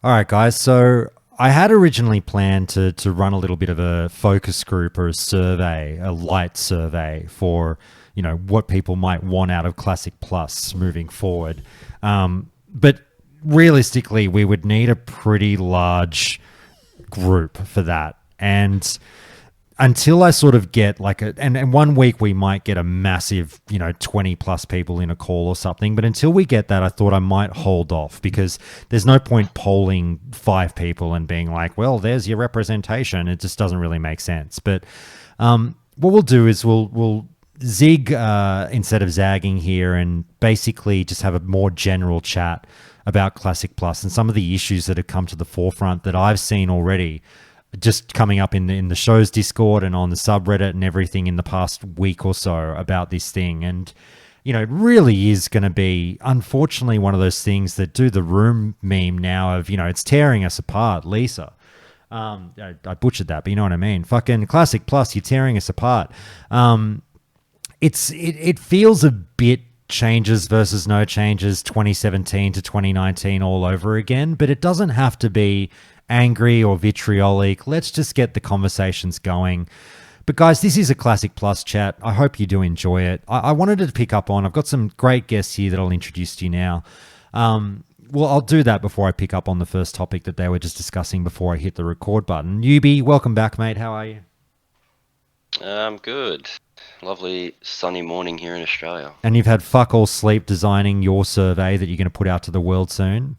All right, guys. So I had originally planned to run a little bit of a focus group or a survey, a light survey for what people might want out of Classic Plus moving forward. But realistically, we would need a pretty large group for that, and until I sort of get like and 1 week we might get a massive, 20 plus people in a call or something. But until we get that, I thought I might hold off because there's no point polling 5 people and being like, well, there's your representation. It just doesn't really make sense. But what we'll do is we'll zig instead of zagging here and basically just have a more general chat about Classic Plus and some of the issues that have come to the forefront that I've seen already just coming up in the show's Discord and on the subreddit and everything in the past week or so about this thing. And, it really is going to be, unfortunately, one of those things that do the room meme now of, it's tearing us apart, Lisa. I butchered that, but you know what I mean. Fucking Classic Plus, you're tearing us apart. It feels a bit changes versus no changes 2017 to 2019 all over again, but it doesn't have to be angry or vitriolic. Let's just get the conversations going. But guys, this is a Classic Plus chat. I hope you do enjoy it. I wanted to pick up on, I've got some great guests here that I'll introduce to you now. Well, I'll do that before I pick up on the first topic that they were just discussing before I hit the record button. Newbie, welcome back, mate. How are you? I'm good. Lovely sunny morning here in Australia. And you've had fuck all sleep designing your survey that you're going to put out to the world soon?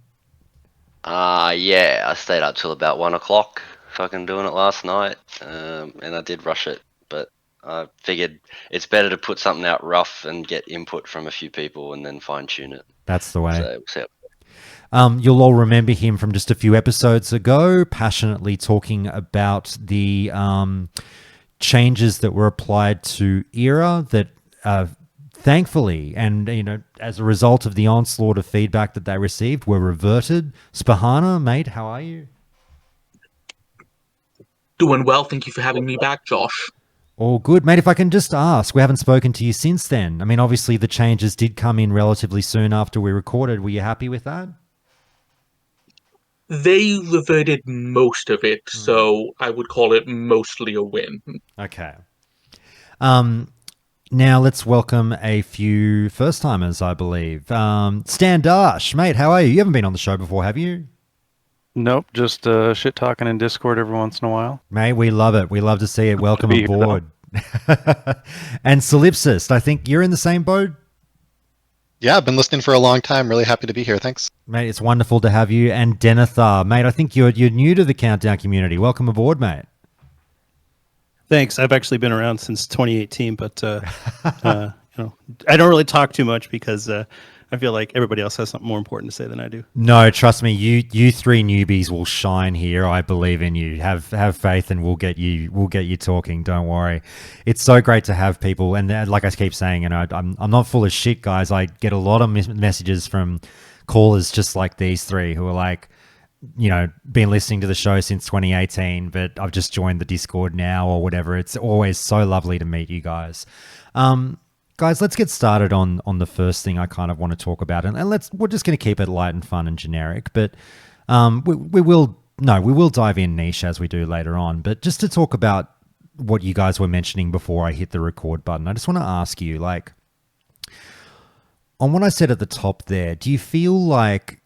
Yeah, I stayed up till about 1 o'clock, fucking doing it last night, and I did rush it, but I figured it's better to put something out rough and get input from a few people and then fine tune it. That's the way. So You'll all remember him from just a few episodes ago, passionately talking about the changes that were applied to ERA that thankfully, and as a result of the onslaught of feedback that they received, were reverted. Spahana, mate, how are you? Doing well. Thank you for having me back, Josh. All good, mate. If I can just ask, we haven't spoken to you since then. I mean, obviously the changes did come in relatively soon after we recorded. Were you happy with that? They reverted most of it, so I would call it mostly a win. Okay. Now let's welcome a few first-timers, I believe. Stan Dash, mate, how are you? You haven't been on the show before, have you? Nope, just shit talking in Discord every once in a while. Mate, we love it. We love to see it. Welcome be here, aboard. And Solipsist, I think you're in the same boat? Yeah, I've been listening for a long time. Really happy to be here. Thanks. Mate, it's wonderful to have you. And Denethar, mate, I think you're new to the Countdown community. Welcome aboard, mate. Thanks. I've actually been around since 2018, but I don't really talk too much because I feel like everybody else has something more important to say than I do. No, trust me, you three newbies will shine here. I believe in you. Have faith, and we'll get you talking. Don't worry. It's so great to have people, and like I keep saying, and I'm not full of shit, guys. I get a lot of messages from callers just like these three who are like, been listening to the show since 2018, but I've just joined the Discord now or whatever. It's always so lovely to meet you guys. Guys, let's get started on the first thing I kind of want to talk about, and we're just going to keep it light and fun and generic, but we will dive in niche as we do later on. But just to talk about what you guys were mentioning before I hit the record button, I just want to ask you, like, on what I said at the top there, do you feel like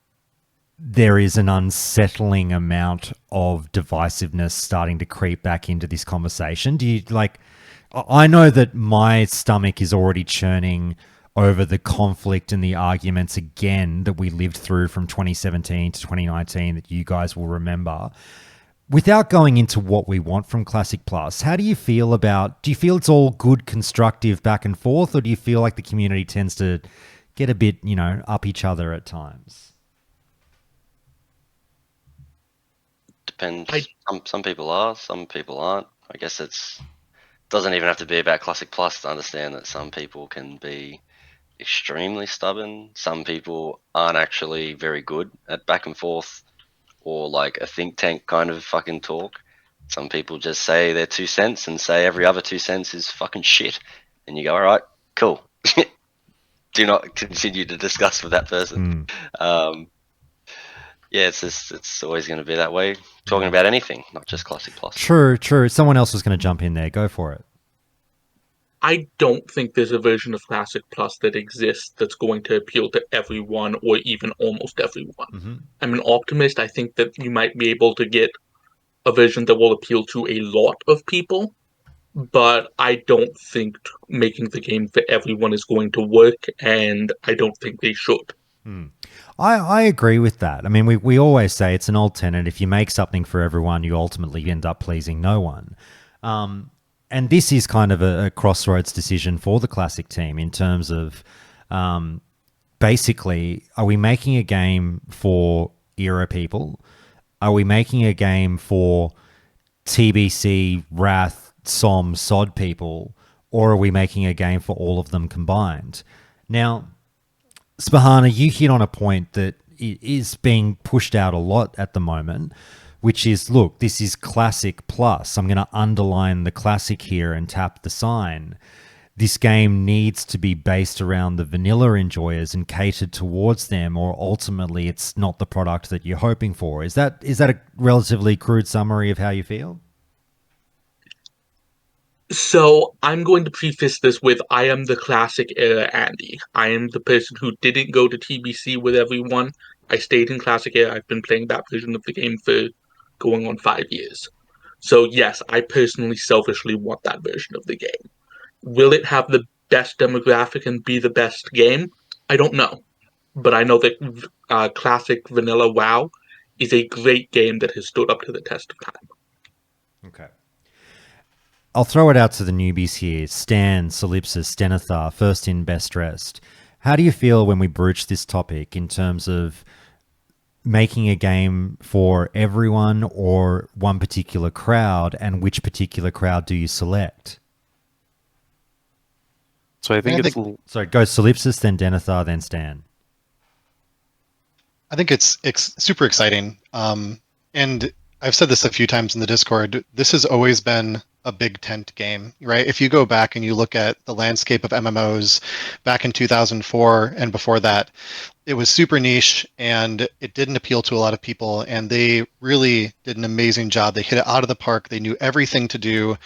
there is an unsettling amount of divisiveness starting to creep back into this conversation? Do you like? I know that my stomach is already churning over the conflict and the arguments again that we lived through from 2017 to 2019 that you guys will remember. Without going into what we want from Classic Plus, how do you feel do you feel it's all good, constructive back and forth, or do you feel like the community tends to get a bit, up each other at times? depends. Some people are, some people aren't. I guess doesn't even have to be about Classic Plus to understand that some people can be extremely stubborn. Some people aren't actually very good at back and forth or like a think tank kind of fucking talk. Some people just say their 2 cents and say every other 2 cents is fucking shit. And you go, all right, cool. Do not continue to discuss with that person. Yeah, it's always going to be that way. Talking about anything, not just Classic Plus. True. Someone else was going to jump in there. Go for it. I don't think there's a version of Classic Plus that exists that's going to appeal to everyone or even almost everyone. Mm-hmm. I'm an optimist. I think that you might be able to get a version that will appeal to a lot of people, but I don't think making the game for everyone is going to work, and I don't think they should. I agree with that. I mean, we always say it's an old tenet. If you make something for everyone, you ultimately end up pleasing no one. And this is kind of a crossroads decision for the Classic team in terms of basically, are we making a game for era people? Are we making a game for TBC, Wrath, SOM, SOD people? Or are we making a game for all of them combined? Now, Spahana, you hit on a point that is being pushed out a lot at the moment, which is, look, this is Classic Plus. I'm going to underline the Classic here and tap the sign. This game needs to be based around the vanilla enjoyers and catered towards them, or ultimately it's not the product that you're hoping for. Is that a relatively crude summary of how you feel? So I'm going to preface this with I am the Classic era Andy. I am the person who didn't go to TBC with everyone. I stayed in Classic era. I've been playing that version of the game for going on 5 years. So yes, I personally selfishly want that version of the game. Will it have the best demographic and be the best game? I don't know. But I know that Classic Vanilla WoW is a great game that has stood up to the test of time. Okay. I'll throw it out to the newbies here. Stan, Solipsis, Denethar, first in, best dressed. How do you feel when we broach this topic in terms of making a game for everyone or one particular crowd, and which particular crowd do you select? So I think So it goes Solipsis, then Denethar, then Stan. I think it's super exciting. And I've said this a few times in the Discord. This has always been a big tent game, right? If you go back and you look at the landscape of MMOs back in 2004 and before that, it was super niche and it didn't appeal to a lot of people. And they really did an amazing job. They hit it out of the park. They knew everything to do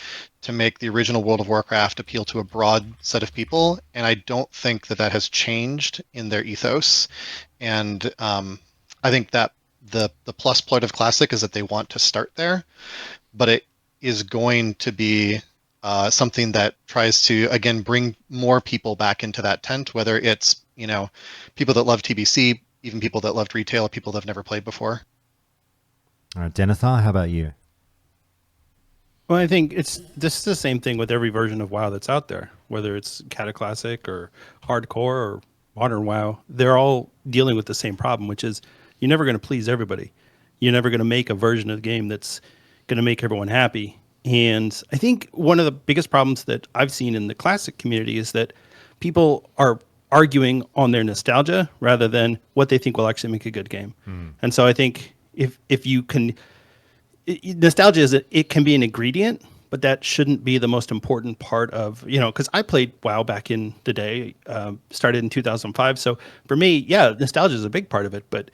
to make the original World of Warcraft appeal to a broad set of people. And I don't think that has changed in their ethos. And I think that the plus part of Classic is that they want to start there, but it is going to be something that tries to, again, bring more people back into that tent, whether it's, people that love TBC, even people that loved retail, people that have never played before. All right, Denethar, how about you? Well, I think this is the same thing with every version of WoW that's out there, whether it's Cataclassic or Hardcore or Modern WoW. They're all dealing with the same problem, which is you're never going to please everybody. You're never going to make a version of the game that's going to make everyone happy. And I think one of the biggest problems that I've seen in the Classic community is that people are arguing on their nostalgia rather than what they think will actually make a good game. And so I think if you can, nostalgia is that it can be an ingredient, but that shouldn't be the most important part of, because I played WoW back in the day, started in 2005. So for me, yeah, nostalgia is a big part of it, but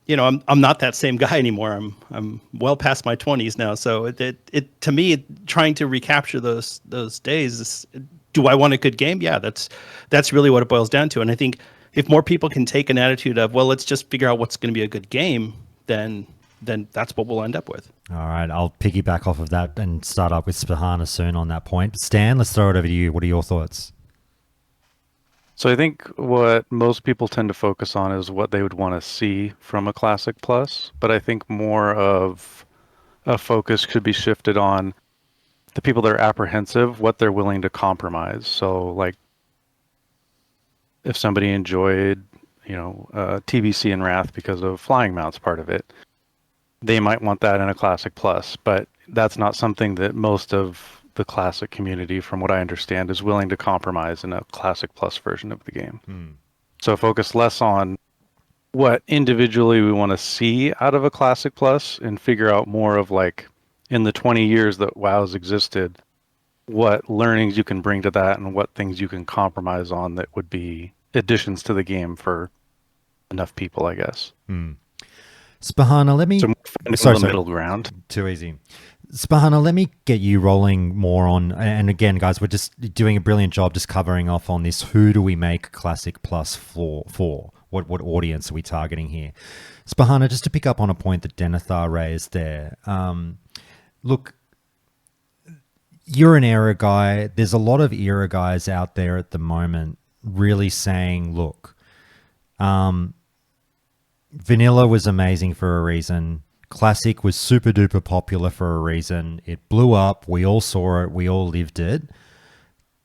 I'm not that same guy anymore. I'm well past my 20s now. So it to me, trying to recapture those days, do I want a good game? Yeah, that's really what it boils down to. And I think if more people can take an attitude of, well, let's just figure out what's going to be a good game, then that's what we'll end up with. All right, I'll piggyback off of that and start up with Spahana soon on that point. But Stan, let's throw it over to you. What are your thoughts? So I think what most people tend to focus on is what they would want to see from a Classic Plus, but I think more of a focus could be shifted on the people that are apprehensive, what they're willing to compromise. So like if somebody enjoyed, TBC and Wrath because of flying mounts part of it, they might want that in a Classic Plus, but that's not something that most of the Classic community, from what I understand, is willing to compromise in a Classic Plus version of the game. So focus less on what individually we want to see out of a Classic Plus and figure out more of like, in the 20 years that WoW's existed, what learnings you can bring to that and what things you can compromise on that would be additions to the game for enough people, I guess. Spahana, let me... So finding sorry, the middle ground. Too easy. Spahana, let me get you rolling more on, and again, guys, we're just doing a brilliant job just covering off on this. Who do we make Classic Plus for? What audience are we targeting here? Spahana, just to pick up on a point that Denethar raised there. Look, you're an era guy. There's a lot of era guys out there at the moment really saying, look, vanilla was amazing for a reason. Classic was super duper popular for a reason. It blew up. We all saw it. We all lived it.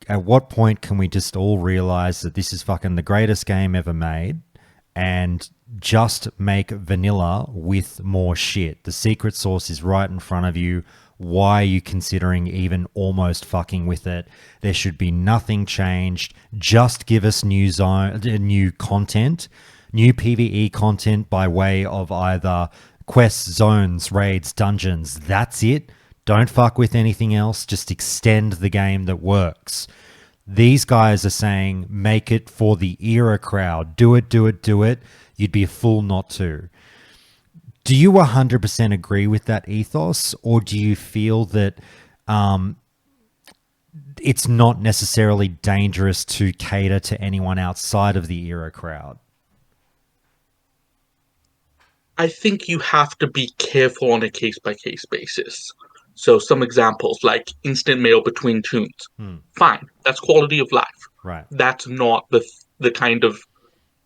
At what point can we just all realize that this is fucking the greatest game ever made and just make vanilla with more shit? The secret sauce is right in front of you. Why are you considering even almost fucking with it? There should be nothing changed. Just give us new content, new PvE content by way of either quests, zones, raids, dungeons. That's it. Don't fuck with anything else. Just extend the game that works. These guys are saying, make it for the era crowd. Do it, do it, do it. You'd be a fool not to. Do you 100% agree with that ethos, or do you feel that it's not necessarily dangerous to cater to anyone outside of the era crowd? I think you have to be careful on a case-by-case basis. So some examples, like instant mail between tunes. Fine, that's quality of life. Right. That's not the kind of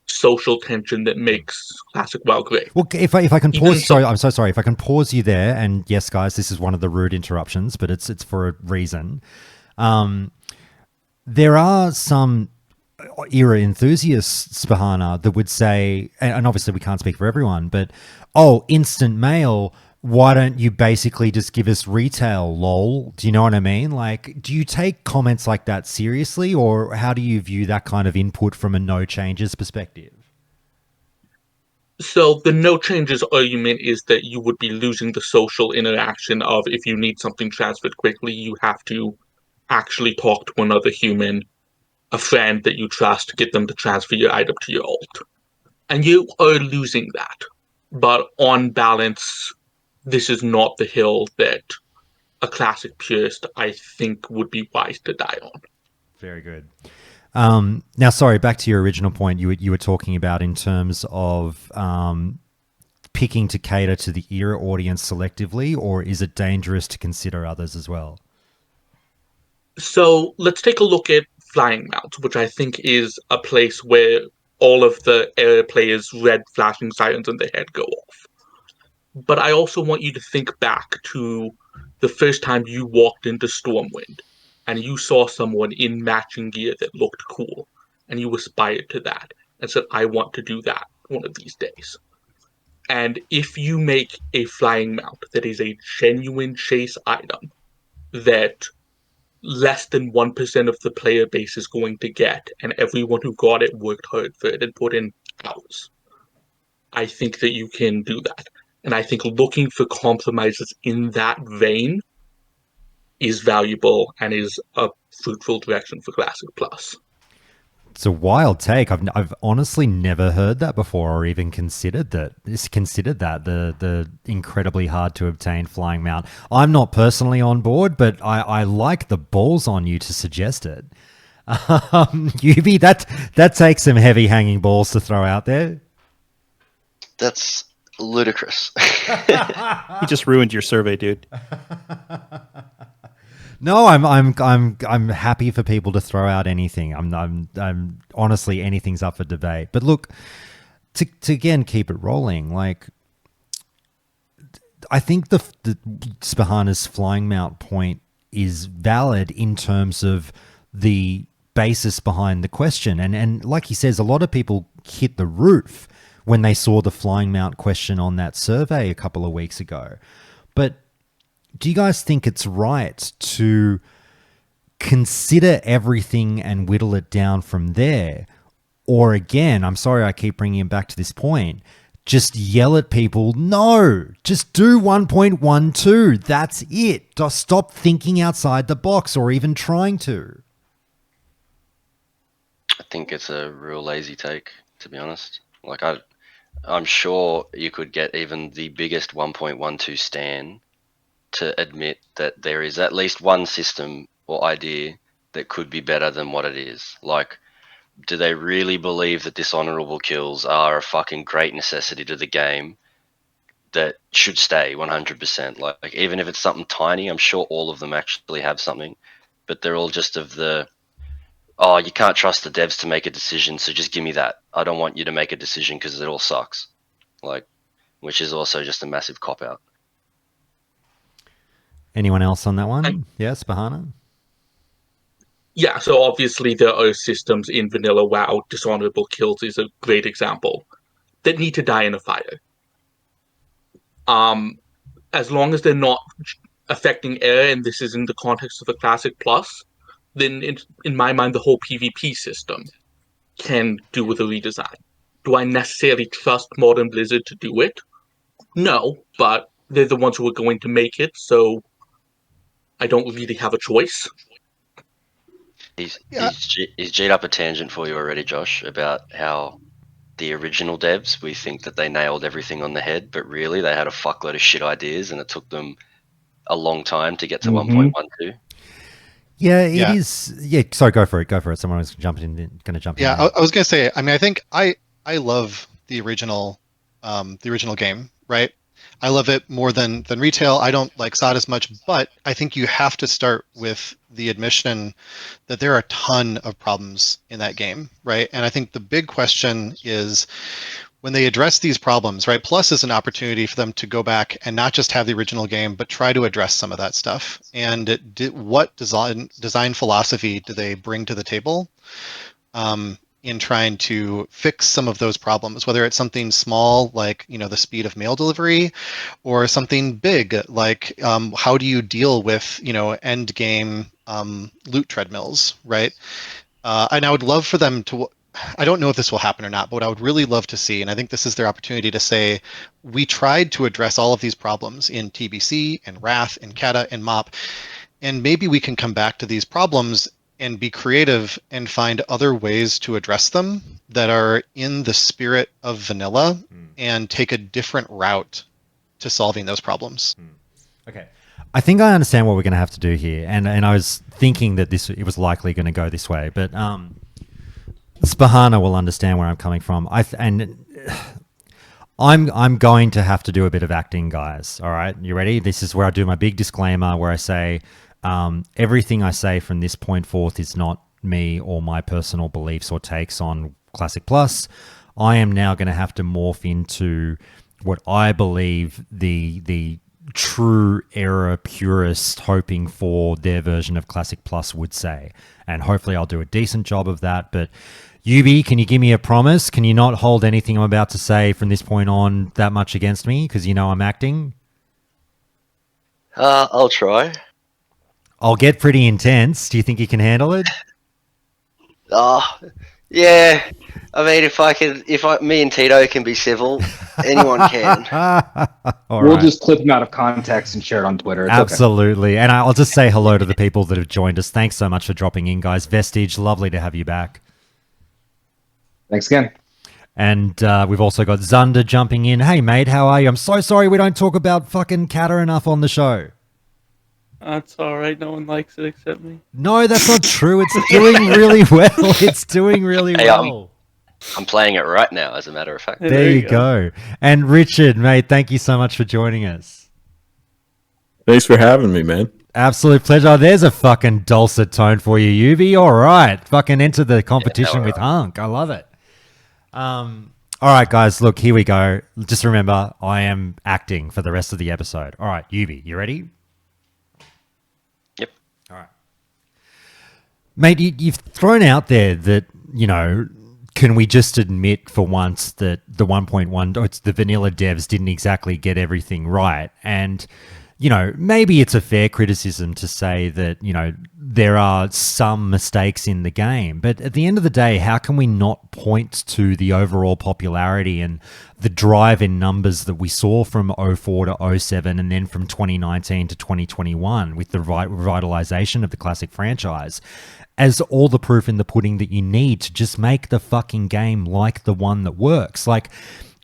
social tension that makes Classic WoW great. Well, if I can Even pause, sorry, I'm so sorry. If I can pause you there, and yes, guys, this is one of the rude interruptions, but it's for a reason. There are some era enthusiasts, Spahana, that would say, and obviously we can't speak for everyone, but instant mail, why don't you basically just give us retail, lol? Do you know what I mean? Like, do you take comments like that seriously, or how do you view that kind of input from a no changes perspective? So the no changes argument is that you would be losing the social interaction of, if you need something transferred quickly, you have to actually talk to another human, a friend that you trust, to get them to transfer your item to your alt. And you are losing that. But on balance, this is not the hill that a classic purist, I think, would be wise to die on. Very good. Now, sorry, back to your original point you were talking about in terms of picking to cater to the era audience selectively, or is it dangerous to consider others as well? So let's take a look at Flying Mount, which I think is a place where all of the era players' red flashing sirens in their head go off. But I also want you to think back to the first time you walked into Stormwind and you saw someone in matching gear that looked cool, and you aspired to that and said, I want to do that one of these days. And if you make a Flying Mount that is a genuine chase item that less than 1% of the player base is going to get, and everyone who got it worked hard for it and put in hours, I think that you can do that. And I think looking for compromises in that vein is valuable and is a fruitful direction for Classic Plus. It's a wild take. I've honestly never heard that before, or even considered that. The incredibly hard to obtain Flying Mount. I'm not personally on board, but I like the balls on you to suggest it. Yubi, that takes some heavy hanging balls to throw out there. That's ludicrous. You just ruined your survey, dude. No, I'm happy for people to throw out anything. I'm honestly, anything's up for debate. But look, to again keep it rolling, like, I think the Spahana's Flying Mount point is valid in terms of the basis behind the question, and like he says, a lot of people hit the roof when they saw the Flying Mount question on that survey a couple of weeks ago. But do you guys think it's right to consider everything and whittle it down from there? Or again, I'm sorry I keep bringing him back to this point, just yell at people, no, just do 1.12. That's it. Just stop thinking outside the box or even trying to. I think it's a real lazy take, to be honest. Like, I I'm sure you could get even the biggest 1.12 stan to admit that there is at least one system or idea that could be better than what it is. Like, do they really believe that dishonorable kills are a fucking great necessity to the game that should stay 100%? Like even if it's something tiny, I'm sure all of them actually have something, but they're all just of the, oh, you can't trust the devs to make a decision, so just give me that. I don't want you to make a decision because it all sucks. Like, which is also just a massive cop out. Anyone else on that one? Yes, Bahana? Yeah, so obviously there are systems in vanilla WoW, dishonorable kills is a great example, that need to die in a fire. As long as they're not affecting air, and this is in the context of a Classic Plus, then in my mind the whole PvP system can do with a redesign. Do I necessarily trust Modern Blizzard to do it? No, but they're the ones who are going to make it, so I don't really have a choice. He's G'd up a tangent for you already, Josh, about how the original devs, we think that they nailed everything on the head, but really they had a fuckload of shit ideas and it took them a long time to get to 1.12. Yeah, it is. Yeah, sorry, go for it. Someone was going to jump in. Yeah, I was going to say, I mean, I think I love the original game, right? I love it more than retail. I don't like SOD as much, but I think you have to start with the admission that there are a ton of problems in that game, right? And I think the big question is when they address these problems, right? Plus is an opportunity for them to go back and not just have the original game, but try to address some of that stuff. And what design philosophy do they bring to the table? In trying to fix some of those problems, whether it's something small like the speed of mail delivery, or something big like how do you deal with end game loot treadmills, right? And I would love for them to. I don't know if this will happen or not, but what I would really love to see, and I think this is their opportunity to say, we tried to address all of these problems in TBC and Wrath and Kata and MOP, and maybe we can come back to these problems and be creative and find other ways to address them that are in the spirit of vanilla and take a different route to solving those problems. Okay. I think I understand what we're going to have to do here. And I was thinking that it was likely going to go this way, but Spahana will understand where I'm coming from. I'm going to have to do a bit of acting, guys. All right. You ready? This is where I do my big disclaimer where I say, everything I say from this point forth is not me or my personal beliefs or takes on Classic Plus. I am now going to have to morph into what I believe the true era purist hoping for their version of Classic Plus would say. And hopefully I'll do a decent job of that. But Yubi, can you give me a promise? Can you not hold anything I'm about to say from this point on that much against me? Because I'm acting. I'll try. I'll get pretty intense. Do you think you can handle it? Yeah. I mean, if me and Tito can be civil, anyone can. We'll just clip them out of context and share it on Twitter. It's Absolutely. Okay. And I'll just say hello to the people that have joined us. Thanks so much for dropping in, guys. Vestige, lovely to have you back. Thanks again. And we've also got Zunder jumping in. Hey, mate, how are you? I'm so sorry we don't talk about fucking Kata enough on the show. That's all right. No one likes it except me. No, that's not true. It's doing really well. It's doing really well. I'm playing it right now, as a matter of fact. There you go. And Richard, mate, thank you so much for joining us. Thanks for having me, man. Absolute pleasure. There's a fucking dulcet tone for you, Yubi. All right. Fucking enter the competition with Hunk. I love it. All right, guys, look, here we go. Just remember, I am acting for the rest of the episode. All right, Yubi, you ready? Yep. All right. Mate, you've thrown out there that, can we just admit for once that the 1.1, it's the vanilla devs didn't exactly get everything right? And, maybe it's a fair criticism to say that, there are some mistakes in the game. But at the end of the day, how can we not point to the overall popularity and the drive in numbers that we saw from 04 to 07 and then from 2019 to 2021 with the revitalization of the classic franchise as all the proof in the pudding that you need to just make the fucking game like the one that works? Like,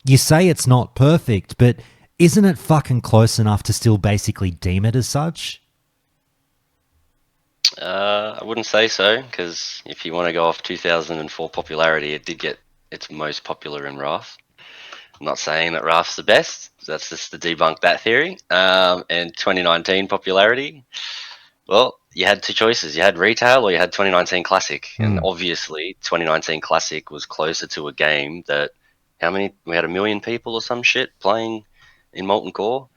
you say it's not perfect, but isn't it fucking close enough to still basically deem it as such? I wouldn't say so, because if you want to go off 2004 popularity, it did get its most popular in Wrath. I'm not saying that Wrath's the best. That's just to debunk that theory. And 2019 popularity, well, you had two choices. You had retail or you had 2019 Classic. And obviously, 2019 Classic was closer to a game that, we had 1 million people or some shit playing in Molten Core.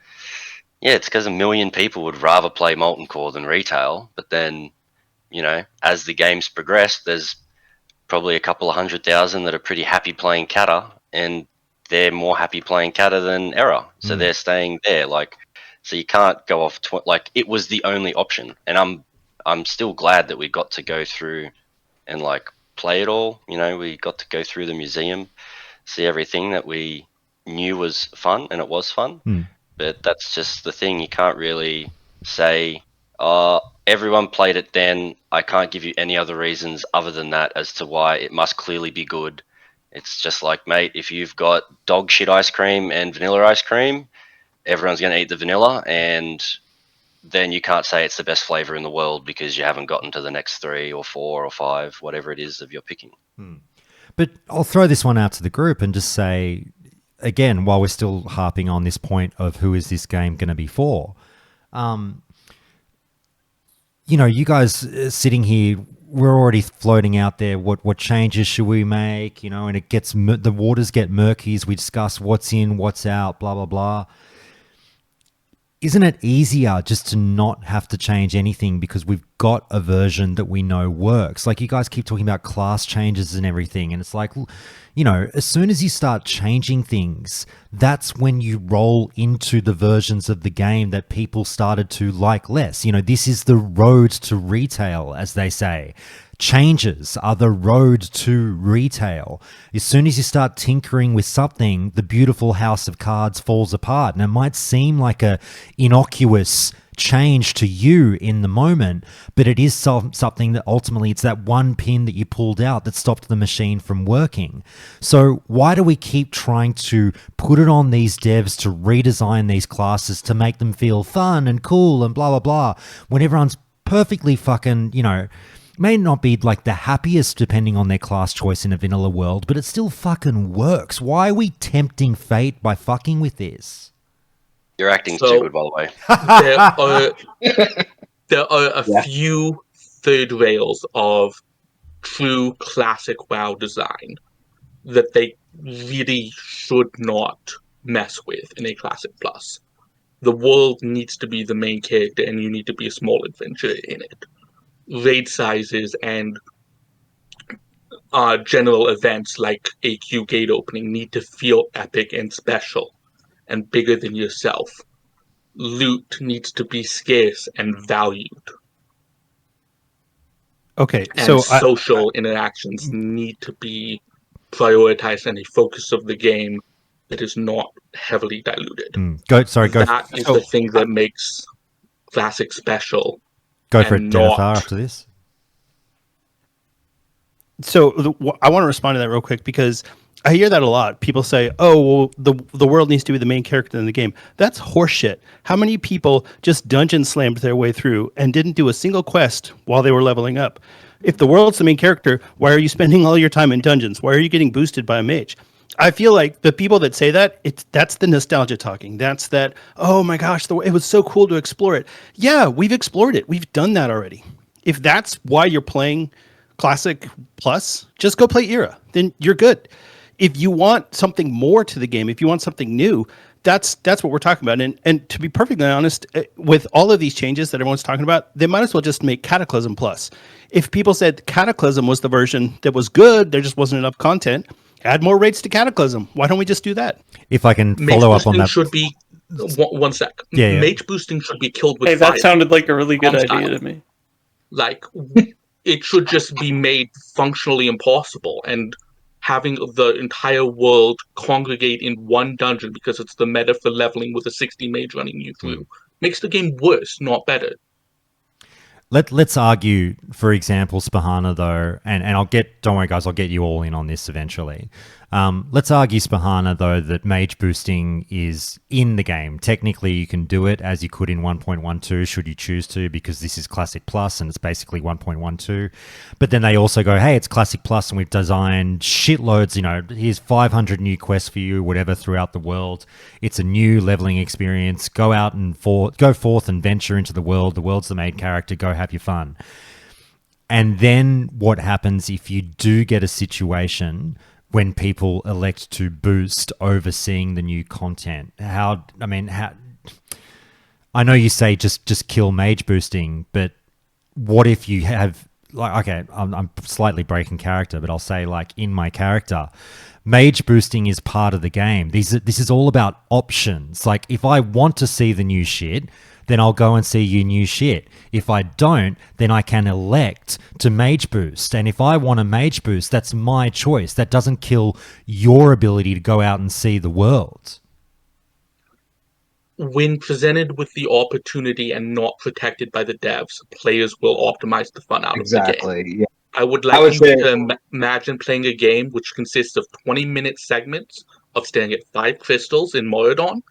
Yeah, it's because 1 million people would rather play Molten Core than retail. But then, as the games progress, there's probably a couple of 100,000 that are pretty happy playing Kata, and they're more happy playing Kata than Error. So they're staying there. So you can't go off. It was the only option, and I'm still glad that we got to go through and play it all. We got to go through the museum, see everything that we knew was fun, and it was fun. But that's just the thing. You can't really say, everyone played it then. I can't give you any other reasons other than that as to why it must clearly be good. It's just like, mate, if you've got dog shit ice cream and vanilla ice cream, everyone's going to eat the vanilla, and then you can't say it's the best flavor in the world because you haven't gotten to the next 3 or 4 or 5, whatever it is of your picking. But I'll throw this one out to the group and just say, again, while we're still harping on this point of who is this game going to be for, you guys sitting here, we're already floating out there. What changes should we make? And it gets the waters get murky as we discuss what's in, what's out, blah blah blah. Isn't it easier just to not have to change anything because we've got a version that we know works? Like, you guys keep talking about class changes and everything, and it's like, as soon as you start changing things, that's when you roll into the versions of the game that people started to like less. This is the road to retail, as they say. Changes are the road to retail. As soon as you start tinkering with something, the beautiful house of cards falls apart. And it might seem like a innocuous change to you in the moment, but it is something that ultimately it's that one pin that you pulled out that stopped the machine from working. So why do we keep trying to put it on these devs to redesign these classes to make them feel fun and cool and blah, blah, blah, when everyone's perfectly fucking, may not be like the happiest depending on their class choice in a vanilla world, but it still fucking works. Why are we tempting fate by fucking with this? You're acting too good, by the way. There are a few third rails of true classic WoW design that they really should not mess with in a Classic Plus. The world needs to be the main character, and you need to be a small adventure in it. Raid sizes and general events like AQ gate opening need to feel epic and special and bigger than yourself. Loot needs to be scarce and valued. Okay, and so social interactions need to be prioritized and a focus of the game that is not heavily diluted. Go. That is the thing that makes Classic special. Go for it, Jennifer, after this. So I want to respond to that real quick because I hear that a lot. People say, oh, well, the world needs to be the main character in the game. That's horseshit. How many people just dungeon slammed their way through and didn't do a single quest while they were leveling up? If the world's the main character, why are you spending all your time in dungeons? Why are you getting boosted by a mage? I feel like the people that say that, that's the nostalgia talking. That's that, oh my gosh, it was so cool to explore it. Yeah, we've explored it. We've done that already. If that's why you're playing Classic Plus, just go play Era. Then you're good. If you want something more to the game, if you want something new, that's what we're talking about. And to be perfectly honest, with all of these changes that everyone's talking about, they might as well just make Cataclysm Plus. If people said Cataclysm was the version that was good, there just wasn't enough content, add more raids to Cataclysm. Why don't we just do that? If I can follow up on that. Should be, one sec. Yeah. Mage boosting should be killed with fire. That sounded like a really good idea to me. Like, it should just be made functionally impossible, and having the entire world congregate in one dungeon because it's the meta for leveling with a 60 mage running you through makes the game worse, not better. Let's argue, for example, Spahana, though, and don't worry, guys, I'll get you all in on this eventually. Let's argue, Spahana, though, that mage boosting is in the game. Technically, you can do it as you could in 1.12 should you choose to, because this is Classic Plus and it's basically 1.12. But then they also go, hey, it's Classic Plus and we've designed shitloads, here's 500 new quests for you, whatever, throughout the world. It's a new leveling experience. Go out and go forth and venture into the world. The world's the main character. Go have your fun. And then what happens if you do get a situation when people elect to boost over seeing the new content? I know you say just kill mage boosting, but what if you have, I'm slightly breaking character, but I'll say, in my character, mage boosting is part of the game. This is all about options. If I want to see the new shit, then I'll go and see your new shit. If I don't, then I can elect to mage boost. And if I want a mage boost, that's my choice. That doesn't kill your ability to go out and see the world. When presented with the opportunity and not protected by the devs, players will optimize the fun out of the game. Exactly. Yeah. I would like you to imagine playing a game which consists of 20-minute segments of staying at 5 crystals in Moradon,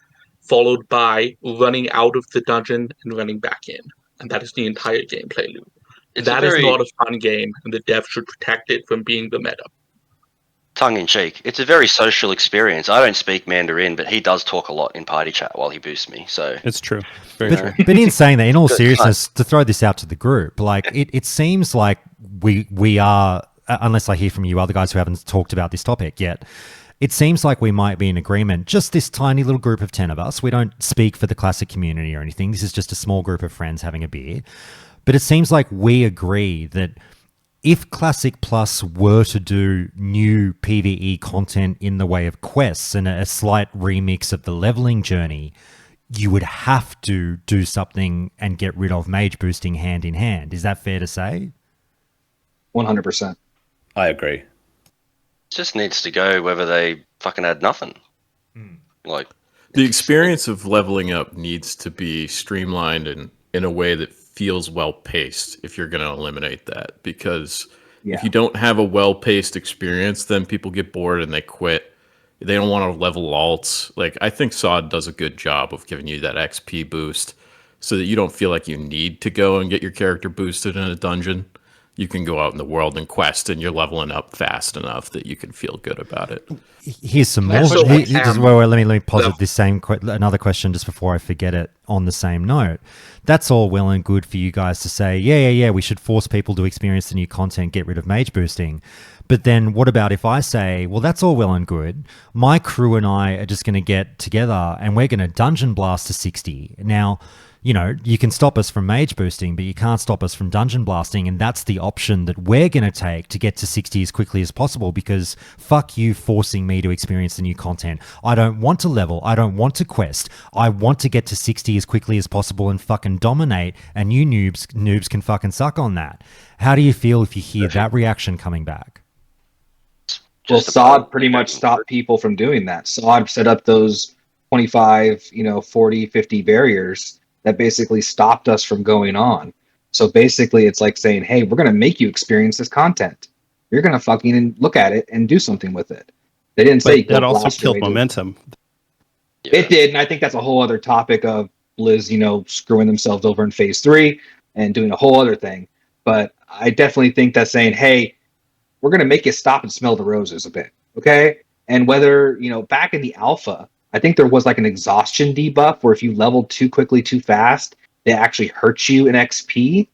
followed by running out of the dungeon and running back in. And that is the entire gameplay loop. That is not a fun game, and the devs should protect it from being the meta. Tongue-in-cheek, it's a very social experience. I don't speak Mandarin, but he does talk a lot in party chat while he boosts me. So it's true. Very true. But in saying that, in all seriousness, to throw this out to the group, it seems like we are, unless I hear from you other guys who haven't talked about this topic yet, it seems like we might be in agreement, just this tiny little group of 10 of us. We don't speak for the classic community or anything. This is just a small group of friends having a beer. But it seems like we agree that if Classic Plus were to do new PvE content in the way of quests and a slight remix of the leveling journey, you would have to do something and get rid of mage boosting hand in hand. Is that fair to say? 100%. I agree. Just needs to go whether they fucking add nothing. The experience of leveling up needs to be streamlined and in a way that feels well paced if you're going to eliminate that, because if you don't have a well paced experience, then people get bored and they quit. They don't want to level alts. I think SOD does a good job of giving you that XP boost so that you don't feel like you need to go and get your character boosted in a dungeon. You can go out in the world and quest, and you're leveling up fast enough that you can feel good about it. Here's some more. Let me posit this another question just before I forget it on the same note. That's all well and good for you guys to say, yeah, we should force people to experience the new content, get rid of mage boosting. But then what about if I say, well, that's all well and good. My crew and I are just going to get together and we're going to dungeon blast to 60. Now, you can stop us from mage boosting, but you can't stop us from dungeon blasting, and that's the option that we're going to take to get to 60 as quickly as possible, because fuck you forcing me to experience the new content. I don't want to level. I don't want to quest. I want to get to 60 as quickly as possible and fucking dominate, and you noobs can fucking suck on that. How do you feel if you hear that reaction coming back? Well, SOD pretty much stopped people from doing that. SOD set up those 25, 40, 50 barriers that basically stopped us from going on. So basically it's like saying, hey, we're going to make you experience this content. You're going to fucking look at it and do something with it. They didn't say that also killed momentum. It did, and I think that's a whole other topic of Blizz, screwing themselves over in phase 3 and doing a whole other thing. But I definitely think that saying, hey, we're going to make you stop and smell the roses a bit, okay? And whether, back in the alpha, I think there was an exhaustion debuff where if you leveled too quickly, too fast, they actually hurt you in XP.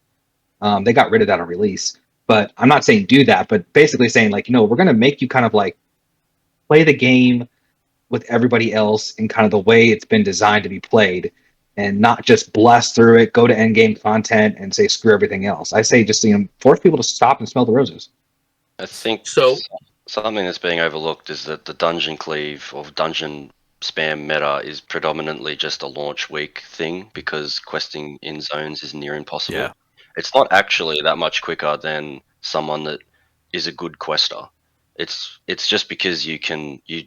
They got rid of that on release. But I'm not saying do that, but basically saying we're going to make you kind of play the game with everybody else in kind of the way it's been designed to be played, and not just blast through it, go to endgame content and say screw everything else. I say just force people to stop and smell the roses. I think something that's being overlooked is that the dungeon cleave or dungeon spam meta is predominantly just a launch week thing, because questing in zones is near impossible. Yeah. It's not actually that much quicker than someone that is a good quester. It's just because you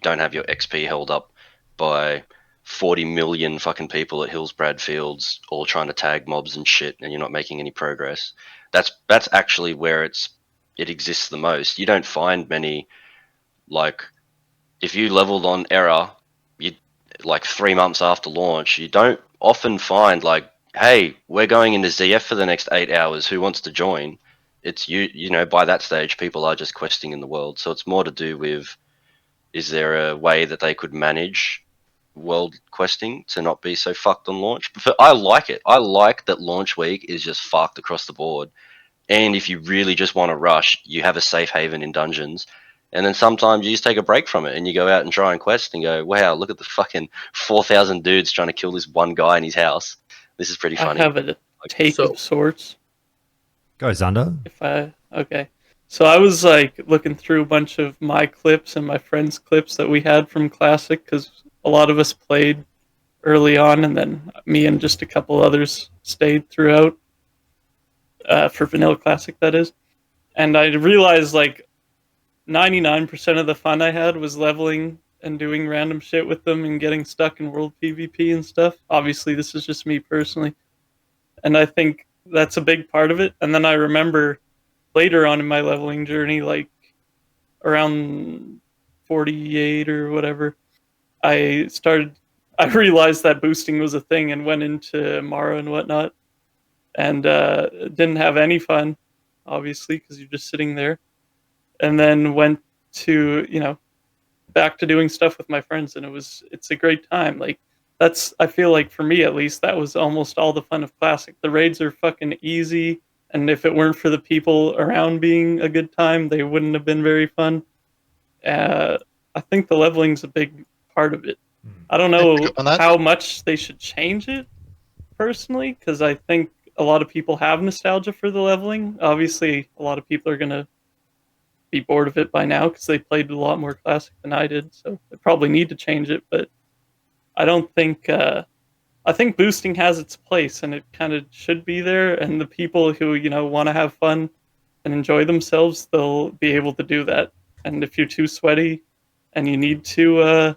don't have your XP held up by 40 million fucking people at Hillsbrad Fields all trying to tag mobs and shit, and you're not making any progress. That's actually where it exists the most. You don't find many if you leveled on Error, you like 3 months after launch, you don't often find like, hey, we're going into ZF for the next 8 hours. Who wants to join? It's you know, by that stage, people are just questing in the world. So it's more to do with, is there a way that they could manage world questing to not be so fucked on launch? But I like it. I like that launch week is just fucked across the board. And if you really just want to rush, you have a safe haven in dungeons. And then sometimes you just take a break from it and you go out and try and quest and go, wow, look at the fucking 4,000 dudes trying to kill this one guy in his house. This is pretty funny. I have a take of sorts. Go, Xander. Okay. So I was like looking through a bunch of my clips and my friends' clips that we had from Classic, because a lot of us played early on, and then me and just a couple others stayed throughout for Vanilla Classic, that is. And I realized like 99% of the fun I had was leveling and doing random shit with them and getting stuck in world PvP and stuff. Obviously, this is just me personally. And I think that's a big part of it. And then I remember later on in my leveling journey, like around 48 or whatever, I realized that boosting was a thing and went into Mara and whatnot. And didn't have any fun, obviously, because you're just sitting there. And then went to, back to doing stuff with my friends, and it's a great time. Like, I feel like for me at least, that was almost all the fun of Classic. The raids are fucking easy, and if it weren't for the people around being a good time, they wouldn't have been very fun. I think the leveling's a big part of it. I don't know how much they should change it, personally, because I think a lot of people have nostalgia for the leveling. Obviously, a lot of people are going to be bored of it by now because they played a lot more Classic than I did, so they probably need to change it, but I don't think... I think boosting has its place, and it kind of should be there, and the people who, want to have fun and enjoy themselves, they'll be able to do that. And if you're too sweaty and you need to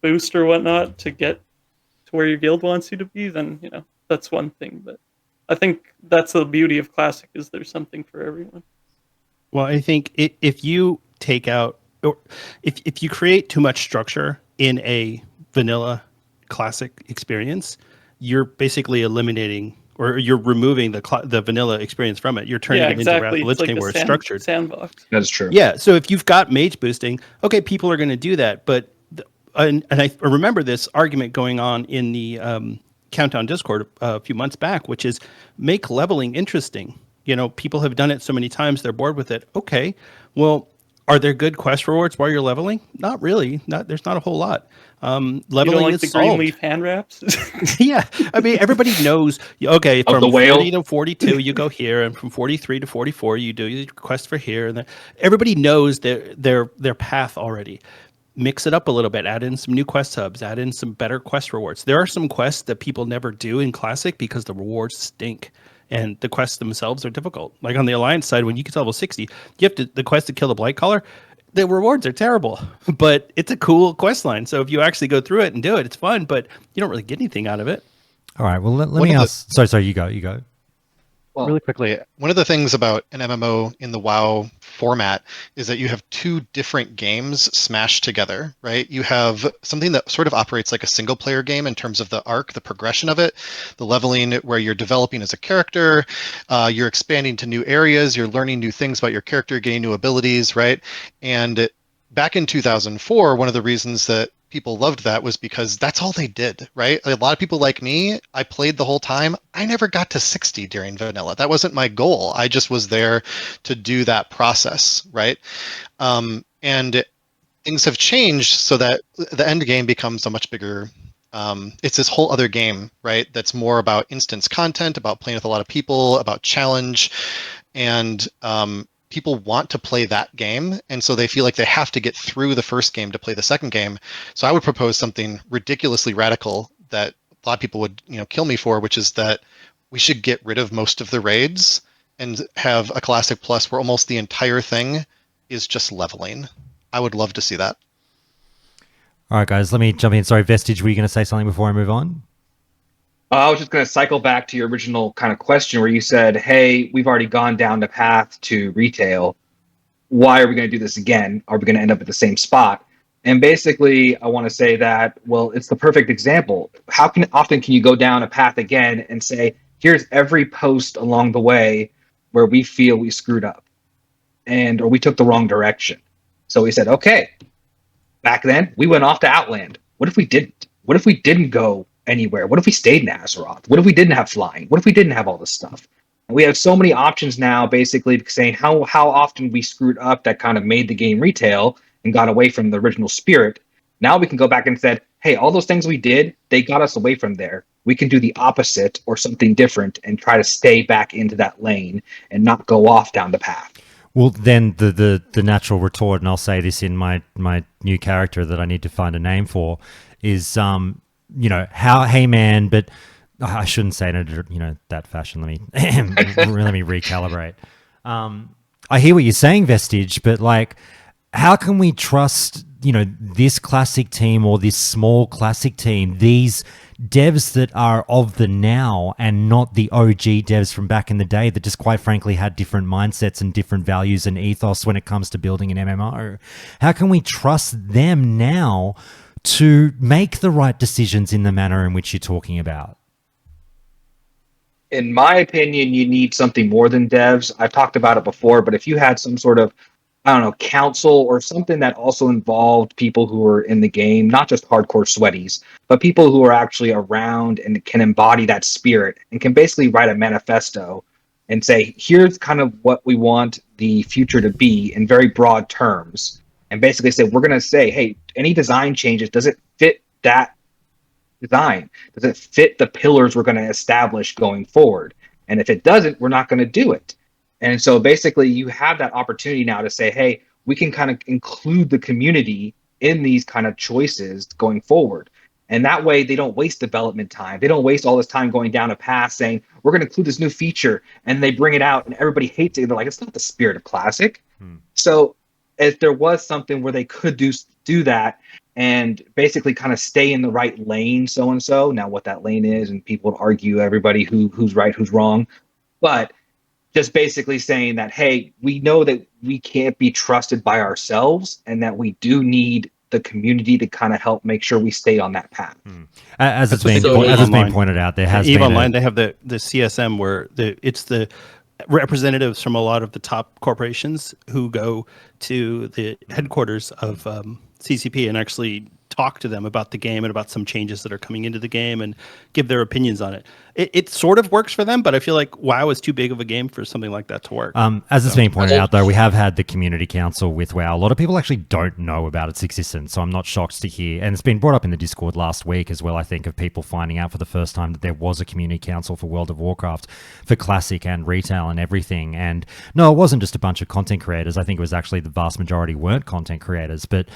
boost or whatnot to get to where your guild wants you to be, then, that's one thing. But I think that's the beauty of Classic, is there's something for everyone. Well, I think if you take out, or if you create too much structure in a vanilla Classic experience, you're basically eliminating, or you're removing the vanilla experience from it. You're turning it into Wrath of Lich King, where it's structured. Sandbox. That's true. Yeah. So if you've got mage boosting, okay, people are going to do that. But and I remember this argument going on in the Countdown Discord a few months back, which is make leveling interesting. People have done it so many times, they're bored with it. Okay, well, are there good quest rewards while you're leveling? Not really. There's not a whole lot. Leveling is the solved. Greenleaf hand wraps? Yeah, I mean, everybody knows. Okay, from the whale. 40 to 42, you go here, and from 43 to 44, you do your quest for here, and then everybody knows their path already. Mix it up a little bit. Add in some new quest hubs. Add in some better quest rewards. There are some quests that people never do in Classic because the rewards stink. And the quests themselves are difficult. Like on the Alliance side, when you get to level 60, you have the quest to kill the Blightcaller. The rewards are terrible, but it's a cool quest line. So if you actually go through it and do it, it's fun, but you don't really get anything out of it. All right. Well, let me ask. Sorry, you go. Well, really quickly, one of the things about an MMO in the WoW format is that you have two different games smashed together, right? You have something that sort of operates like a single player game in terms of the arc, the progression of it, the leveling where you're developing as a character, you're expanding to new areas, you're learning new things about your character, getting new abilities, right? And back in 2004, one of the reasons that people loved that was because that's all they did, right? A lot of people like me, I played the whole time. I never got to 60 during vanilla. That wasn't my goal. I just was there to do that process, right? And things have changed so that the end game becomes a much bigger, it's this whole other game, right? That's more about instance content, about playing with a lot of people, about challenge, and people want to play that game, and so they feel like they have to get through the first game to play the second game. So I would propose something ridiculously radical that a lot of people would, kill me for, which is that we should get rid of most of the raids and have a Classic Plus where almost the entire thing is just leveling. I would love to see that. All right, guys, let me jump in. Sorry, Vestige, were you going to say something before I move on? I was just going to cycle back to your original kind of question where you said, hey, we've already gone down the path to retail. Why are we going to do this again? Are we going to end up at the same spot? And basically, I want to say that, well, it's the perfect example. How often can you go down a path again and say, here's every post along the way where we feel we screwed up or we took the wrong direction. So we said, okay, back then we went off to Outland. What if we didn't? What if we didn't go anywhere? What if we stayed in Azeroth? What if we didn't have flying? What if we didn't have all this stuff? And we have so many options now, basically saying how often we screwed up that kind of made the game retail and got away from the original spirit. Now we can go back and said, hey, all those things we did, they got us away from there. We can do the opposite or something different and try to stay back into that lane and not go off down the path. Well, then the natural retort, and I'll say this in my new character that I need to find a name for, is hey man, but I shouldn't say it in that fashion. Let me recalibrate. I hear what you're saying, Vestige, but like, how can we trust this classic team or this small classic team, these devs that are of the now and not the OG devs from back in the day that just quite frankly had different mindsets and different values and ethos when it comes to building an MMO? How can we trust them now to make the right decisions in the manner in which you're talking about? In my opinion, you need something more than devs. I've talked about it before, but if you had some sort of, council or something that also involved people who are in the game, not just hardcore sweaties, but people who are actually around and can embody that spirit and can basically write a manifesto and say, here's kind of what we want the future to be in very broad terms. And basically say, we're going to say, hey, any design changes, does it fit that design? Does it fit the pillars we're going to establish going forward? And if it doesn't, we're not going to do it. And so basically you have that opportunity now to say, hey, we can kind of include the community in these kind of choices going forward. And that way they don't waste development time. They don't waste all this time going down a path saying, we're going to include this new feature, and they bring it out and everybody hates it. And they're like, it's not the spirit of Classic. So if there was something where they could do that and basically kind of stay in the right lane, so-and-so, now what that lane is, and people would argue everybody who's right, who's wrong. But just basically saying that, hey, we know that we can't be trusted by ourselves and that we do need the community to kind of help make sure we stay on that path. As it's been pointed out, there has EVE been Online, they have the CSM where it's the representatives from a lot of the top corporations who go to the headquarters of CCP and actually talk to them about the game and about some changes that are coming into the game and give their opinions on it. It sort of works for them, but I feel like WoW is too big of a game for something like that to work. As it's been pointed out, though, we have had the community council with WoW. A lot of people actually don't know about its existence, so I'm not shocked to hear. And it's been brought up in the Discord last week as well, I think, of people finding out for the first time that there was a community council for World of Warcraft for Classic and retail and everything. And no, it wasn't just a bunch of content creators. I think it was actually the vast majority weren't content creators, but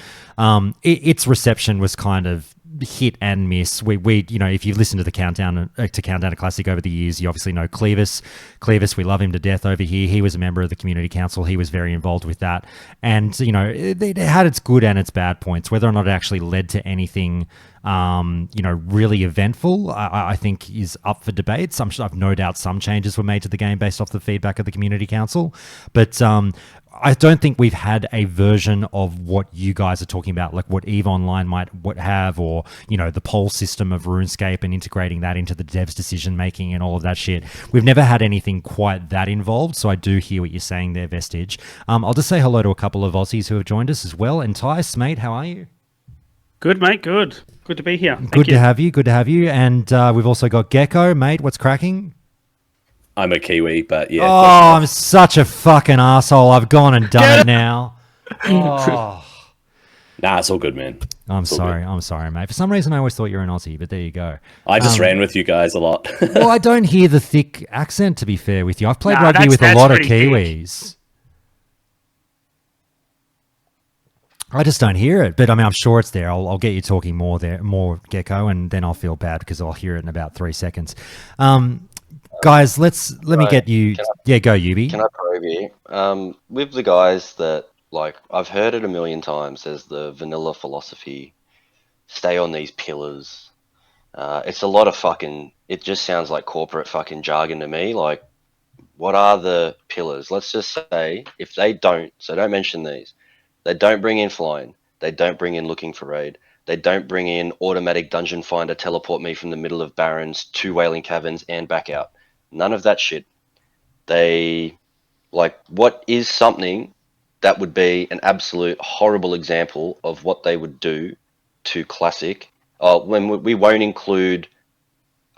its reception was kind of hit and miss. We if you've listened to the Countdown to Classic over the years, you obviously know Clevis. Clevis, we love him to death over here. He was a member of the community council. He was very involved with that. And, it had its good and its bad points. Whether or not it actually led to anything, really eventful, I think is up for debate. I've no doubt some changes were made to the game based off the feedback of the community council. But I don't think we've had a version of what you guys are talking about, like what EVE Online might have, or, the poll system of RuneScape and integrating that into the devs' decision-making and all of that shit. We've never had anything quite that involved, so I do hear what you're saying there, Vestige. I'll just say hello to a couple of Aussies who have joined us as well. And Tice, mate, how are you? Good, mate, good. Good to be here. Good to have you. And we've also got Gecko, mate, what's cracking? I'm a Kiwi, but yeah. Oh, I'm such a fucking asshole. I've gone and done it now. Oh. Nah, it's all good, man. I'm sorry, mate. For some reason, I always thought you were an Aussie, but there you go. I just ran with you guys a lot. Well, I don't hear the thick accent, to be fair with you. I've played rugby with a lot of Kiwis. Thick. I just don't hear it, but I mean, I'm sure it's there. I'll get you talking more Gecko, and then I'll feel bad because I'll hear it in about 3 seconds. Guys, let me get you. Go, Yubi. Can I probe you? With the guys that, like, I've heard it a million times. There's the vanilla philosophy. Stay on these pillars. It's a lot of fucking. It just sounds like corporate fucking jargon to me. Like, what are the pillars? Let's just say if they don't. So don't mention these. They don't bring in flying. They don't bring in looking for raid. They don't bring in automatic dungeon finder, teleport me from the middle of barrens to Wailing Caverns and back out. None of that shit. They, like, what is something that would be an absolute horrible example of what they would do to Classic? When we won't include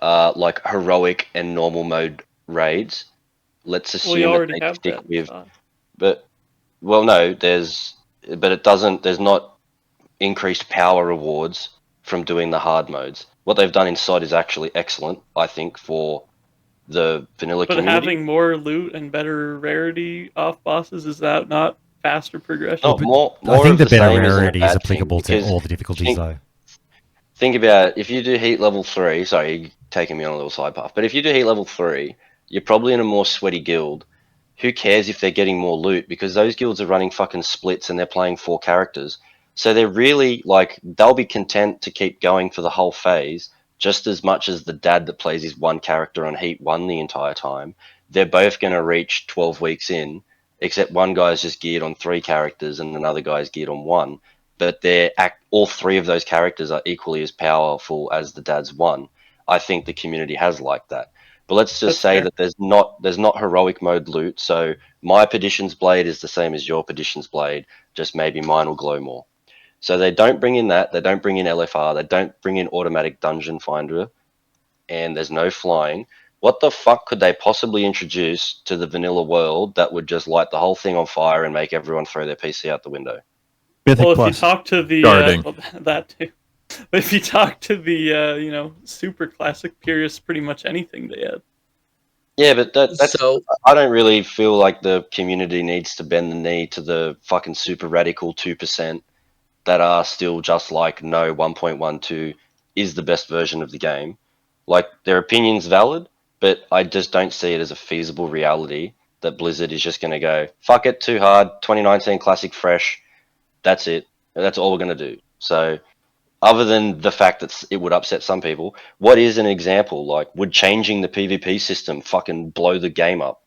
like heroic and normal mode raids. Let's assume that they stick with, but well, no, but it doesn't. There's not increased power rewards from doing the hard modes. What they've done inside is actually excellent, I think, for the vanilla community. But having more loot and better rarity off bosses, is that not faster progression? No, more I think the better same isn't a rarity is bad applicable thing, to all the difficulties, though. Think about if you do heat level 3, sorry, you're taking me on a little side path, but if you do heat level 3, you're probably in a more sweaty guild. Who cares if they're getting more loot? Because those guilds are running fucking splits and they're playing 4 characters. So they're really, like, they'll be content to keep going for the whole phase just as much as the dad that plays his one character on Heat 1 the entire time. They're both going to reach 12 weeks in, except one guy's just geared on 3 characters and another guy's geared on 1. But all 3 of those characters are equally as powerful as the dad's one. I think the community has liked that. But let's just say that there's not heroic mode loot. So my Perdition's Blade is the same as your Perdition's Blade, just maybe mine will glow more. So they don't bring in that. They don't bring in LFR. They don't bring in automatic dungeon finder, and there's no flying. What the fuck could they possibly introduce to the vanilla world that would just light the whole thing on fire and make everyone throw their PC out the window? Mythic Plus. If you talk to the that too. But if you talk to the super classic purists, pretty much anything they add. Yeah, but that's so. I don't really feel like the community needs to bend the knee to the fucking super radical 2% that are still just like, no, 1.12 is the best version of the game. Like, their opinion's valid, but I just don't see it as a feasible reality that Blizzard is just going to go, fuck it, too hard, 2019 Classic fresh, that's it. That's all we're going to do. So, other than the fact that it would upset some people, what is an example? Like, would changing the PvP system fucking blow the game up?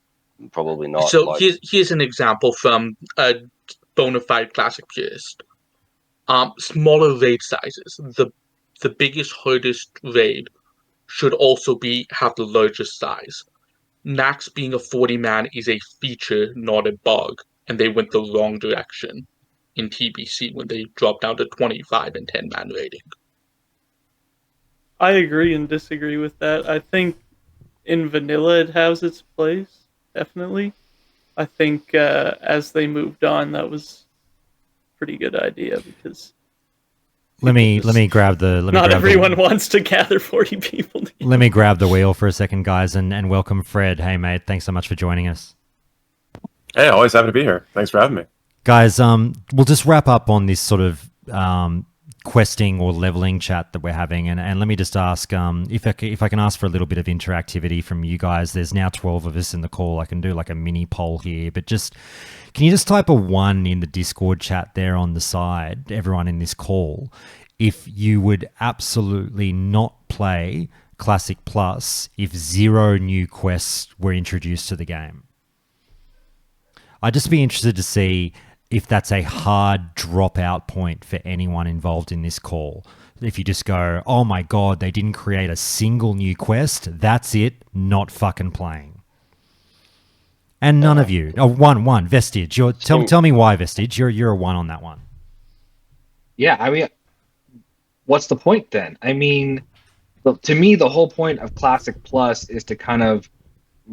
Probably not. So here's an example from a bona fide Classic purist. Smaller raid sizes. The biggest, hardest raid should also have the largest size. Nax being a 40-man is a feature, not a bug, and they went the wrong direction in TBC when they dropped down to 25 and 10-man rating. I agree and disagree with that. I think in vanilla it has its place, definitely. I think as they moved on, that was a pretty good idea because let me grab the. Not everyone wants to gather 40 people together. Let me grab the wheel for a second, guys, and welcome Fred. Hey, mate, thanks so much for joining us. Hey, always happy to be here. Thanks for having me. Guys, we'll just wrap up on this sort of questing or leveling chat that we're having, and let me just ask if I can ask for a little bit of interactivity from you guys. There's now 12 of us in the call. I can do like a mini poll here, but just can you just type a 1 in the Discord chat there on the side, everyone in this call, if you would absolutely not play Classic Plus if 0 new quests were introduced to the game? I'd just be interested to see if that's a hard dropout point for anyone involved in this call. If you just go, oh my God, they didn't create a single new quest, that's it, not fucking playing. And none of you. Oh, one, Vestige. Tell me why, Vestige. You're a 1 on that one. Yeah, I mean, what's the point then? I mean, to me, the whole point of Classic Plus is to kind of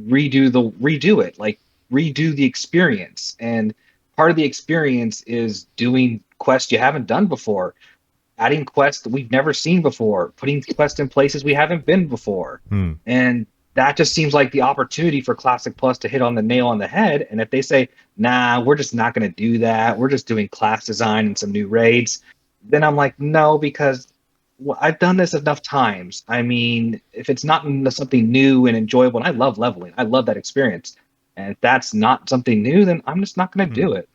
redo it, like redo the experience. And part of the experience is doing quests you haven't done before, adding quests that we've never seen before, putting quests in places we haven't been before. And that just seems like the opportunity for Classic Plus to hit on the nail on the head. And if they say, nah, we're just not going to do that, we're just doing class design and some new raids, then I'm like, no, because I've done this enough times. I mean, if it's not something new and enjoyable, and I love leveling, I love that experience. And if that's not something new, then I'm just not going to do it.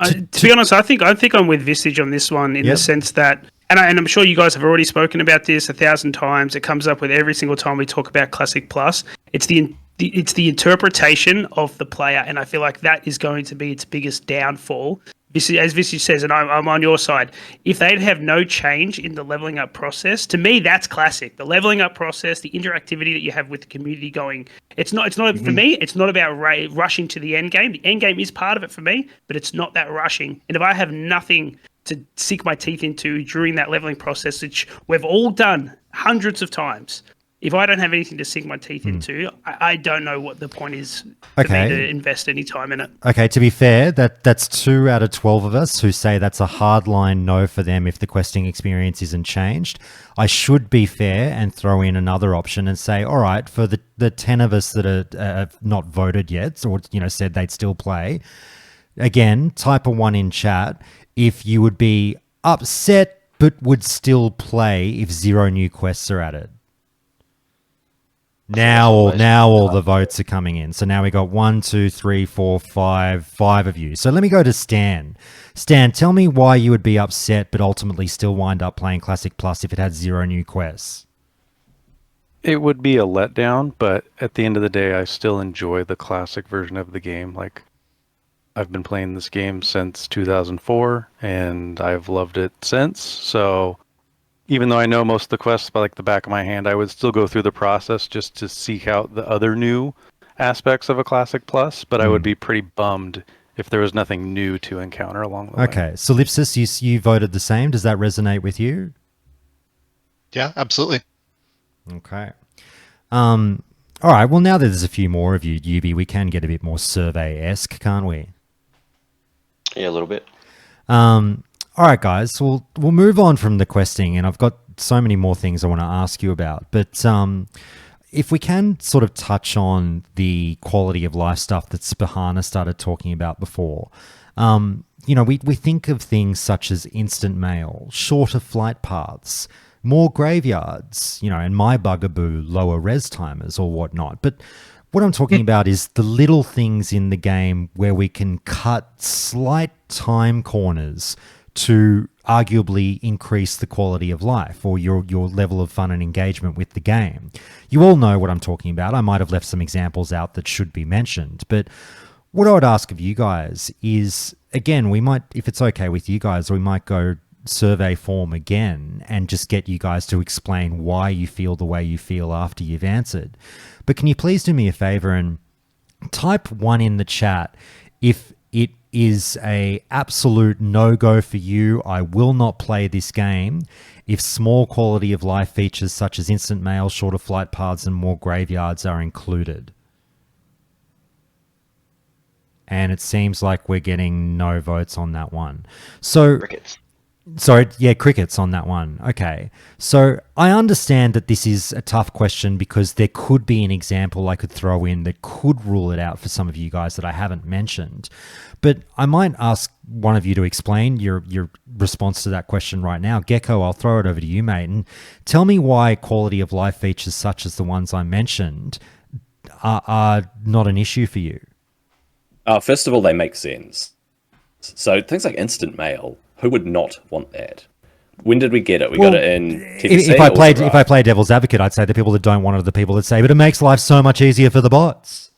To be honest, I think I'm with Vistage on this one in the sense that, and I'm sure you guys have already spoken about this 1,000 times. It comes up with every single time we talk about Classic Plus. It's the interpretation of the player, and I feel like that is going to be its biggest downfall as Visage says, and I'm on your side, if they'd have no change in the leveling up process, to me, that's classic. The leveling up process, the interactivity that you have with the community going, it's not for me, it's not about rushing to the end game. The end game is part of it for me, but it's not that rushing. And if I have nothing to sink my teeth into during that leveling process, which we've all done hundreds of times, if I don't have anything to sink my teeth into, I don't know what the point is for me to invest any time in it. Okay, to be fair, that's 2 out of 12 of us who say that's a hardline no for them if the questing experience isn't changed. I should be fair and throw in another option and say, all right, for the 10 of us that are not voted yet or said they'd still play, again, type a 1 in chat if you would be upset but would still play if 0 new quests are added. Now all the votes are coming in. So now we got 1, 2, 3, 4, 5 of you. So let me go to Stan. Stan, tell me why you would be upset but ultimately still wind up playing Classic Plus if it had 0 new quests. It would be a letdown, but at the end of the day, I still enjoy the classic version of the game. Like, I've been playing this game since 2004, and I've loved it since. So even though I know most of the quests by like the back of my hand, I would still go through the process just to seek out the other new aspects of a Classic Plus, but I would be pretty bummed if there was nothing new to encounter along the way. Okay, so Lipsis, you voted the same. Does that resonate with you? Yeah, absolutely. Okay. All right, well, now that there's a few more of you, Yubi, we can get a bit more survey-esque, can't we? Yeah, a little bit. All right, guys, we'll move on from the questing, and I've got so many more things I want to ask you about. But if we can sort of touch on the quality of life stuff that Spahana started talking about before. We think of things such as instant mail, shorter flight paths, more graveyards, and my bugaboo, lower res timers or whatnot. But what I'm talking about is the little things in the game where we can cut slight time corners to arguably increase the quality of life or your level of fun and engagement with the game. You all know what I'm talking about. I might have left some examples out that should be mentioned, but what I would ask of you guys is, again, we might, if it's okay with you guys, we might go survey form again and just get you guys to explain why you feel the way you feel after you've answered. But can you please do me a favor and type 1 in the chat if it is a absolute no-go for you. I will not play this game if small quality of life features such as instant mail, shorter flight paths, and more graveyards are included. And it seems like we're getting no votes on that one. So, Crickets. Sorry, yeah, crickets on that one. Okay. So I understand that this is a tough question because there could be an example I could throw in that could rule it out for some of you guys that I haven't mentioned. But I might ask one of you to explain your response to that question right now. Gecko, I'll throw it over to you, mate, and tell me why quality of life features such as the ones I mentioned are not an issue for you. First of all, they make sense. So things like instant mail, who would not want that? When did we get it? We got it in TBC. If I play devil's advocate, I'd say the people that don't want it are the people that say, but it makes life so much easier for the bots.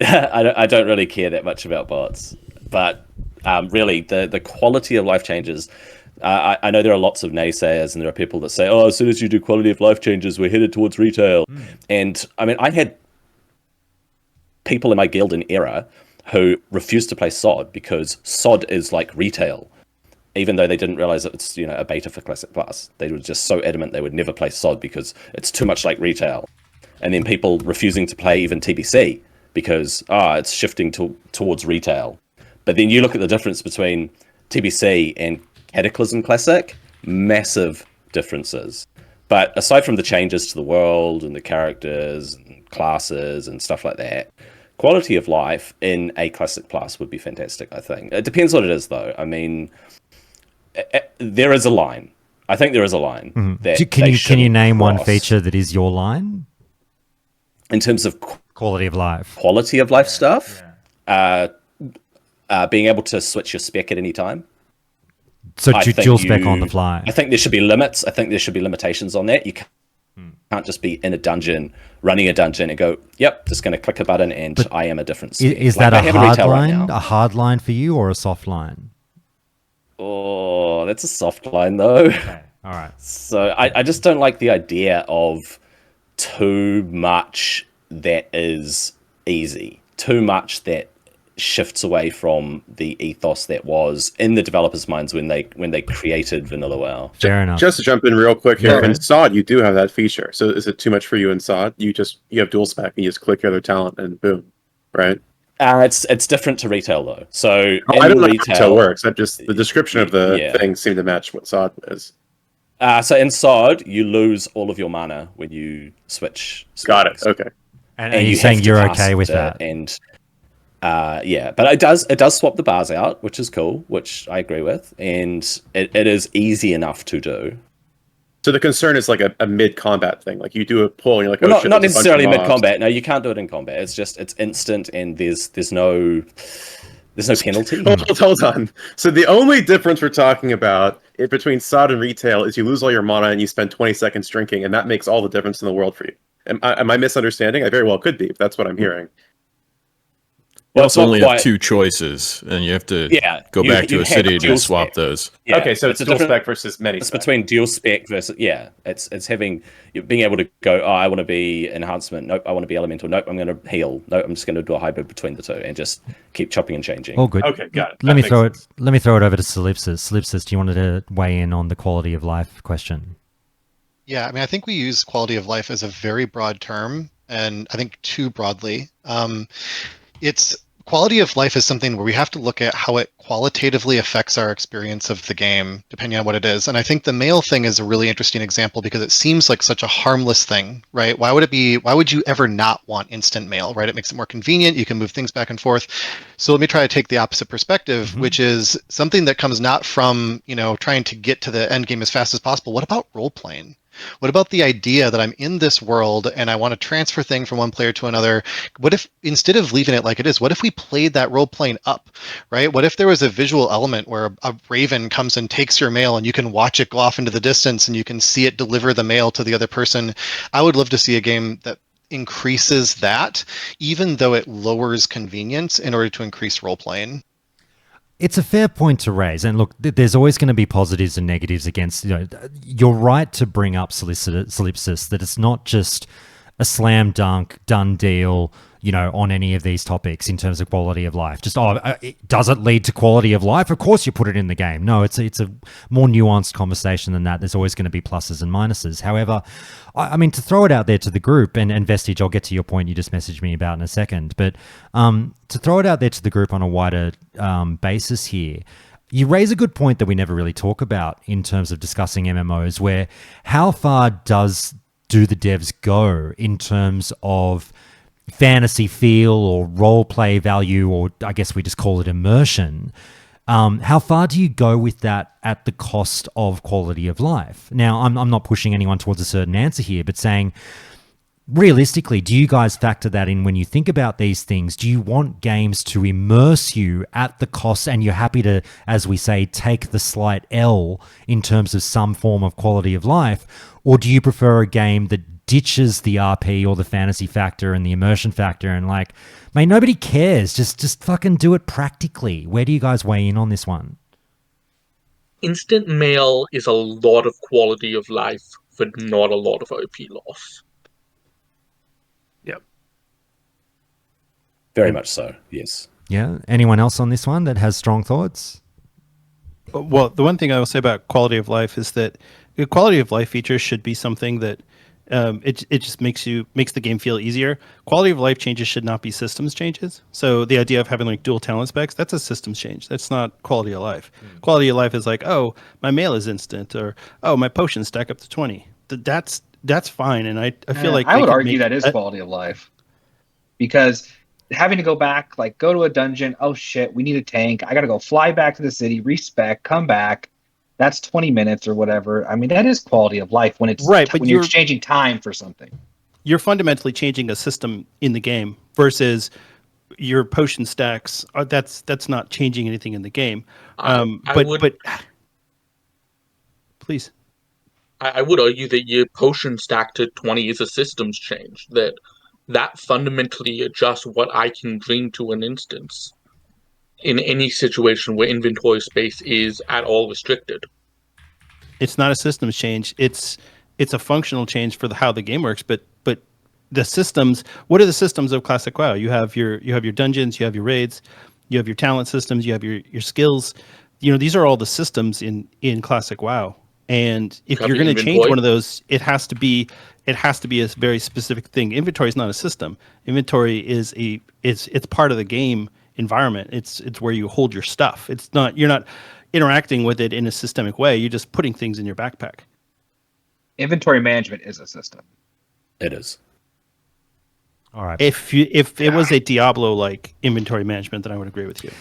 I don't really care that much about bots, but really the quality of life changes. I know there are lots of naysayers, and there are people that say, "Oh, as soon as you do quality of life changes, we're headed towards retail." And I mean, I had people in my guild in Era who refused to play SOD because SOD is like retail, even though they didn't realize that it's a beta for Classic Plus. They were just so adamant they would never play SOD because it's too much like retail. And then people refusing to play even TBC because it's shifting towards retail. But then you look at the difference between TBC and Cataclysm Classic, massive differences. But aside from the changes to the world and the characters and classes and stuff like that, quality of life in a Classic Plus would be fantastic, I think. It depends what it is, though. I mean, there is a line. I think there is a line. That can you name one feature that is your line? In terms of quality of life. Quality of life stuff? Yeah. Being able to switch your spec at any time. So dual spec on the fly. I think there should be limits. I think there should be limitations on that. can't just be in a dungeon, running a dungeon, and go, "Yep, just going to click a button and I am a different." Is that a hard line? A hard line for you, or a soft line? Oh, that's a soft line, though. Okay. All right. So I just don't like the idea of too much that is easy, too much that shifts away from the ethos that was in the developers' minds when they created Vanilla WoW. Fair enough. Just to jump in real quick here, Yeah. in SOD you do have that feature. So is it too much for you in SOD? You have dual spec and you just click your other talent and boom, right? It's different to retail though. So I don't know how retail works. I'm just the description of the thing seemed to match what SOD is. So in SOD, you lose all of your mana when you switch. Got it. Okay. And you're saying you're okay with that? And yeah, but it does swap the bars out, which is cool, which I agree with, and it is easy enough to do. So the concern is like a mid-combat thing. Like you do a pull, and you're like, well, oh shit, not there's a bunch necessarily of mobs. mid-combat. No, you can't do it in combat. It's just it's instant, and there's no penalty. Hold on. So the only difference we're talking about between SOD and retail is you lose all your mana and you spend 20 seconds drinking, and that makes all the difference in the world for you. Am I misunderstanding? I very well could be, if that's what I'm hearing. Well, it's only have two choices, and you have to go back to a city to swap those. Yeah, okay, so it's dual spec versus many. It's between dual spec versus It's having being able to go. Oh, I want to be enhancement. Nope, I want to be elemental. Nope, I'm going to heal. Nope, I'm just going to do a hybrid between the two and just keep chopping and changing. All good. Okay, got it. Let me throw it over to Solipsis. Solipsis, do you want to weigh in on the quality of life question? Yeah, I mean, I think we use quality of life as a very broad term, and I think too broadly. It's quality of life is something where we have to look at how it qualitatively affects our experience of the game, depending on what it is. And I think the mail thing is a really interesting example because it seems like such a harmless thing, right? Why would you ever not want instant mail, right? It makes it more convenient. You can move things back and forth. So let me try to take the opposite perspective, which is something that comes not from, trying to get to the end game as fast as possible. What about role playing? What about the idea that I'm in this world and I want to transfer things from one player to another? What if, instead of leaving it like it is, what if we played that role playing up, right? What if there was a visual element where a raven comes and takes your mail and you can watch it go off into the distance and you can see it deliver the mail to the other person? I would love to see a game that increases that, even though it lowers convenience in order to increase role playing. It's a fair point to raise, and look, there's always going to be positives and negatives against. You're right to bring up Solipsis that it's not just a slam dunk, done deal, on any of these topics in terms of quality of life. Just, does it lead to quality of life? Of course you put it in the game. No, it's a more nuanced conversation than that. There's always going to be pluses and minuses. However, I mean, to throw it out there to the group, and Vestige, I'll get to your point you just messaged me about in a second, but to throw it out there to the group on a wider basis here, you raise a good point that we never really talk about in terms of discussing MMOs, where how far do the devs go in terms of fantasy feel or role play value, or I guess we just call it immersion. How far do you go with that at the cost of quality of life? Now, I'm not pushing anyone towards a certain answer here, but saying, realistically, do you guys factor that in when you think about these things? Do you want games to immerse you at the cost, and you're happy to, as we say, take the slight L in terms of some form of quality of life? Or do you prefer a game that ditches the RP or the fantasy factor and the immersion factor and mate, nobody cares. Just fucking do it practically. Where do you guys weigh in on this one? Instant mail is a lot of quality of life, but not a lot of RP loss. Yep. Very much so, yes. Yeah. Anyone else on this one that has strong thoughts? Well, the one thing I will say about quality of life is that the quality of life features should be something that it just makes the game feel easier. Quality of life changes should not be systems changes. So the idea of having dual talent specs, that's a systems change. That's not quality of life. Quality of life is oh, my mail is instant, or oh, my potions stack up to 20. That's fine, and I feel like I would argue that is quality of life, because having to go back, go to a dungeon, oh shit, we need a tank, I gotta go fly back to the city, respec, come back. That's 20 minutes or whatever. I mean, that is quality of life when it's right, but when you're exchanging time for something. You're fundamentally changing a system in the game versus your potion stacks. That's not changing anything in the game. But please. I would argue that your potion stack to 20 is a systems change. That fundamentally adjusts what I can dream to an instance in any situation where inventory space is at all restricted. It's not a systems change. It's a functional change for how the game works. But the systems. What are the systems of Classic WoW? You have your dungeons. You have your raids. You have your talent systems. You have your skills. These are all the systems in Classic WoW. And if you're going to change one of those, it has to be a very specific thing. Inventory is not a system. Inventory is it's part of the game environment. It's where you hold your stuff. You're not interacting with it in a systemic way. You're just putting things in your backpack. Inventory management is a system. It is. All right. If it was a Diablo-like inventory management, then I would agree with you.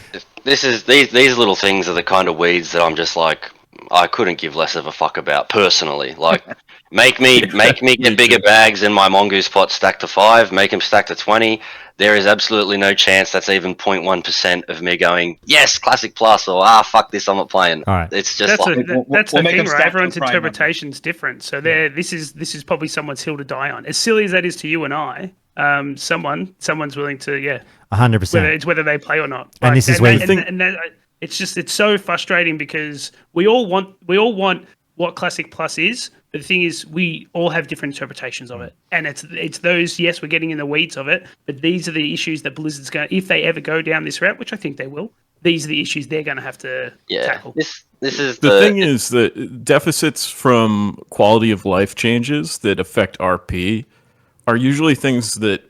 These little things are the kind of weeds that I'm just like, I couldn't give less of a fuck about personally. Like, make me get bigger bags in my mongoose pot stack to 5, make them stack to 20. There is absolutely no chance that's even 0.1% of me going, yes, Classic Plus, or fuck this, I'm not playing. All right. It's just that's the thing, right? Everyone's interpretation's different. So this is probably someone's hill to die on. As silly as that is to you and I, someone's willing to 100%. whether they play or not. And this is where you think. It's so frustrating because we all want what Classic Plus is, but the thing is we all have different interpretations of it, and it's those, yes, we're getting in the weeds of it, but these are the issues that Blizzard's going, if they ever go down this route, which I think they will, these are the issues they're going to have to tackle. This is the thing is that deficits from quality of life changes that affect RP are usually things that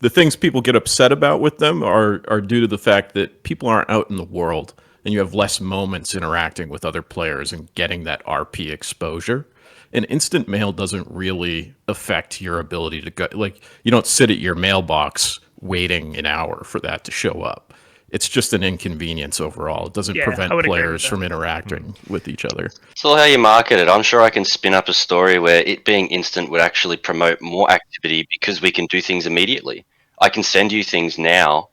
the things people get upset about with them are due to the fact that people aren't out in the world and you have less moments interacting with other players and getting that RP exposure. And instant mail doesn't really affect your ability to go. Like, you don't sit at your mailbox waiting an hour for that to show up. It's just an inconvenience overall. It doesn't prevent players from interacting with each other. It's all how you market it. I'm sure I can spin up a story where it being instant would actually promote more activity because we can do things immediately. I can send you things now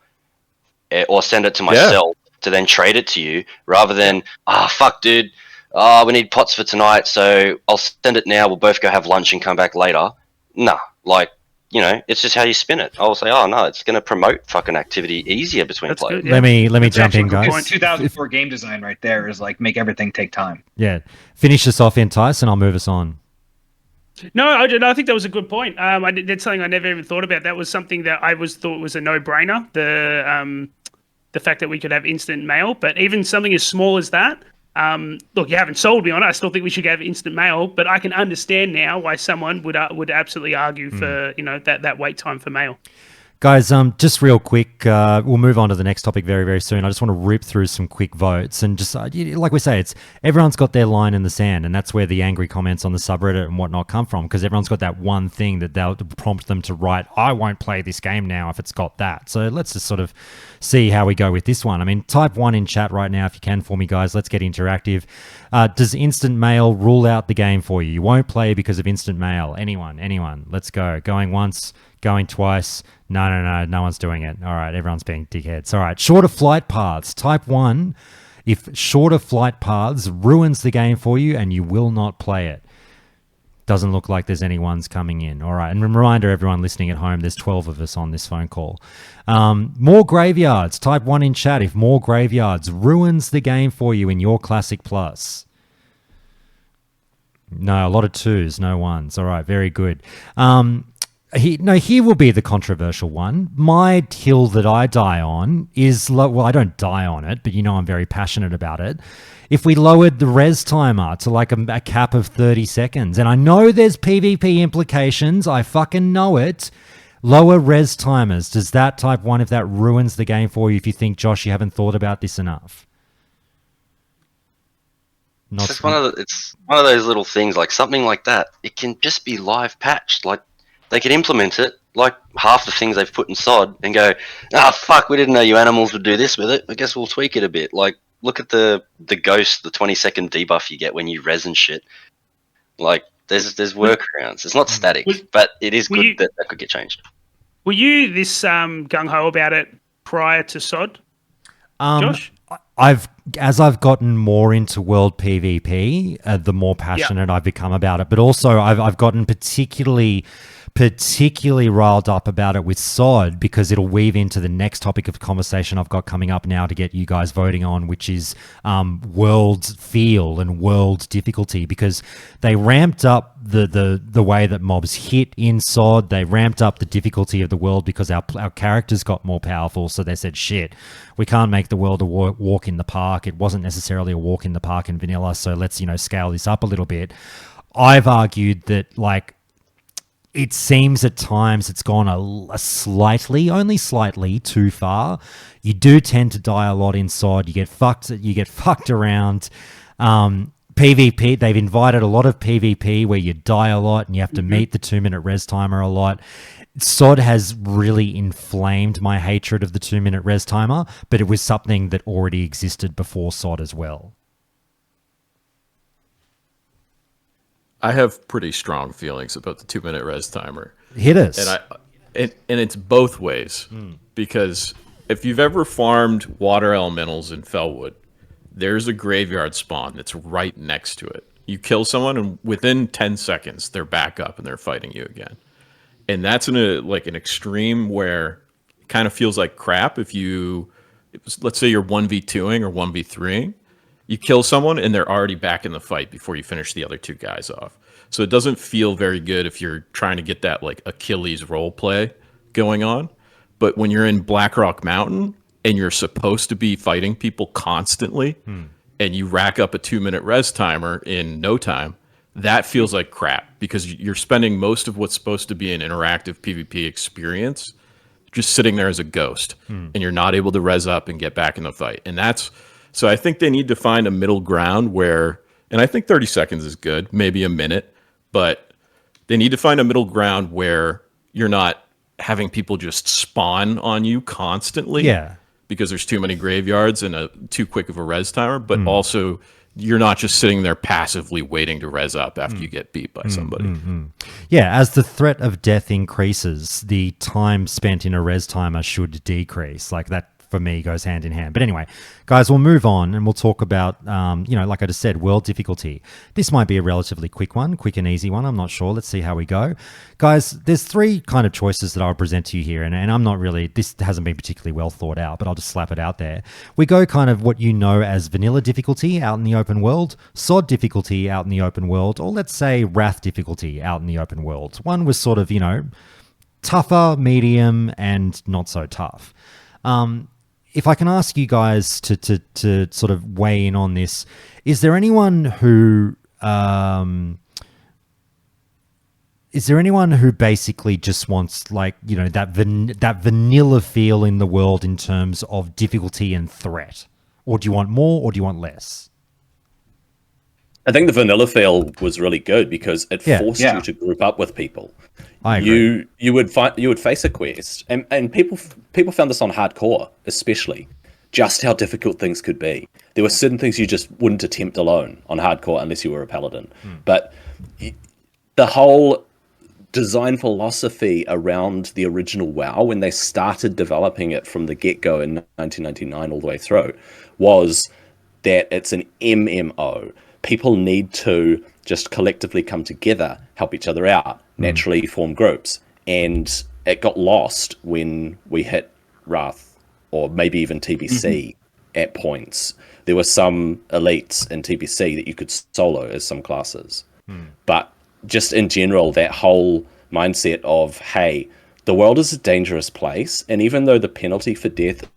or send it to myself to then trade it to you rather than, fuck, dude, we need pots for tonight, so I'll send it now. We'll both go have lunch and come back later. Nah, it's just how you spin it. I'll say, no, it's going to promote fucking activity easier between players. Let me jump in, guys. 2004 game design right there is like make everything take time. Yeah, finish this off in Tyson. I'll move us on. No, I think that was a good point. That's something I never even thought about. That was something that I thought was a no-brainer. The fact that we could have instant mail, but even something as small as that. Look, you haven't sold me on it. I still think we should have instant mail, but I can understand now why someone would absolutely argue for that wait time for mail. Guys, just real quick, we'll move on to the next topic very, very soon. I just want to rip through some quick votes and just, like we say, everyone's got their line in the sand, and that's where the angry comments on the subreddit and whatnot come from, because everyone's got that one thing that they'll prompt them to write, I won't play this game now if it's got that. So let's just sort of see how we go with this one. I mean, type 1 in chat right now if you can for me, guys. Let's get interactive. Does instant mail rule out the game for you? You won't play because of instant mail. Anyone? Let's go. Going once, going twice. No one's doing it. All right, everyone's being dickheads. All right, shorter flight paths. Type 1 if shorter flight paths ruins the game for you and you will not play it. Doesn't look like there's any ones coming in. All right, and a reminder, everyone listening at home, there's 12 of us on this phone call. More graveyards. Type 1 in chat if more graveyards ruins the game for you in your Classic Plus. No, a lot of 2s, no 1s. All right, very good. Here will be the controversial one. My hill that I die on is, I don't die on it, but I'm very passionate about it. If we lowered the res timer to like a cap of 30 seconds, and I know there's PvP implications, I fucking know it. Lower res timers. Does that type 1, if that ruins the game for you, if you think, Josh, you haven't thought about this enough? It's one of those little things, like something like that. It can just be live patched. Like, they could implement it, like half the things they've put in SOD, and go, fuck, we didn't know you animals would do this with it. I guess we'll tweak it a bit. Like, look at the ghost, the 20-second debuff you get when you res and shit. Like, there's workarounds. It's not static, but it is good that could get changed. Were you this gung-ho about it prior to SOD, Josh? as I've gotten more into world PvP, the more passionate I've become about it. But also, I've gotten particularly riled up about it with SOD, because it'll weave into the next topic of conversation I've got coming up now to get you guys voting on, which is world feel and world difficulty, because they ramped up the way that mobs hit in SOD. They ramped up the difficulty of the world because our characters got more powerful. So they said, shit, we can't make the world a walk in the park. It wasn't necessarily a walk in the park in vanilla, so let's, scale this up a little bit. I've argued that, like, it seems at times it's gone only slightly too far. You do tend to die a lot in SOD. You get fucked around. PvP, they've invited a lot of PvP where you die a lot and you have to meet the 2-minute res timer a lot. SOD has really inflamed my hatred of the 2-minute res timer, but it was something that already existed before SOD as well. I have pretty strong feelings about the 2-minute res timer. Hit us. And it's both ways, because if you've ever farmed water elementals in Felwood, there's a graveyard spawn that's right next to it. You kill someone, and within 10 seconds, they're back up and they're fighting you again. And that's an extreme where it kind of feels like crap. Let's say you're 1v2ing or 1v3ing, you kill someone and they're already back in the fight before you finish the other two guys off. So it doesn't feel very good if you're trying to get that like Achilles role play going on. But when you're in Blackrock Mountain and you're supposed to be fighting people constantly and you rack up a 2-minute res timer in no time, that feels like crap, because you're spending most of what's supposed to be an interactive PvP experience just sitting there as a ghost, and you're not able to res up and get back in the fight. And so I think they need to find a middle ground where, and I think 30 seconds is good, maybe a minute, but they need to find a middle ground where you're not having people just spawn on you constantly. Yeah. Because there's too many graveyards and too quick of a res timer, but also you're not just sitting there passively waiting to res up after you get beat by somebody. Yeah, as the threat of death increases, the time spent in a res timer should decrease. Like that, for me, goes hand in hand. But anyway, guys, we'll move on and we'll talk about, like I just said, world difficulty. This might be a relatively quick and easy one. I'm not sure. Let's see how we go. Guys, there's 3 kind of choices that I'll present to you here. And I'm not really, this hasn't been particularly well thought out, but I'll just slap it out there. We go kind of what you know as vanilla difficulty out in the open world, SOD difficulty out in the open world, or let's say Wrath difficulty out in the open world. One was sort of, tougher, medium, and not so tough. If I can ask you guys to sort of weigh in on this, is there anyone who basically just wants that vanilla feel in the world in terms of difficulty and threat, or do you want more, or do you want less? I think the vanilla feel was really good because it forced you to group up with people. I agree. You would face a quest, and people found this on hardcore, especially, just how difficult things could be. There were certain things you just wouldn't attempt alone on hardcore unless you were a paladin. But the whole design philosophy around the original WoW, when they started developing it from the get-go in 1999 all the way through, was that it's an MMO. People need to just collectively come together, help each other out, naturally form groups. And it got lost when we hit Wrath, or maybe even TBC at points. There were some elites in TBC that you could solo as some classes. But just in general, that whole mindset of, hey, the world is a dangerous place, and even though the penalty for death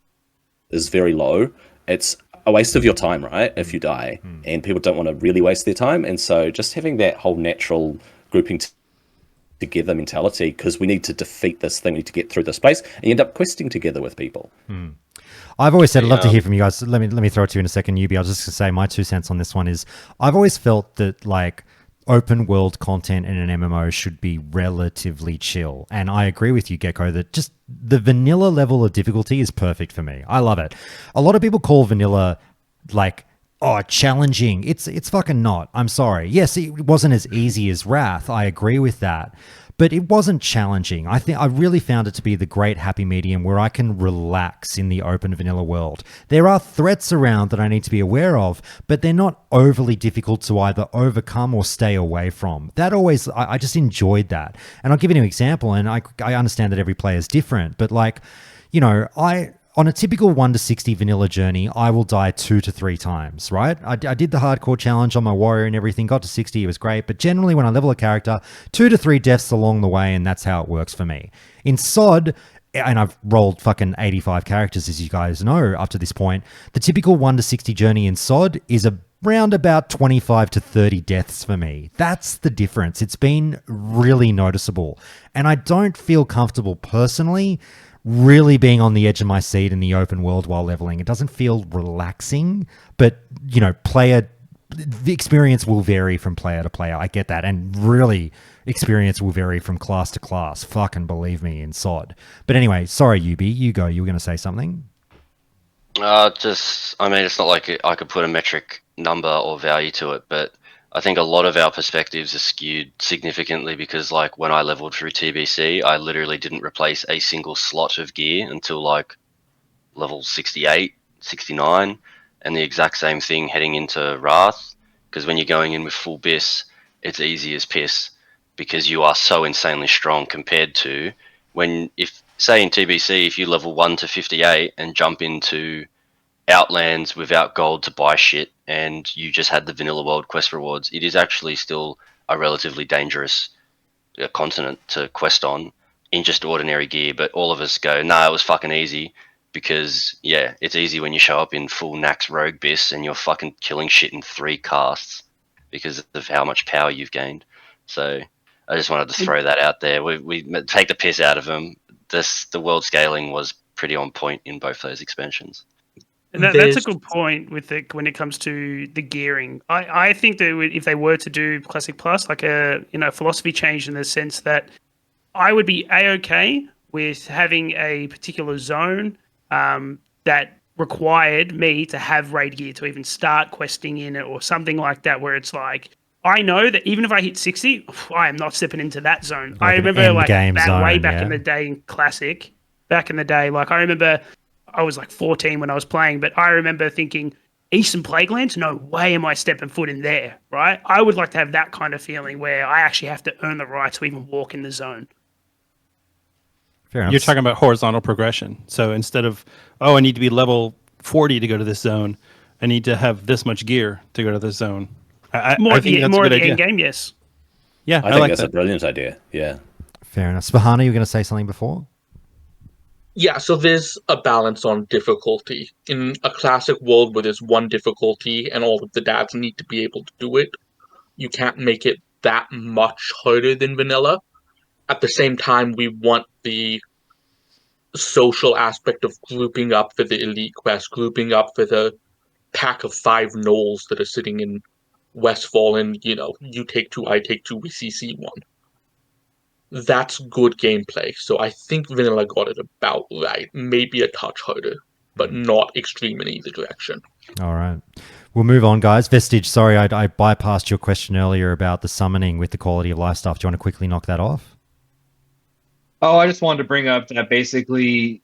is very low, it's a waste of your time, right? If you die, and people don't want to really waste their time. And so just having that whole natural grouping together mentality, because we need to defeat this thing, we need to get through this place, and you end up questing together with people. I've always said, I'd love to hear from you guys. Let me throw it to you in a second, Yubi. I was just going to say my 2 cents on this one is I've always felt that like open world content in an MMO should be relatively chill. And I agree with you, Gecko, that just the vanilla level of difficulty is perfect for me. I love it. A lot of people call vanilla challenging. It's fucking not. I'm sorry. Yes, it wasn't as easy as Wrath. I agree with that. but it wasn't challenging. I really found it to be the great happy medium where I can relax in the open vanilla world. There are threats around that I need to be aware of, but they're not overly difficult to either overcome or stay away from. That always, I just enjoyed that. And I'll give you an example, and I understand that every player is different, but like, you know, on a typical 1 to 60 vanilla journey, I will die 2 to 3 times, right? I did the hardcore challenge on my warrior and everything, got to 60, it was great. But generally when I level a character, 2 to 3 deaths along the way, and that's how it works for me. In SOD, and I've rolled fucking 85 characters, as you guys know, up to this point, the typical 1 to 60 journey in SOD is around about 25 to 30 deaths for me. That's the difference. It's been really noticeable. And I don't feel comfortable personally really being on the edge of my seat in the open world while leveling. It doesn't feel relaxing, but, you know, the experience will vary from player to player. I get that. And really, experience will vary from class to class. Fucking believe me in SOD. But anyway, sorry, Yubi, you go. You were going to say something? I mean, it's not like I could put a metric number or value to it, but I think a lot of our perspectives are skewed significantly because, like, when I leveled through TBC, I literally didn't replace a single slot of gear until, like, level 68, 69, and the exact same thing heading into Wrath, because when you're going in with full BIS, it's easy as piss because you are so insanely strong compared to when, if say in TBC, if you level 1 to 58 and jump into Outlands without gold to buy shit and you just had the vanilla world quest rewards, it is actually still a relatively dangerous continent to quest on in just ordinary gear. But all of us go, nah, it was fucking easy because, yeah, it's easy when you show up in full Nax Rogue Biss and you're fucking killing shit in 3 casts because of how much power you've gained. So I just wanted to throw that out there. We take the piss out of them. The world scaling was pretty on point in both those expansions. And that's a good point with when it comes to the gearing. I think that if they were to do Classic Plus, like a philosophy change in the sense that I would be A-okay with having a particular zone that required me to have raid gear to even start questing in it or something like that, where it's like, I know that even if I hit 60, I am not stepping into that zone. Like I remember like way back yeah. in the day in Classic, like I remember I was like 14 when I was playing, but I remember thinking, Eastern Plaguelands? No way am I stepping foot in there, right? I would like to have that kind of feeling where I actually have to earn the right to even walk in the zone. Fair enough. You're talking about horizontal progression. So instead of, I need to be level 40 to go to this zone, I need to have this much gear to go to this zone. I think that's a good at the idea. end game, yes. Yeah, I think that's a brilliant idea. Yeah. Fair enough. Spahana, you were going to say something before? Yeah, so there's a balance on difficulty. In a classic world where there's one difficulty and all of the dads need to be able to do it, you can't make it that much harder than vanilla. At the same time, we want the social aspect of grouping up for the elite quest, grouping up for the pack of 5 gnolls that are sitting in Westfall, and, you take 2, I take 2, we CC 1. That's good gameplay. So I think vanilla got it about right. Maybe a touch harder, but not extreme in either direction. All right. We'll move on, guys. Vestige, sorry, I bypassed your question earlier about the summoning with the quality of life stuff. Do you want to quickly knock that off? Oh, I just wanted to bring up that basically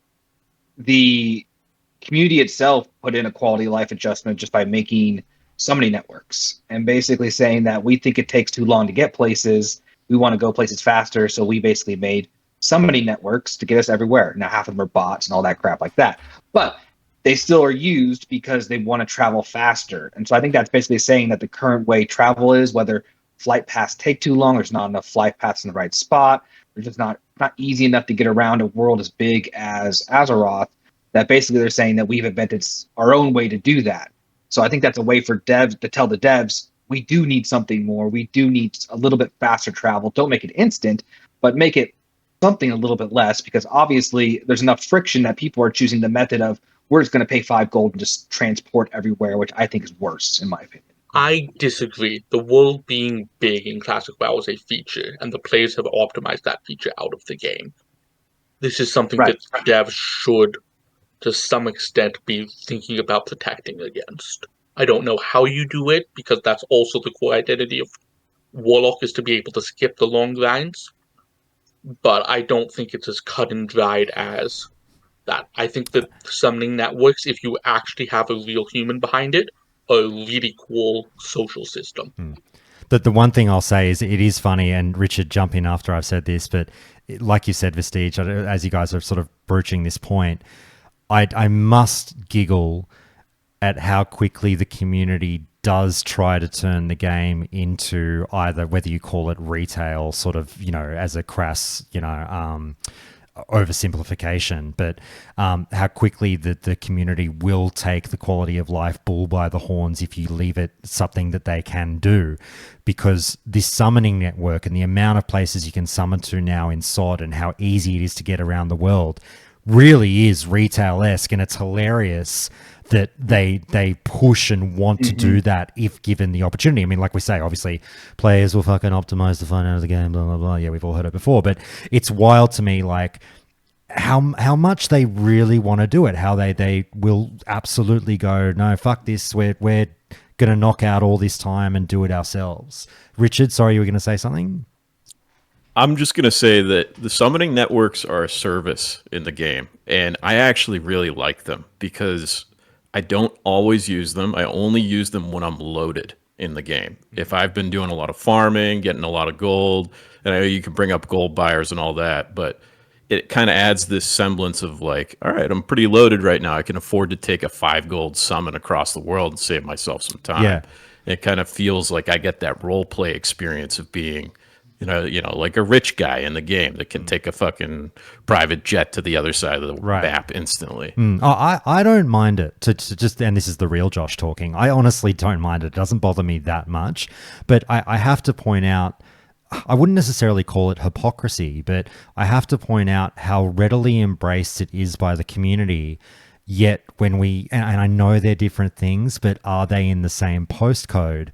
the community itself put in a quality of life adjustment just by making summoning networks and basically saying that we think it takes too long to get places. We want to go places faster, so we basically made summoning networks to get us everywhere. Now, half of them are bots and all that crap like that. But they still are used because they want to travel faster. And so I think that's basically saying that the current way travel is, whether flight paths take too long, there's not enough flight paths in the right spot, there's just not easy enough to get around a world as big as Azeroth, that basically they're saying that we've invented our own way to do that. So I think that's a way for devs to tell the devs, we do need something more. We do need a little bit faster travel. Don't make it instant, but make it something a little bit less, because obviously there's enough friction that people are choosing the method of, we're just going to pay 5 gold and just transport everywhere, which I think is worse, in my opinion. I disagree. The world being big in Classic WoW is a feature, and the players have optimized that feature out of the game. This is something that devs should, to some extent, be thinking about protecting against. I don't know how you do it, because that's also the core identity of Warlock, is to be able to skip the long lines. but I don't think it's as cut and dried as that. I think that summoning networks, if you actually have a real human behind it, are a really cool social system. The one thing I'll say is it is funny, and Richard, jump in after I've said this, but like you said, Vestige, as you guys are sort of broaching this point, I must giggle at how quickly the community does try to turn the game into either, whether you call it retail, sort of, as a crass, oversimplification, but how quickly the community will take the quality of life bull by the horns if you leave it something that they can do, because this summoning network and the amount of places you can summon to now in SOD and how easy it is to get around the world really is retail-esque, and it's hilarious that they push and want to do that if given the opportunity. I mean, like we say, obviously players will fucking optimize the fun out of the game, blah, blah, blah. Yeah, we've all heard it before, but it's wild to me, like, how much they really want to do it, how they will absolutely go, no, fuck this, we're going to knock out all this time and do it ourselves. Richard, sorry, you were going to say something? I'm just going to say that the summoning networks are a service in the game, and I actually really like them because I don't always use them. I only use them when I'm loaded in the game. If I've been doing a lot of farming, getting a lot of gold, and I know you can bring up gold buyers and all that, but it kind of adds this semblance of like, all right, I'm pretty loaded right now. I can afford to take a 5 gold summon across the world and save myself some time. Yeah. It kind of feels like I get that role play experience of being, like a rich guy in the game that can take a fucking private jet to the other side of the map instantly. I don't mind it to just, and this is the real Josh talking. I honestly don't mind it. It doesn't bother me that much, but I have to point out, I wouldn't necessarily call it hypocrisy, but I have to point out how readily embraced it is by the community. Yet when and I know they're different things, but are they in the same postcode?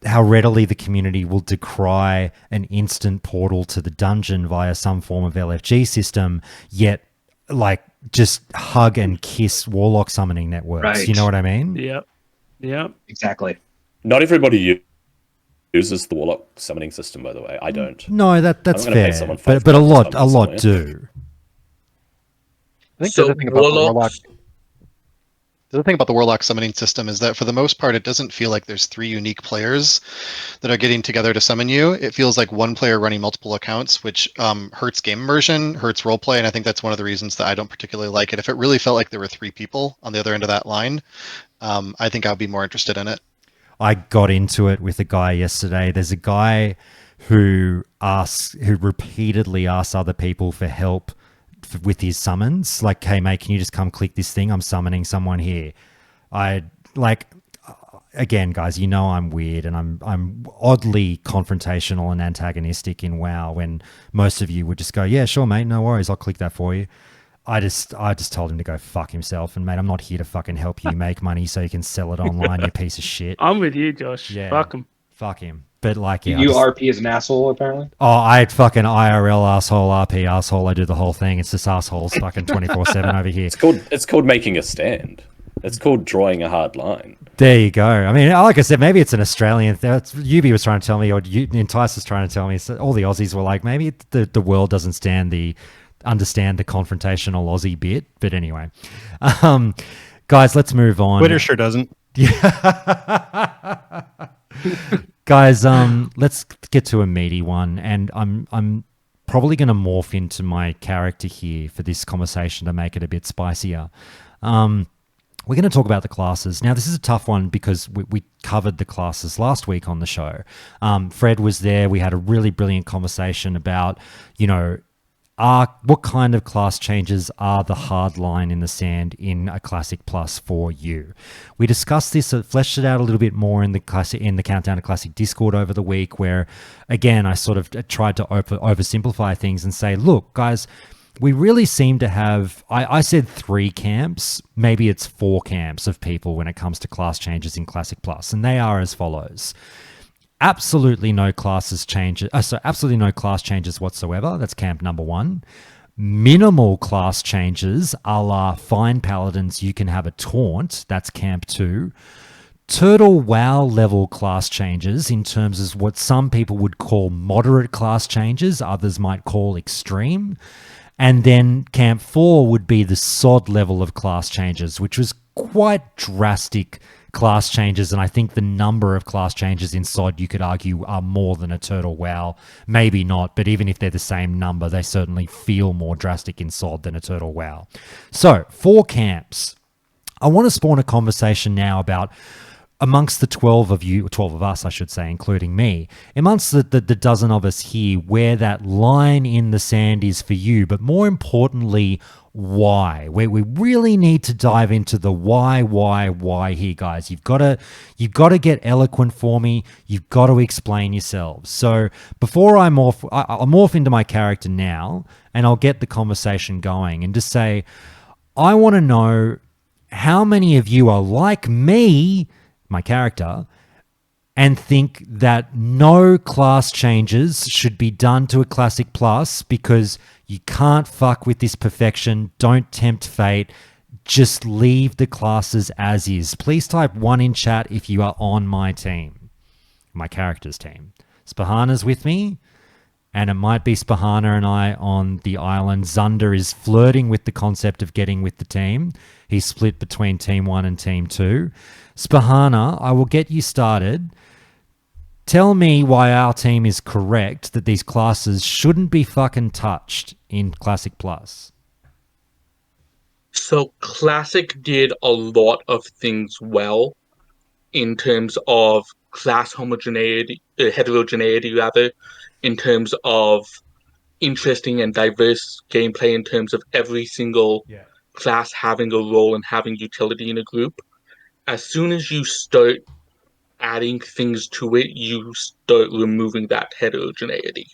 How readily the community will decry an instant portal to the dungeon via some form of LFG system, yet like just hug and kiss warlock summoning networks. Right. You know what I mean? Yep. Exactly. Not everybody uses the warlock summoning system, by the way. I don't. No, that's I'm gonna pay fair, someone but $5 a lot somewhere. do. I think So the other thing about warlocks- the other thing about the Warlock summoning system is that for the most part, it doesn't feel like there's 3 unique players that are getting together to summon you. It feels like one player running multiple accounts, which hurts game immersion, hurts roleplay, and I think that's one of the reasons that I don't particularly like it. If it really felt like there were 3 people on the other end of that line, I think I'd be more interested in it. I got into it with a guy yesterday. There's a guy who repeatedly asks other people for help with his summons, like, hey mate, can you just come click this thing? I'm summoning someone here. Again, guys, I'm weird and I'm oddly confrontational and antagonistic in WoW, when most of you would just go, yeah, sure mate, no worries, I'll click that for you. I just told him to go fuck himself, and mate, I'm not here to fucking help you make money so you can sell it online, you piece of shit. I'm with you, Josh. Yeah. Fuck him. Fuck him. But like, yeah, You RP as an asshole, apparently. Oh, I fucking IRL asshole, RP asshole. I do the whole thing. It's just assholes fucking 24/7 over here. It's called making a stand. It's called drawing a hard line. There you go. I mean, like I said, maybe it's an Australian thing. Yubi was trying to tell me, or Entice was trying to tell me. So all the Aussies were like, maybe the world doesn't understand the confrontational Aussie bit. But anyway, guys, let's move on. Twitter sure doesn't. Yeah. Guys, let's get to a meaty one, and I'm probably going to morph into my character here for this conversation to make it a bit spicier. We're going to talk about the classes. Now, this is a tough one because we covered the classes last week on the show. Fred was there. We had a really brilliant conversation about, what kind of class changes are the hard line in the sand in a Classic Plus for you. We discussed this, fleshed it out a little bit more in the Countdown to Classic Discord over the week, where, again, I sort of tried to oversimplify things and say, look, guys, we really seem to have, I said 3 camps, maybe it's 4 camps of people when it comes to class changes in Classic Plus, and they are as follows. Absolutely no class changes whatsoever. That's camp number 1. Minimal class changes, a la Fine Paladins, you can have a taunt. That's camp 2. Turtle WoW level class changes in terms of what some people would call moderate class changes, others might call extreme. And then Camp 4 would be the SOD level of class changes, which was quite drastic class changes. And I think the number of class changes in SOD, you could argue, are more than a Turtle WoW. Maybe not, but even if they're the same number, they certainly feel more drastic in SOD than a Turtle WoW. So, 4 camps. I want to spawn a conversation now about, amongst the 12 of us, I should say, including me, amongst the dozen of us here, where that line in the sand is for you, but more importantly, why. Where we really need to dive into the why here, guys. You've got to get eloquent for me. You've got to explain yourselves. So before I'll morph into my character now, and I'll get the conversation going and just say, I want to know how many of you are like me, my character, and think that no class changes should be done to a Classic Plus because you can't fuck with this perfection. Don't tempt fate. Just leave the classes as is. Please type 1 in chat if you are on my team, my character's team. Spahana's with me, and it might be Spahana and I on the island. Zunder is flirting with the concept of getting with the team. He's split between Team 1 and Team 2. Spahana, I will get you started. Tell me why our team is correct that these classes shouldn't be fucking touched in Classic Plus. So Classic did a lot of things well in terms of class heterogeneity rather, in terms of interesting and diverse gameplay, in terms of every single class having a role and having utility in a group. As soon as you start adding things to it, you start removing that heterogeneity.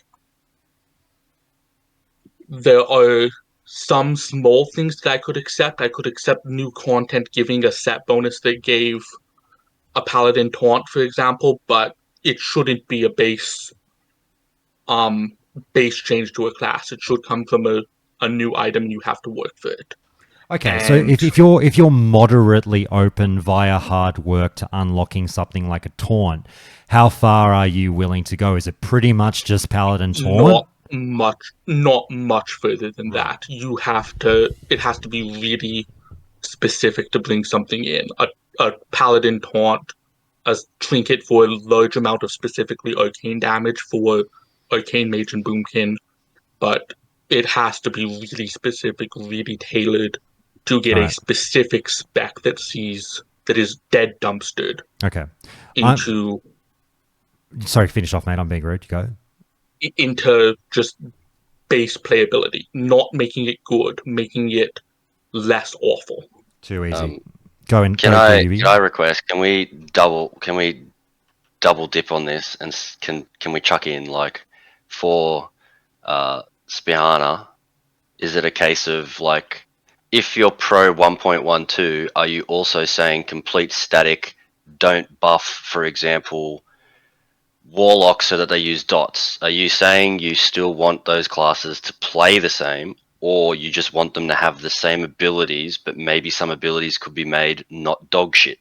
There are some small things that I could accept. I could accept new content giving a set bonus that gave a Paladin taunt, for example, but it shouldn't be a base change to a class. It should come from a new item. You have to work for it. Okay, so if you're moderately open via hard work to unlocking something like a taunt, how far are you willing to go? Is it pretty much just Paladin taunt? Not much further than that. It has to be really specific to bring something in. A Paladin taunt, a trinket for a large amount of specifically arcane damage for Arcane Mage and Boomkin, but it has to be really specific, really tailored to get a specific spec that is dead dumpstered. Okay. Sorry, finish off, mate. I'm being rude. You go. Into just base playability, not making it good, making it less awful. Too easy. Can I request? Can we double dip on this, and can we chuck in like for Spahana? Is it a case of like, if you're pro 1.12, are you also saying complete static, don't buff, for example, Warlock so that they use dots? Are you saying you still want those classes to play the same, or you just want them to have the same abilities, but maybe some abilities could be made not dog shit?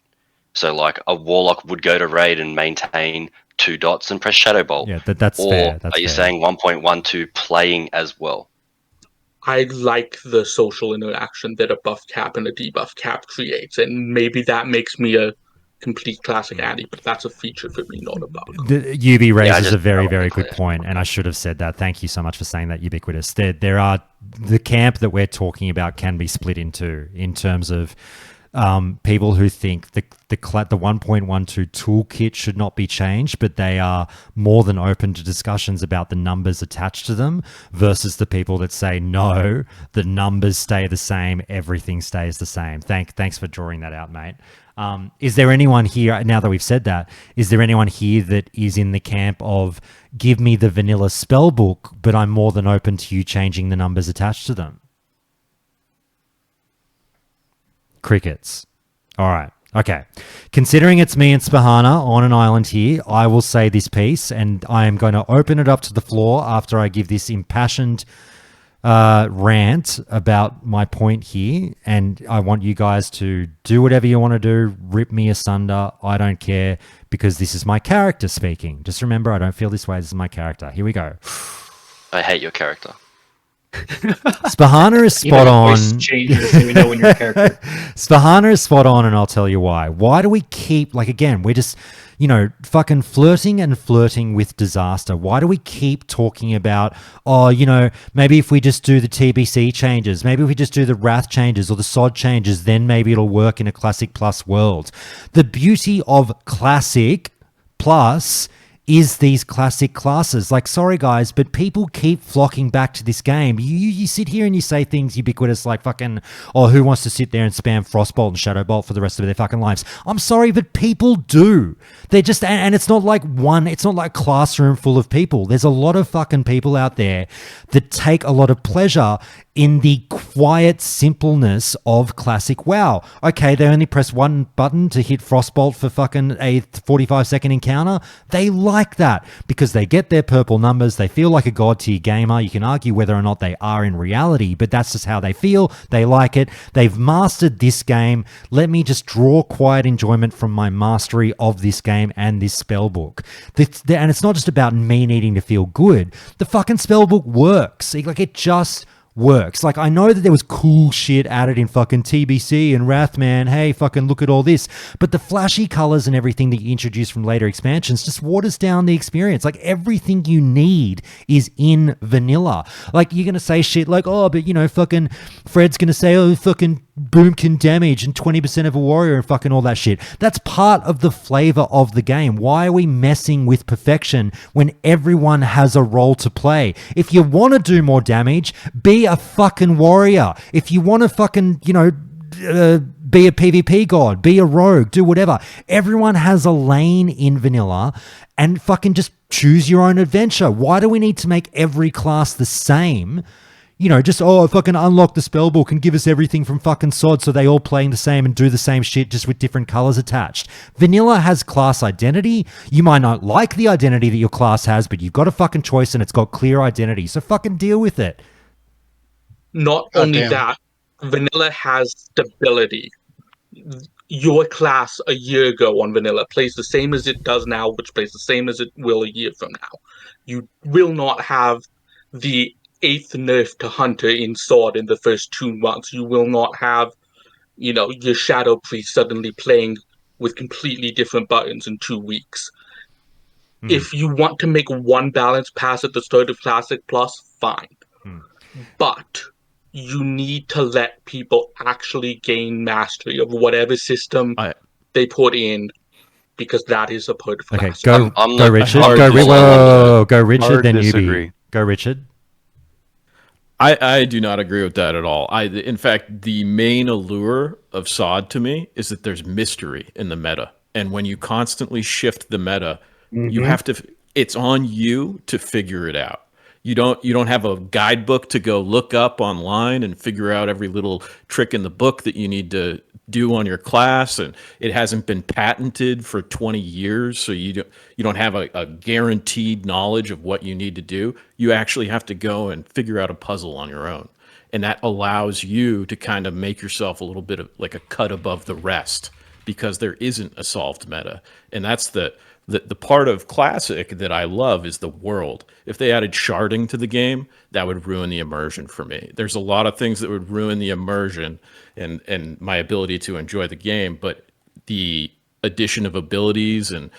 So like a Warlock would go to raid and maintain 2 dots and press Shadow Bolt. Yeah, that's fair. Are you saying 1.12 playing as well? I like the social interaction that a buff cap and a debuff cap creates, and maybe that makes me a complete classic Andy, but that's a feature for me, not a bug. UB raises a very, very good point, and I should have said that. Thank you so much for saying that, Ubiquitous. There are the camp that we're talking about can be split into in terms of people who think the 1.12 toolkit should not be changed, but they are more than open to discussions about the numbers attached to them, versus the people that say no, the numbers stay the same, everything stays the same. Thanks for drawing that out, mate. Is there anyone here, now that we've said that, is there anyone here that is in the camp of give me the vanilla spell book, but I'm more than open to you changing the numbers attached to them? Crickets. All right. Okay. Considering it's me and Spahana on an island here, I will say this piece, and I am going to open it up to the floor after I give this impassioned rant about my point here, and I want you guys to do whatever you want to do, rip me asunder. I don't care, because this is my character speaking. Just remember, I don't feel this way. This is my character. Here we go. I hate your character. Spahana is spot on. Changes so we know when your character. Spahana is spot on, and I'll tell you why. Why do we keep, like, again, we're just, fucking flirting and flirting with disaster. Why do we keep talking about, maybe if we just do the TBC changes, maybe if we just do the Wrath changes or the SOD changes, then maybe it'll work in a Classic Plus world. The beauty of Classic Plus is these classic classes. Like, sorry guys, but people keep flocking back to this game. You sit here and you say things ubiquitous like fucking, who wants to sit there and spam Frostbolt and Shadowbolt for the rest of their fucking lives? I'm sorry, but people do. They're just, and it's not like it's not like a classroom full of people. There's a lot of fucking people out there that take a lot of pleasure in the quiet simpleness of classic WoW. Okay, they only press one button to hit Frostbolt for fucking a 45-second encounter. They like that because they get their purple numbers. They feel like a god tier gamer. You can argue whether or not they are in reality, but that's just how they feel. They like it. They've mastered this game. Let me just draw quiet enjoyment from my mastery of this game and this spellbook. And it's not just about me needing to feel good. The fucking spellbook works. Like, it just works. Like, I know that there was cool shit added in fucking TBC and Wrathman. Hey, fucking look at all this. But the flashy colors and everything that you introduce from later expansions just waters down the experience. Like, everything you need is in vanilla. Like, you're going to say shit like, but fucking Fred's going to say, fucking boom can damage and 20% of a warrior and fucking all that shit. That's part of the flavor of the game. Why are we messing with perfection when everyone has a role to play? If you want to do more damage, be a fucking warrior. If you want to fucking, be a PvP god, be a rogue, do whatever. Everyone has a lane in vanilla, and fucking just choose your own adventure. Why do we need to make every class the same? Just, fucking unlock the spellbook and give us everything from fucking SOD so they all playing the same and do the same shit just with different colors attached. Vanilla has class identity. You might not like the identity that your class has, but you've got a fucking choice and it's got clear identity. So fucking deal with it. Not only that, vanilla has stability. Your class a year ago on vanilla plays the same as it does now, which plays the same as it will a year from now. You will not have the 8th nerf to Hunter in SWORD in the first 2 months. You will not have, your Shadow Priest suddenly playing with completely different buttons in 2 weeks. If you want to make one balance pass at the start of Classic Plus, fine. But you need to let people actually gain mastery of whatever system they put in, because that is a part of Classic. Go Richard. Go Richard, then Newbie. Go Richard. I do not agree with that at all. In fact, the main allure of SOD to me is that there's mystery in the meta. And when you constantly shift the meta, you have to, it's on you to figure it out. You don't have a guidebook to go look up online and figure out every little trick in the book that you need to do on your class, and it hasn't been patented for 20 years, so you don't have a guaranteed knowledge of what you need to do. You actually have to go and figure out a puzzle on your own, and that allows you to kind of make yourself a little bit of like a cut above the rest, because there isn't a solved meta. And that's the part of Classic that I love is the world. If they added sharding to the game, that would ruin the immersion for me. There's a lot of things that would ruin the immersion and my ability to enjoy the game, but the addition of abilities and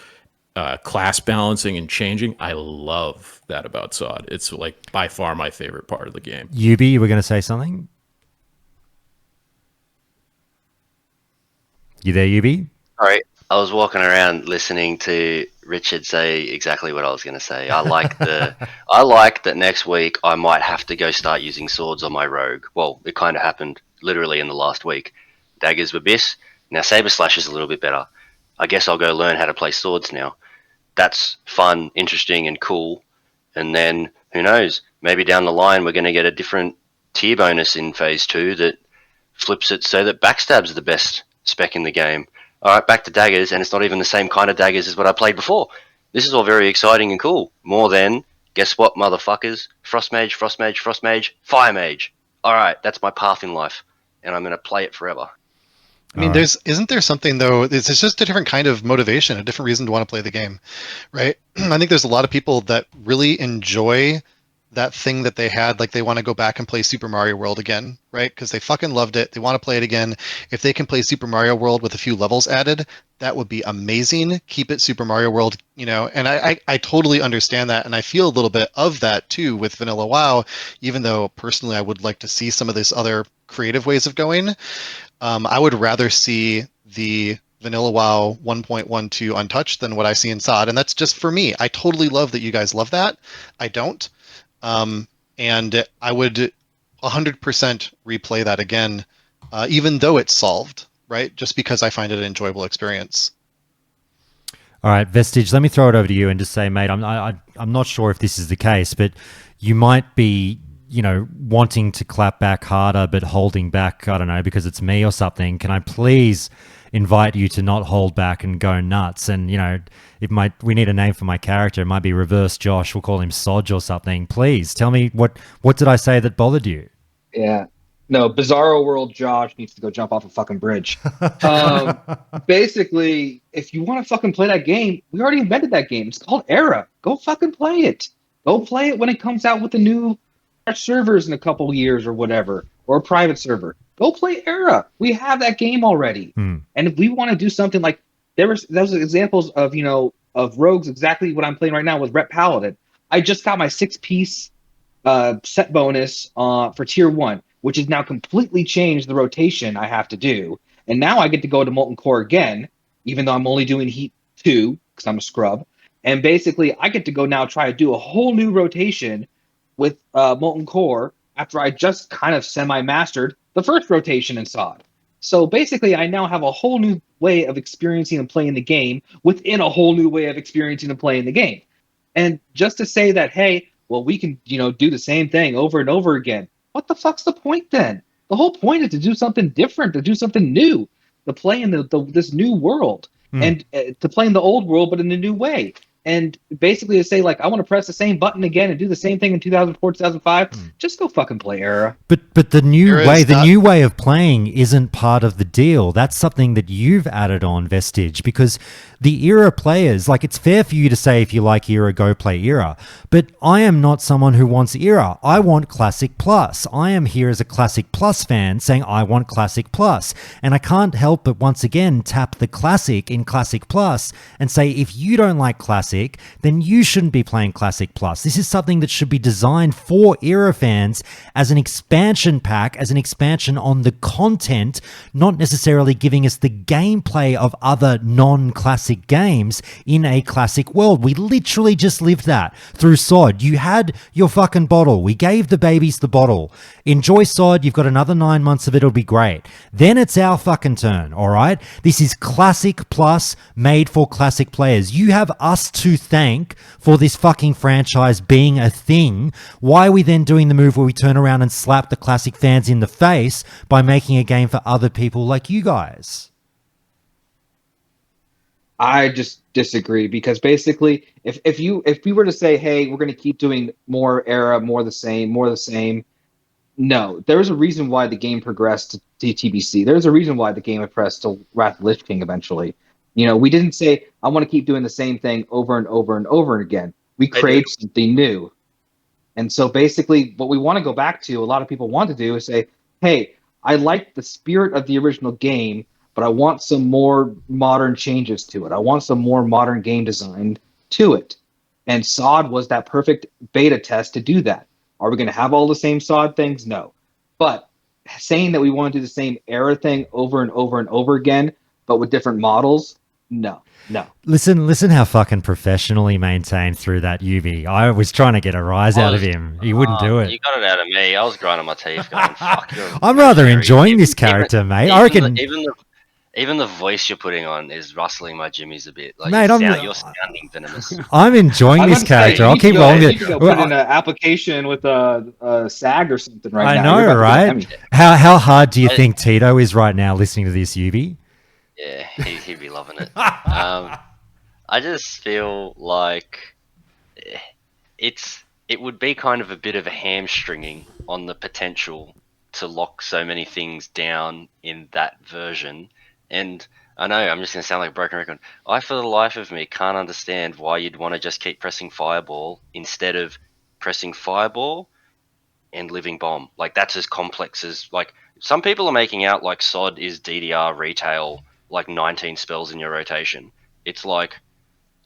class balancing and changing, I love that about SOD. It's like by far my favorite part of the game. Yubi, you were going to say something? You there, Yubi? All right. I was walking around listening to Richard say exactly what I was going to say. I like that next week I might have to go start using swords on my rogue. Well, it kind of happened literally in the last week. Daggers were bis. Now Saber Slash is a little bit better. I guess I'll go learn how to play swords now. That's fun, interesting, and cool. And then who knows? Maybe down the line we're going to get a different tier bonus in Phase 2 that flips it so that backstab's the best spec in the game. All right, back to daggers, and it's not even the same kind of daggers as what I played before. This is all very exciting and cool. More than Guess what, motherfuckers? Frost Mage, Frost Mage, Frost Mage, Fire Mage. All right, that's my path in life, and I'm gonna play it forever. I mean, isn't there something though? It's just a different kind of motivation, a different reason to want to play the game, right? I think there's a lot of people that really enjoy that thing that they had, like they want to go back and play Super Mario World again, right? Because they fucking loved it. They want to play it again. If they can play Super Mario World with a few levels added, that would be amazing. Keep it Super Mario World, you know, and I totally understand that. And I feel a little bit of that too with Vanilla WoW, even though personally I would like to see some of this other creative ways of going. I would rather see the Vanilla WoW 1.12 untouched than what I see in SOD. And that's just for me. I totally love that you guys love that. I don't. And I would 100% replay that again, even though it's solved, right? Just because I find it an enjoyable experience. All right, Vestige, let me throw it over to you and just say, mate, I'm not sure if this is the case, but you might be, you know, wanting to clap back harder, but holding back, I don't know, because it's me or something. Can I please invite you to not hold back and go nuts? And, you know, we need a name for my character. It might be Reverse Josh. We'll call him Sodge or something. Please tell me what did I say that bothered you? Yeah. No, Bizarro World Josh needs to go jump off a fucking bridge. Basically, if you want to fucking play that game, we already invented that game. It's called Era. Go fucking play it. Go play it when it comes out with the new servers in a couple years or whatever, or a private server. Go play Era. We have that game already. And if we want to do something like those examples of, you know, of rogues, exactly what I'm playing right now with Rep Paladin. I just got my 6-piece set bonus for tier 1, which has now completely changed the rotation I have to do. And now I get to go to Molten Core again, even though I'm only doing Heat 2 because I'm a scrub. And basically, I get to go now try to do a whole new rotation with Molten Core after I just kind of semi-mastered the first rotation in SOD. So basically, I now have a whole new way of experiencing and playing the game within a whole new way of experiencing and playing the game. And just to say that, hey, well, we can, you know, do the same thing over and over again. What the fuck's the point then? The whole point is to do something different, to do something new, to play in this new world, and to play in the old world, but in a new way. And basically to say, like, I want to press the same button again and do the same thing in 2004, 2005, just go fucking play Era. But the new way of playing isn't part of the deal. That's something that you've added on, Vestige, because the Era players, like, it's fair for you to say if you like Era, go play Era. But I am not someone who wants Era. I want Classic Plus. I am here as a Classic Plus fan saying I want Classic Plus. And I can't help but once again tap the Classic in Classic Plus and say, if you don't like Classic, then you shouldn't be playing Classic Plus. This is something that should be designed for Era fans as an expansion pack, as an expansion on the content, not necessarily giving us the gameplay of other non-classic games in a classic world. We literally just lived that through SOD. You had your fucking bottle. We gave the babies the bottle. Enjoy SOD. You've got another 9 months of it. It'll be great. Then it's our fucking turn, all right? This is Classic Plus made for classic players. You have us to thank for this fucking franchise being a thing. Why are we then doing the move where we turn around and slap the classic fans in the face by making a game for other people like you guys? I just disagree, because basically if we were to say, hey, we're going to keep doing more Era, more the same, no, there's a reason why the game progressed to TBC. There's a reason why the game progressed to Wrath of the Lich King eventually. You know, we didn't say, I want to keep doing the same thing over and over and over again. We crave something new. And so basically what we want to go back to, a lot of people want to do, is say, hey, I like the spirit of the original game, but I want some more modern changes to it. I want some more modern game design to it. And SOD was that perfect beta test to do that. Are we going to have all the same SOD things? No. But saying that we want to do the same Era thing over and over and over again, but with different models, no. Listen how fucking professional he maintained through that UV. I was trying to get a rise out of him. He wouldn't do it. You got it out of me. I was grinding my teeth going, fuck you. I'm rather enjoying this character, mate. I reckon... Even the voice you're putting on is rustling my jimmies a bit. Like, mate, you're sounding venomous. I'm enjoying this character. I'll keep rolling it. You can put in an application with a SAG or something right now. I know, right? How hard do you think Tito is right now listening to this, UV? Yeah, he'd be loving it. I just feel like it would be kind of a bit of a hamstringing on the potential to lock so many things down in that version. And I know I'm just going to sound like a broken record. I, for the life of me, can't understand why you'd want to just keep pressing Fireball instead of pressing Fireball and Living Bomb. Like, that's as complex as, like, some people are making out like SOD is DDR retail, like 19 spells in your rotation. It's like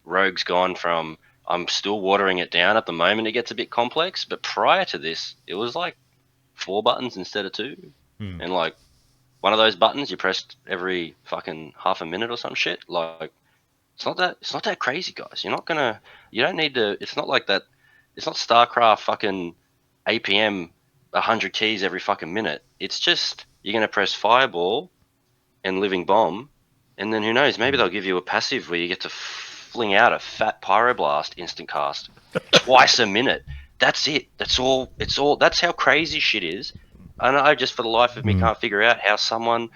Rogue's gone from, I'm still watering it down at the moment, it gets a bit complex, but prior to this, it was like 4 buttons instead of 2. And like, one of those buttons you pressed every fucking half a minute or some shit. Like, it's not that crazy, guys. You don't need to, it's not like that. It's not StarCraft fucking APM 100 keys every fucking minute. It's just, you're going to press Fireball and Living Bomb, and then who knows, maybe they'll give you a passive where you get to fling out a fat Pyroblast instant cast twice a minute. That's it. That's all. That's how crazy shit is. And I just, for the life of me, can't figure out how someone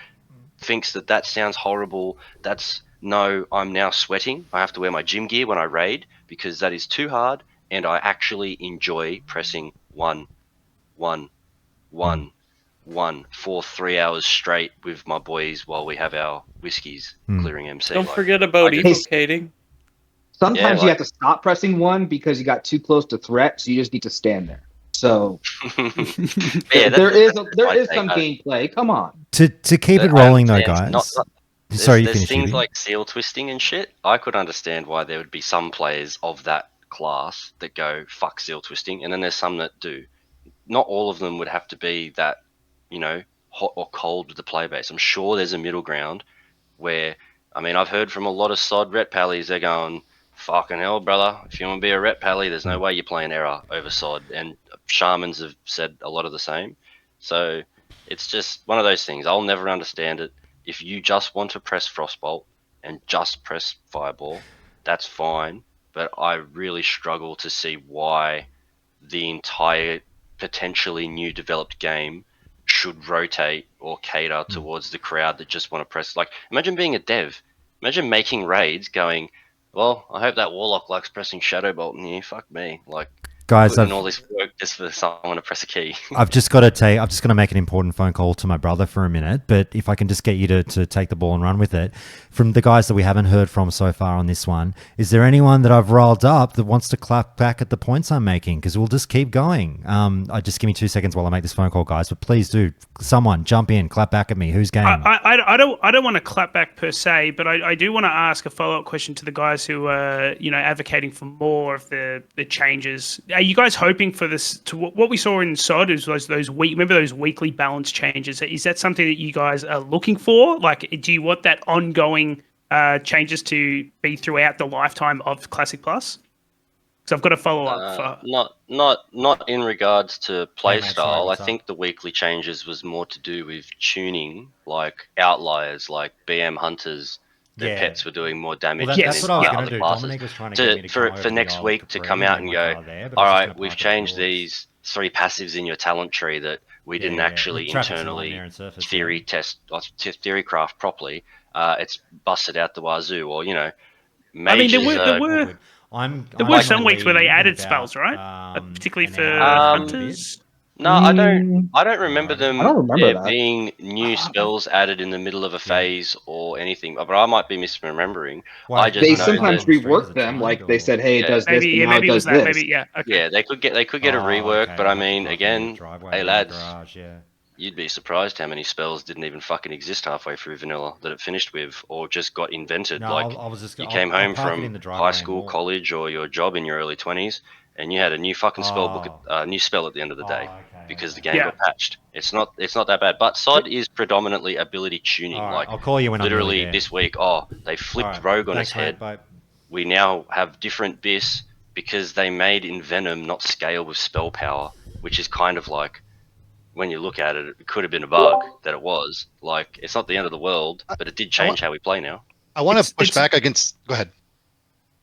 thinks that sounds horrible. No, I'm now sweating. I have to wear my gym gear when I raid because that is too hard, and I actually enjoy pressing 1, 1, 1, 1 for 3 hours straight with my boys while we have our whiskeys clearing MC. Don't forget about evocating. Sometimes you have to stop pressing 1 because you got too close to threat, so you just need to stand there. So there is some gameplay. Come on. To keep it rolling though, guys. There's things like seal twisting and shit. I could understand why there would be some players of that class that go fuck seal twisting, and then there's some that do. Not all of them would have to be that, hot or cold with the play base. I'm sure there's a middle ground where, I've heard from a lot of SOD ret pallies, they're going, fucking hell, brother, if you want to be a ret pally, there's no way you're playing Era over SOD. And shamans have said a lot of the same. So it's just one of those things. I'll never understand it. If you just want to press Frostbolt and just press Fireball, that's fine. But I really struggle to see why the entire potentially new developed game should rotate or cater towards the crowd that just want to press. Like, imagine being a dev. Imagine making raids going, well, I hope that Warlock likes pressing Shadow Bolt in here. Fuck me. Like, guys, putting all this work just for someone to press a key. I'm just going to make an important phone call to my brother for a minute, but if I can just get you to take the ball and run with it. From the guys that we haven't heard from so far on this one, is there anyone that I've riled up that wants to clap back at the points I'm making? Because we'll just keep going. Just give me 2 seconds while I make this phone call, guys, but please do. Someone jump in, clap back at me. Who's game? I don't want to clap back per se, but I do want to ask a follow-up question to the guys who are, advocating for more of the changes. Are you guys hoping for this? To what we saw in SOD is those weekly balance changes. Is that something that you guys are looking for? Like, do you want that ongoing changes to be throughout the lifetime of Classic Plus? So I've got a follow up. Not in regards to playstyle. I think the weekly changes was more to do with tuning, like outliers, like BM hunters. Their pets were doing more damage than that's what I was other do. classes. Dominic was trying to get me to for next week to come out and go, all right, we've changed these 3 passives in your talent tree that we didn't actually internally theory test or theory craft properly. It's busted out the wazoo, or mages. There were some weeks where they added spells, right? Particularly for hunters. No, I don't remember them. I don't remember that. Being new spells added in the middle of a phase or anything, but I might be misremembering. They sometimes rework them, like they said, "Hey, it does this, and now it does this." Maybe, okay. Yeah, they could get a rework, but again, hey lads, you'd be surprised how many spells didn't even fucking exist halfway through vanilla that it finished with, or just got invented. You came home from high school, college, or your job in your early 20s. And you had a new fucking spell book, new spell at the end of the day, because the game got patched. It's not that bad. But SOD is predominantly ability tuning. Right, I'll call you when literally I'm this week. They flipped Rogue on its head. Mate, we now have different BIS because they made Envenom not scale with spell power, which is kind of like, when you look at it, it could have been a bug that it was. Like, it's not the end of the world, but it did change how we play now. I want to push back against. Go ahead.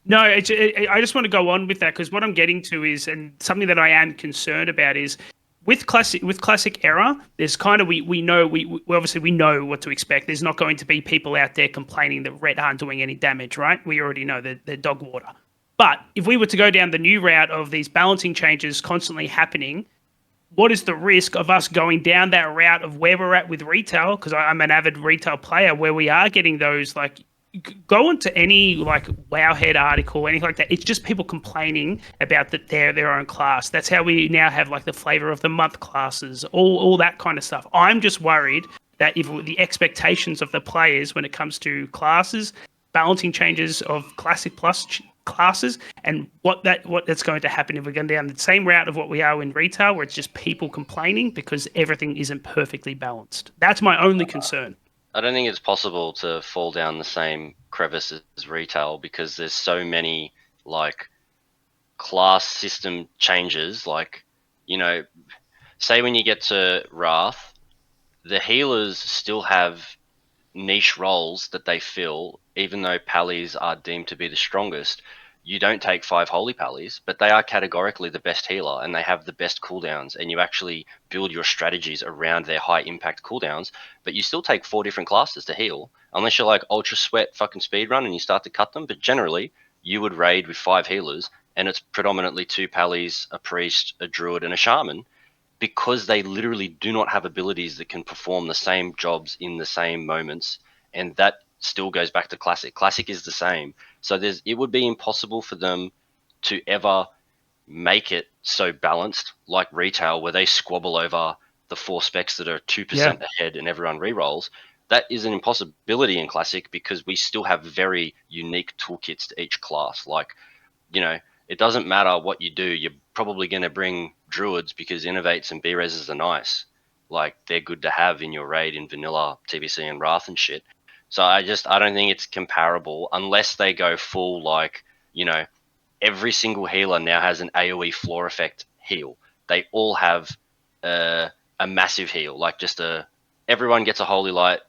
No, I just want to go on with that, because what I'm getting to is, and something that I am concerned about is, with classic Era, there's kind of we know what to expect. There's not going to be people out there complaining that Red aren't doing any damage, right? We already know that they're dog water. But if we were to go down the new route of these balancing changes constantly happening, what is the risk of us going down that route of where we're at with retail? Because I'm an avid retail player, where we are getting those, like, go into any like Wowhead article, anything like that. It's just people complaining about that their own class. That's how we now have like the flavor of the month classes, all that kind of stuff. I'm just worried that if the expectations of the players when it comes to classes, balancing changes of Classic Plus classes, and what that's going to happen if we're going down the same route of what we are in retail, where it's just people complaining because everything isn't perfectly balanced. That's my only concern. I don't think it's possible to fall down the same crevice as retail, because there's so many like class system changes. Like, you know, say when you get to Wrath, the healers still have niche roles that they fill, even though Pallies are deemed to be the strongest. You don't take 5 Holy Pallies, but they are categorically the best healer, and they have the best cooldowns, and you actually build your strategies around their high impact cooldowns. But you still take 4 different classes to heal, unless you're like Ultra Sweat fucking speedrun and you start to cut them. But generally, you would raid with 5 healers, and it's predominantly 2 Pallies, a Priest, a Druid, and a Shaman, because they literally do not have abilities that can perform the same jobs in the same moments. And that still goes back to Classic. Classic is the same. So it would be impossible for them to ever make it so balanced like retail, where they squabble over the 4 specs that are 2% ahead and everyone rerolls. That is an impossibility in Classic, because we still have very unique toolkits to each class. Like, you know, it doesn't matter what you do, you're probably going to bring Druids because Innovates and B-Reses are nice. Like, they're good to have in your raid in vanilla, TBC and Wrath and shit. So I don't think it's comparable, unless they go full, like, you know, every single healer now has an AoE floor effect heal. They all have a massive heal, like everyone gets a Holy Light,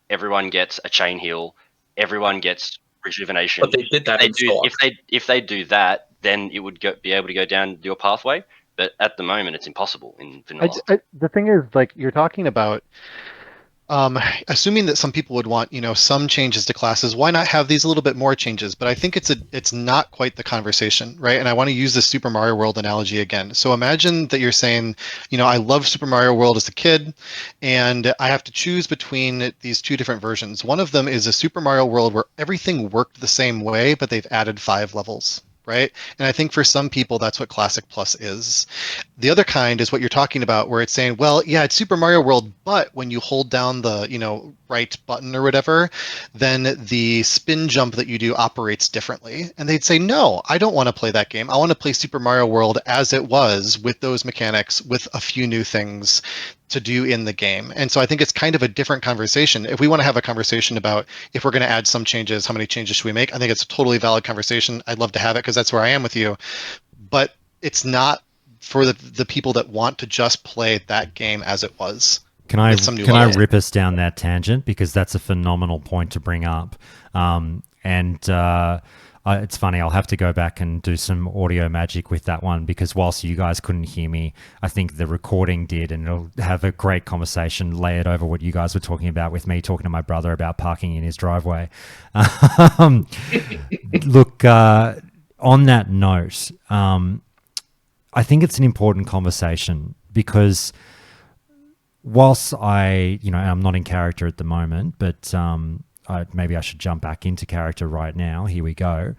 everyone gets a chain heal, everyone gets rejuvenation. But they did that if they do that, then it would be able to go down your pathway. But at the moment, it's impossible in vanilla. The thing is, like, you're talking about, assuming that some people would want, you know, some changes to classes, why not have these a little bit more changes? But I think it's not quite the conversation, right? And I want to use the Super Mario World analogy again. So imagine that you're saying, you know, I love Super Mario World as a kid, and I have to choose between these 2 different versions. One of them is a Super Mario World where everything worked the same way, but they've added 5 levels. Right? And I think for some people, that's what Classic Plus is. The other kind is what you're talking about, where it's saying, well, yeah, it's Super Mario World, but when you hold down the, you know, right button or whatever, then the spin jump that you do operates differently. And they'd say, no, I don't want to play that game. I want to play Super Mario World as it was, with those mechanics, with a few new things to do in the game. And so I think it's kind of a different conversation. If we want to have a conversation about if we're going to add some changes, how many changes should we make? I think it's a totally valid conversation. I'd love to have it, because that's where I am with you. But it's not for the people that want to just play that game as it was. Can I rip us down that tangent, because that's a phenomenal point to bring up. It's funny, I'll have to go back and do some audio magic with that one, because whilst you guys couldn't hear me, I think the recording did, and it'll have a great conversation layered over what you guys were talking about, with me talking to my brother about parking in his driveway. Look, on that note, I think it's an important conversation, because whilst I'm not in character at the moment, but maybe I should jump back into character right now. Here we go.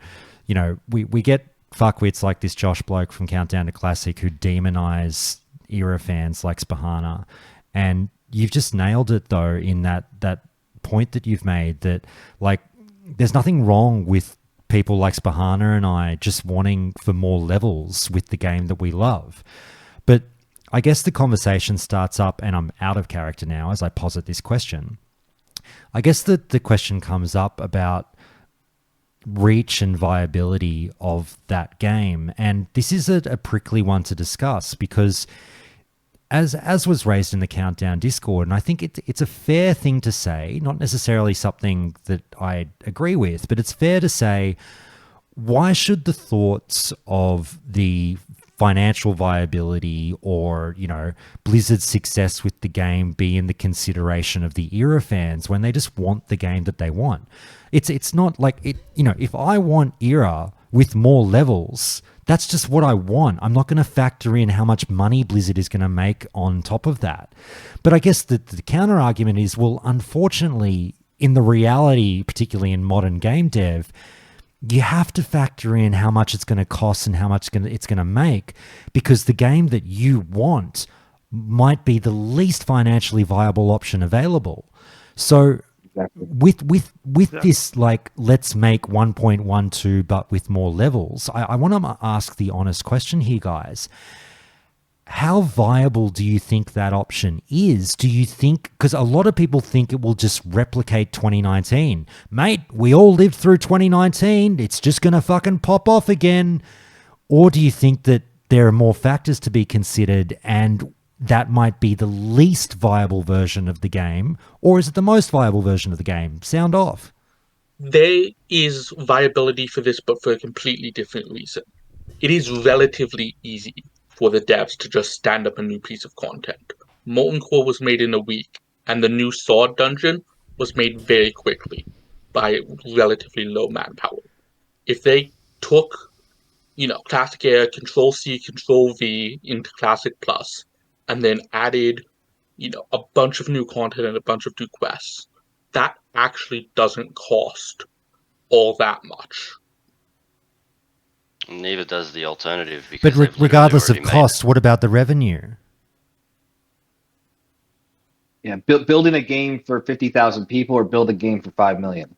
You know, we get fuckwits like this Josh bloke from Countdown to Classic who demonize era fans like Spahana. And you've just nailed it, though, in that point that you've made, that, like, there's nothing wrong with people like Spahana and I just wanting for more levels with the game that we love. But I guess the conversation starts up, and I'm out of character now as I posit this question. I guess the question comes up about reach and viability of that game. And this is a prickly one to discuss, because as was raised in the Countdown Discord, and I think it's a fair thing to say, not necessarily something that I agree with, but it's fair to say, why should the thoughts of the financial viability or, you know, Blizzard's success with the game be in the consideration of the era fans when they just want the game that they want? It's not like it, you know, if I want era with more levels, that's just what I want. I'm not going to factor in how much money Blizzard is going to make on top of that. But I guess the counter argument is, well, unfortunately, in the reality, particularly in modern game dev, you have to factor in how much it's going to cost and how much it's going to make, because the game that you want might be the least financially viable option available. So with this, like, let's make 1.12 but with more levels, I want to ask the honest question here, guys. How viable do you think that option is? Do you think, because a lot of people think it will just replicate 2019. Mate, we all lived through 2019. It's just going to fucking pop off again. Or do you think that there are more factors to be considered and that might be the least viable version of the game? Or is it the most viable version of the game? Sound off. There is viability for this, but for a completely different reason. It is relatively easy for the devs to just stand up a new piece of content. Molten Core was made in a week, and the new Sword dungeon was made very quickly by relatively low manpower. If they took, Classic Era, Control-C, Control-V into Classic Plus, and then added, a bunch of new content and a bunch of new quests, that actually doesn't cost all that much. Neither does the alternative. But regardless of cost, what about the revenue? Yeah, building a game for 50,000 people or build a game for 5 million.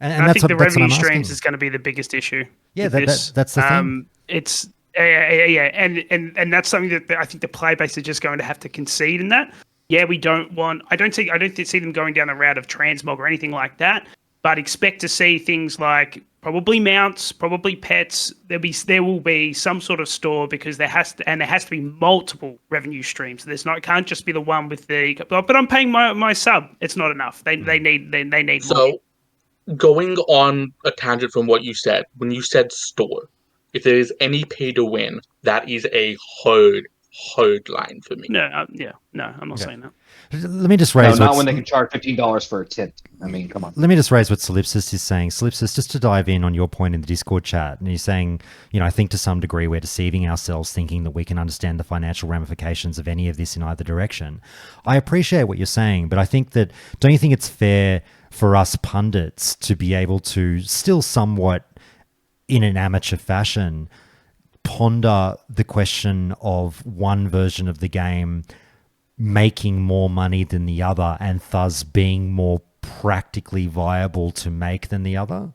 And I think the revenue streams is going to be the biggest issue. Yeah, that's the thing. It's and that's something that I think the player base is just going to have to concede in that. Yeah, I don't see them going down the route of transmog or anything like that. But expect to see things like probably mounts, probably pets. There will be some sort of store, because there has to be multiple revenue streams. It can't just be the one with the. But I'm paying my sub. It's not enough. They need more. So, going on a tangent from what you said, when you said store, if there is any pay to win, that is a hard line for me. No, I'm not saying that. Let me just raise. Not when they can charge $15 for a tint. I mean, come on. Let me just raise what Solipsis is saying. Solipsis, just to dive in on your point in the Discord chat, and you're saying, I think to some degree we're deceiving ourselves, thinking that we can understand the financial ramifications of any of this in either direction. I appreciate what you're saying, but I think that, don't you think it's fair for us pundits to be able to still somewhat, in an amateur fashion, ponder the question of one version of the game making more money than the other and thus being more practically viable to make than the other?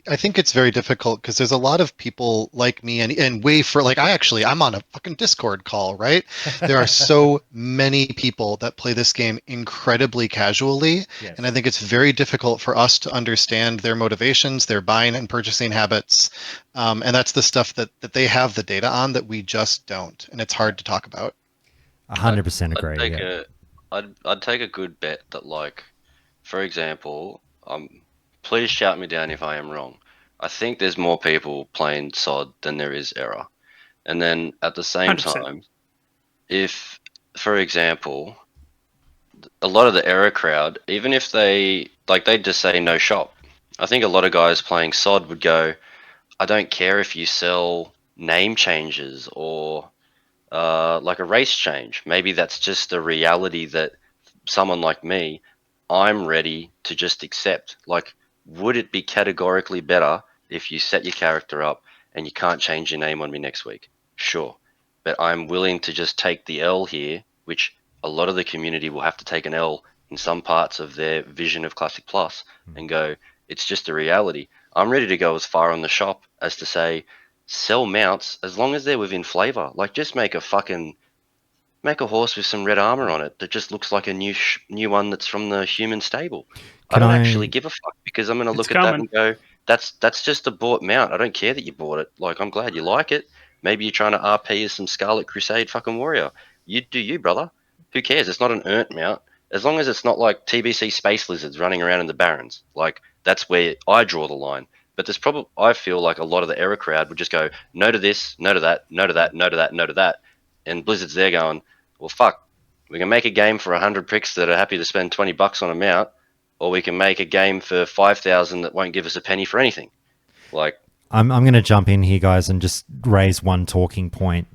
I think it's very difficult because there's a lot of people like me and I'm on a fucking Discord call, right? There are so many people that play this game incredibly casually. Yes. And I think it's very difficult for us to understand their motivations, their buying and purchasing habits. And that's the stuff that they have the data on that we just don't. And it's hard to talk about. 100% agree. I'd take a good bet that, like, for example, please shout me down if I am wrong. I think there's more people playing SOD than there is Era. And then at the same 100%. Time, if, for example, a lot of the Era crowd, even if they just say no shop, I think a lot of guys playing SOD would go, I don't care if you sell name changes or like a race change. Maybe that's just a reality that someone like me, I'm ready to just accept. Like, would it be categorically better if you set your character up and you can't change your name on me next week? Sure. But I'm willing to just take the L here, which a lot of the community will have to take an L in some parts of their vision of Classic Plus and go, it's just a reality. I'm ready to go as far on the shop as to say, sell mounts as long as they're within flavor. Like, just make a horse with some red armor on it that just looks like a new one that's from the human stable. I don't actually give a fuck, because I'm going to look at that and go, that's just a bought mount. I don't care that you bought it. Like, I'm glad you like it. Maybe you're trying to RP as some Scarlet Crusade fucking warrior. You do you, brother. Who cares? It's not an earned mount. As long as it's not like TBC Space Lizards running around in the Barrens. Like, that's where I draw the line. But there's probably, I feel like a lot of the Era crowd would just go, no to this, no to that, no to that, no to that, no to that. And Blizzard's there going, well, fuck, we can make a game for 100 pricks that are happy to spend $20 on a mount, or we can make a game for 5,000 that won't give us a penny for anything. Like, I'm going to jump in here, guys, and just raise one talking point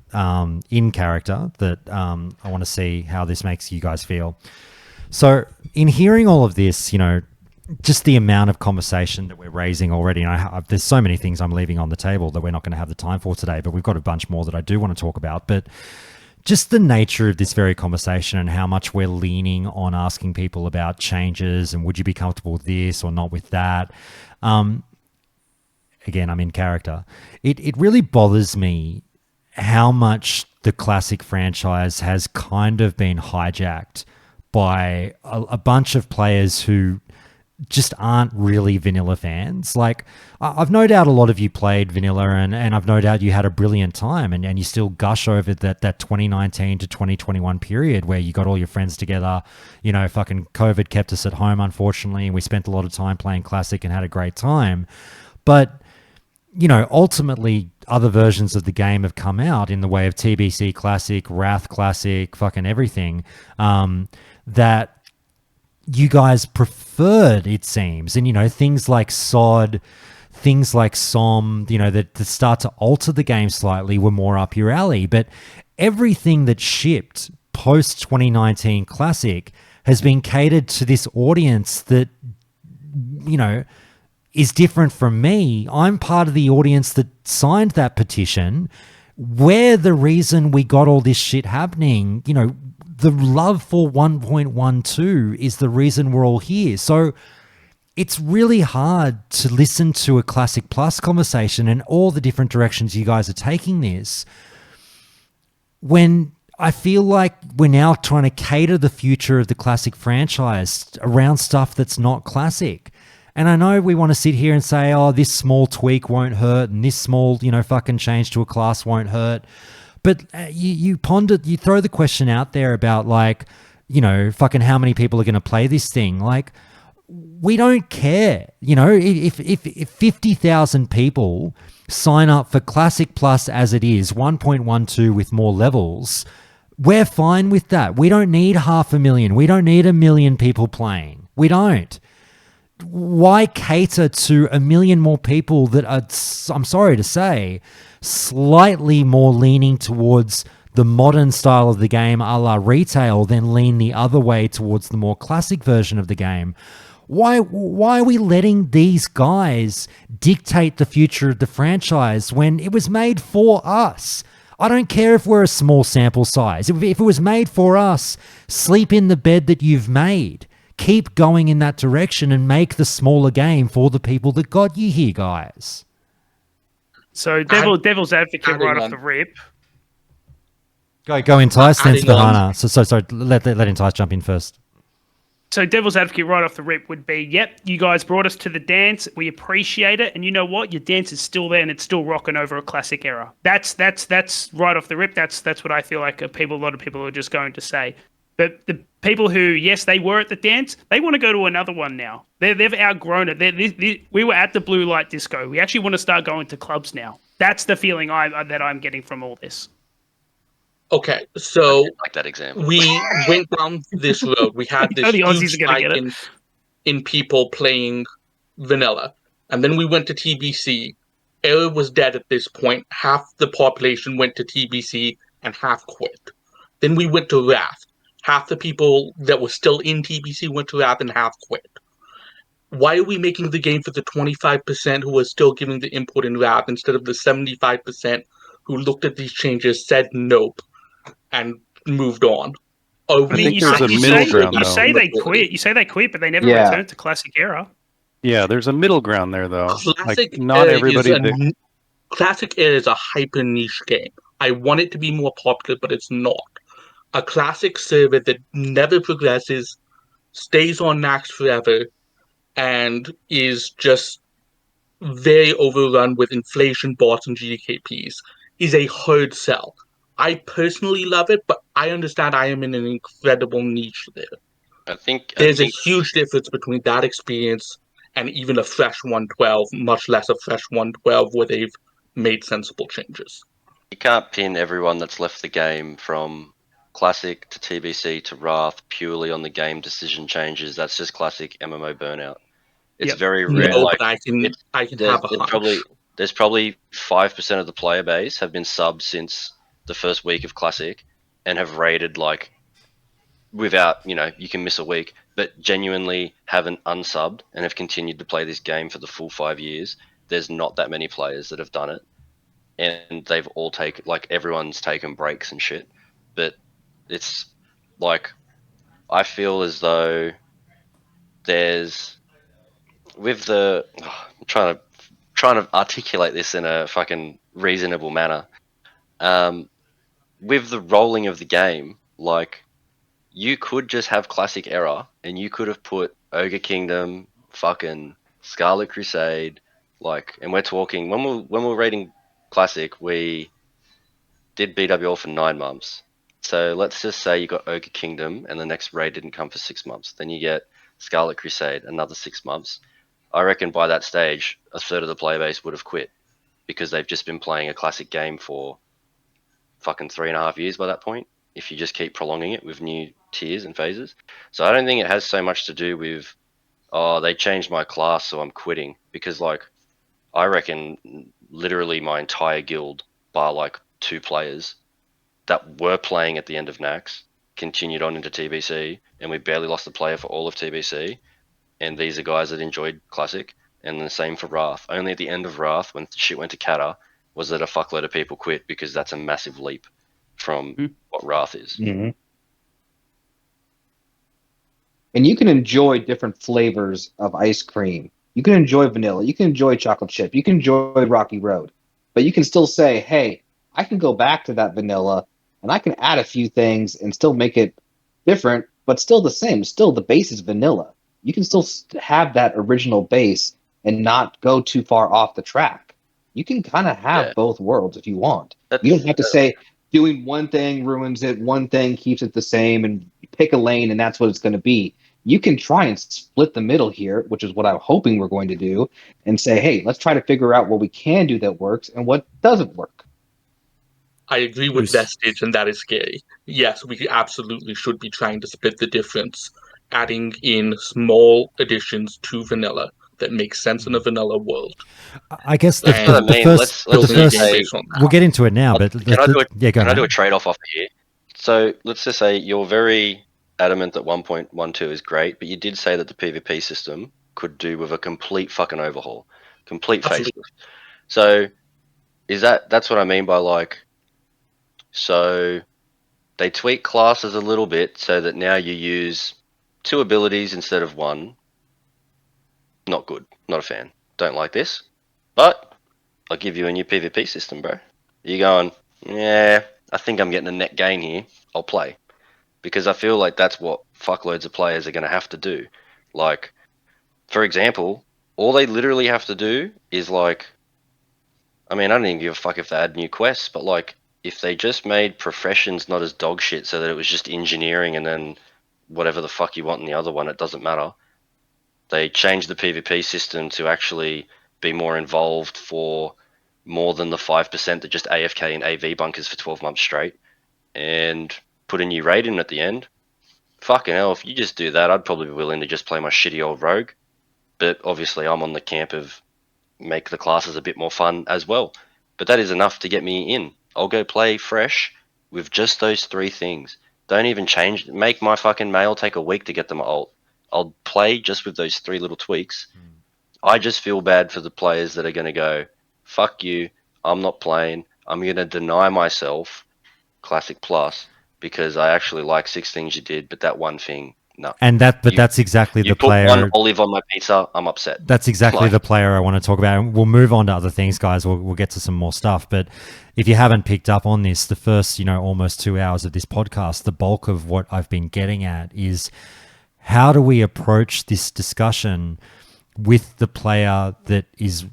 in character that I want to see how this makes you guys feel. So, in hearing all of this, you know, just the amount of conversation that we're raising already, and there's so many things I'm leaving on the table that we're not going to have the time for today, but we've got a bunch more that I do want to talk about. But just the nature of this very conversation and how much we're leaning on asking people about changes and would you be comfortable with this or not with that. Again, I'm in character. It really bothers me how much the classic franchise has kind of been hijacked by a bunch of players who just aren't really vanilla fans. Like, I've no doubt a lot of you played vanilla and I've no doubt you had a brilliant time and you still gush over that 2019 to 2021 period where you got all your friends together. You know, fucking COVID kept us at home, unfortunately, and we spent a lot of time playing classic and had a great time. But, you know, ultimately other versions of the game have come out in the way of TBC Classic, Wrath Classic, fucking everything, that you guys preferred, it seems. And, you know, things like SOD, things like SOM, you know, that start to alter the game slightly were more up your alley. But everything that shipped post 2019 Classic has been catered to this audience that, you know, is different from me. I'm part of the audience that signed that petition. We're the reason we got all this shit happening. You know, the love for 1.12 is the reason we're all here. So it's really hard to listen to a Classic Plus conversation and all the different directions you guys are taking this when I feel like we're now trying to cater the future of the Classic franchise around stuff that's not Classic. And I know we want to sit here and say, oh, this small tweak won't hurt and this small, you know, fucking change to a class won't hurt. But you ponder, you throw the question out there about, like, you know, fucking how many people are going to play this thing. Like, we don't care. You know, if 50,000 people sign up for Classic Plus as it is, 1.12 with more levels, we're fine with that. We don't need 500,000. We don't need 1 million people playing. We don't. Why cater to 1 million more people that are, I'm sorry to say, slightly more leaning towards the modern style of the game a la retail than lean the other way towards the more classic version of the game? Why are we letting these guys dictate the future of the franchise when it was made for us? I don't care if we're a small sample size. If it was made for us, sleep in the bed that you've made. Keep going in that direction and make the smaller game for the people that got you here, guys. So devil's advocate right off the rip. Go Entice, then Spahana. So let Entice jump in first. So devil's advocate right off the rip would be, yep, you guys brought us to the dance. We appreciate it. And you know what? Your dance is still there and it's still rocking over a classic era. That's right off the rip. That's what I feel like a lot of people are just going to say. But the people who, yes, they were at the dance, they want to go to another one now. They've outgrown it. We were at the Blue Light Disco. We actually want to start going to clubs now. That's the feeling that I'm getting from all this. Okay, so like that example. We went down this road. We had this huge spike in people playing vanilla. And then we went to TBC. Era was dead at this point. Half the population went to TBC and half quit. Then we went to Wrath. Half the people that were still in TBC went to Wrath and half quit. Why are we making the game for the 25% who are still giving the input in Wrath instead of the 75% who looked at these changes, said nope, and moved on? I think there's a middle ground, though. You say they quit. You say they quit, but they never returned to Classic Era. Yeah, there's a middle ground there, though. Classic like, not everybody. Classic Era is a hyper niche game. I want it to be more popular, but it's not. A classic server that never progresses, stays on max forever, and is just very overrun with inflation bots and GKPs is a hard sell. I personally love it, but I understand I am in an incredible niche there. I think there's a huge difference between that experience and even a fresh 112, much less a fresh 112 where they've made sensible changes. You can't pin everyone that's left the game from Classic to TBC to Wrath purely on the game decision changes. That's just classic MMO burnout. It's Yep. very rare. No, like but I can have a hunch. There's probably 5% of the player base have been subbed since the first week of Classic, and have raided like without, you can miss a week, but genuinely haven't unsubbed and have continued to play this game for the full 5 years. There's not that many players that have done it, and they've all taken, like, everyone's taken breaks and shit. But it's like, I feel as though there's with the I'm trying to articulate this in a fucking reasonable manner. With the rolling of the game, like, you could just have Classic Era, and you could have put Ogre Kingdom, fucking Scarlet Crusade, like, and we're talking when we're raiding Classic, we did BWL for 9 months. So let's just say you got Ogre Kingdom, and the next raid didn't come for 6 months. Then you get Scarlet Crusade, another 6 months. I reckon by that stage, a third of the player base would have quit, because they've just been playing a Classic game for fucking 3.5 years by that point, if you just keep prolonging it with new tiers and phases. So I don't think it has so much to do with, oh, they changed my class, so I'm quitting. Because, like, I reckon literally my entire guild, bar like 2 players that were playing at the end of Nax, continued on into TBC, and we barely lost a player for all of TBC. And these are guys that enjoyed Classic, and the same for Wrath. Only at the end of Wrath, when shit went to Kata, was that a fuckload of people quit, because that's a massive leap from what Wrath is. Mm-hmm. And you can enjoy different flavors of ice cream. You can enjoy vanilla. You can enjoy chocolate chip. You can enjoy Rocky Road. But you can still say, hey, I can go back to that vanilla, and I can add a few things and still make it different, but still the same. Still, the base is vanilla. You can still have that original base and not go too far off the track. You can kind of have both worlds if you want. You don't have to say doing one thing ruins it, one thing keeps it the same, and pick a lane and that's what it's going to be. You can try and split the middle here, which is what I'm hoping we're going to do, and say, hey, let's try to figure out what we can do that works and what doesn't work. I agree with Vestige, and that is scary. Yes, we absolutely should be trying to split the difference, adding in small additions to vanilla that makes sense in a vanilla world. I guess the first, we'll get into it now, but can I do a trade-off off here? So let's just say you're very adamant that 1.12 is great, but you did say that the PvP system could do with a complete fucking overhaul, complete facelift. So that's what I mean by, like, so they tweak classes a little bit so that now you use 2 abilities instead of 1. Not good. Not a fan. Don't like this. But I'll give you a new PvP system, bro. You're going, yeah, I think I'm getting a net gain here. I'll play. Because I feel like that's what fuckloads of players are going to have to do. Like, for example, all they literally have to do is, like, I mean, I don't even give a fuck if they add new quests, but, like, if they just made professions not as dog shit so that it was just engineering and then whatever the fuck you want in the other one, it doesn't matter. They changed the PvP system to actually be more involved for more than the 5% that just AFK and AV bunkers for 12 months straight, and put a new raid in at the end. Fucking hell, if you just do that, I'd probably be willing to just play my shitty old rogue. But obviously I'm on the camp of make the classes a bit more fun as well. But that is enough to get me in. I'll go play fresh with just those 3 things. Don't even change. Make my fucking mail take a week to get them ult. I'll play just with those 3 little tweaks. I just feel bad for the players that are going to go, fuck you, I'm not playing. I'm going to deny myself Classic Plus because I actually like 6 things you did, but that one thing, no. And that's exactly the player. You put 1 olive on my pizza, I'm upset. That's exactly the player I want to talk about. And we'll move on to other things, guys. We'll get to some more stuff. But if you haven't picked up on this, the first, almost 2 hours of this podcast, the bulk of what I've been getting at is how do we approach this discussion with the player that is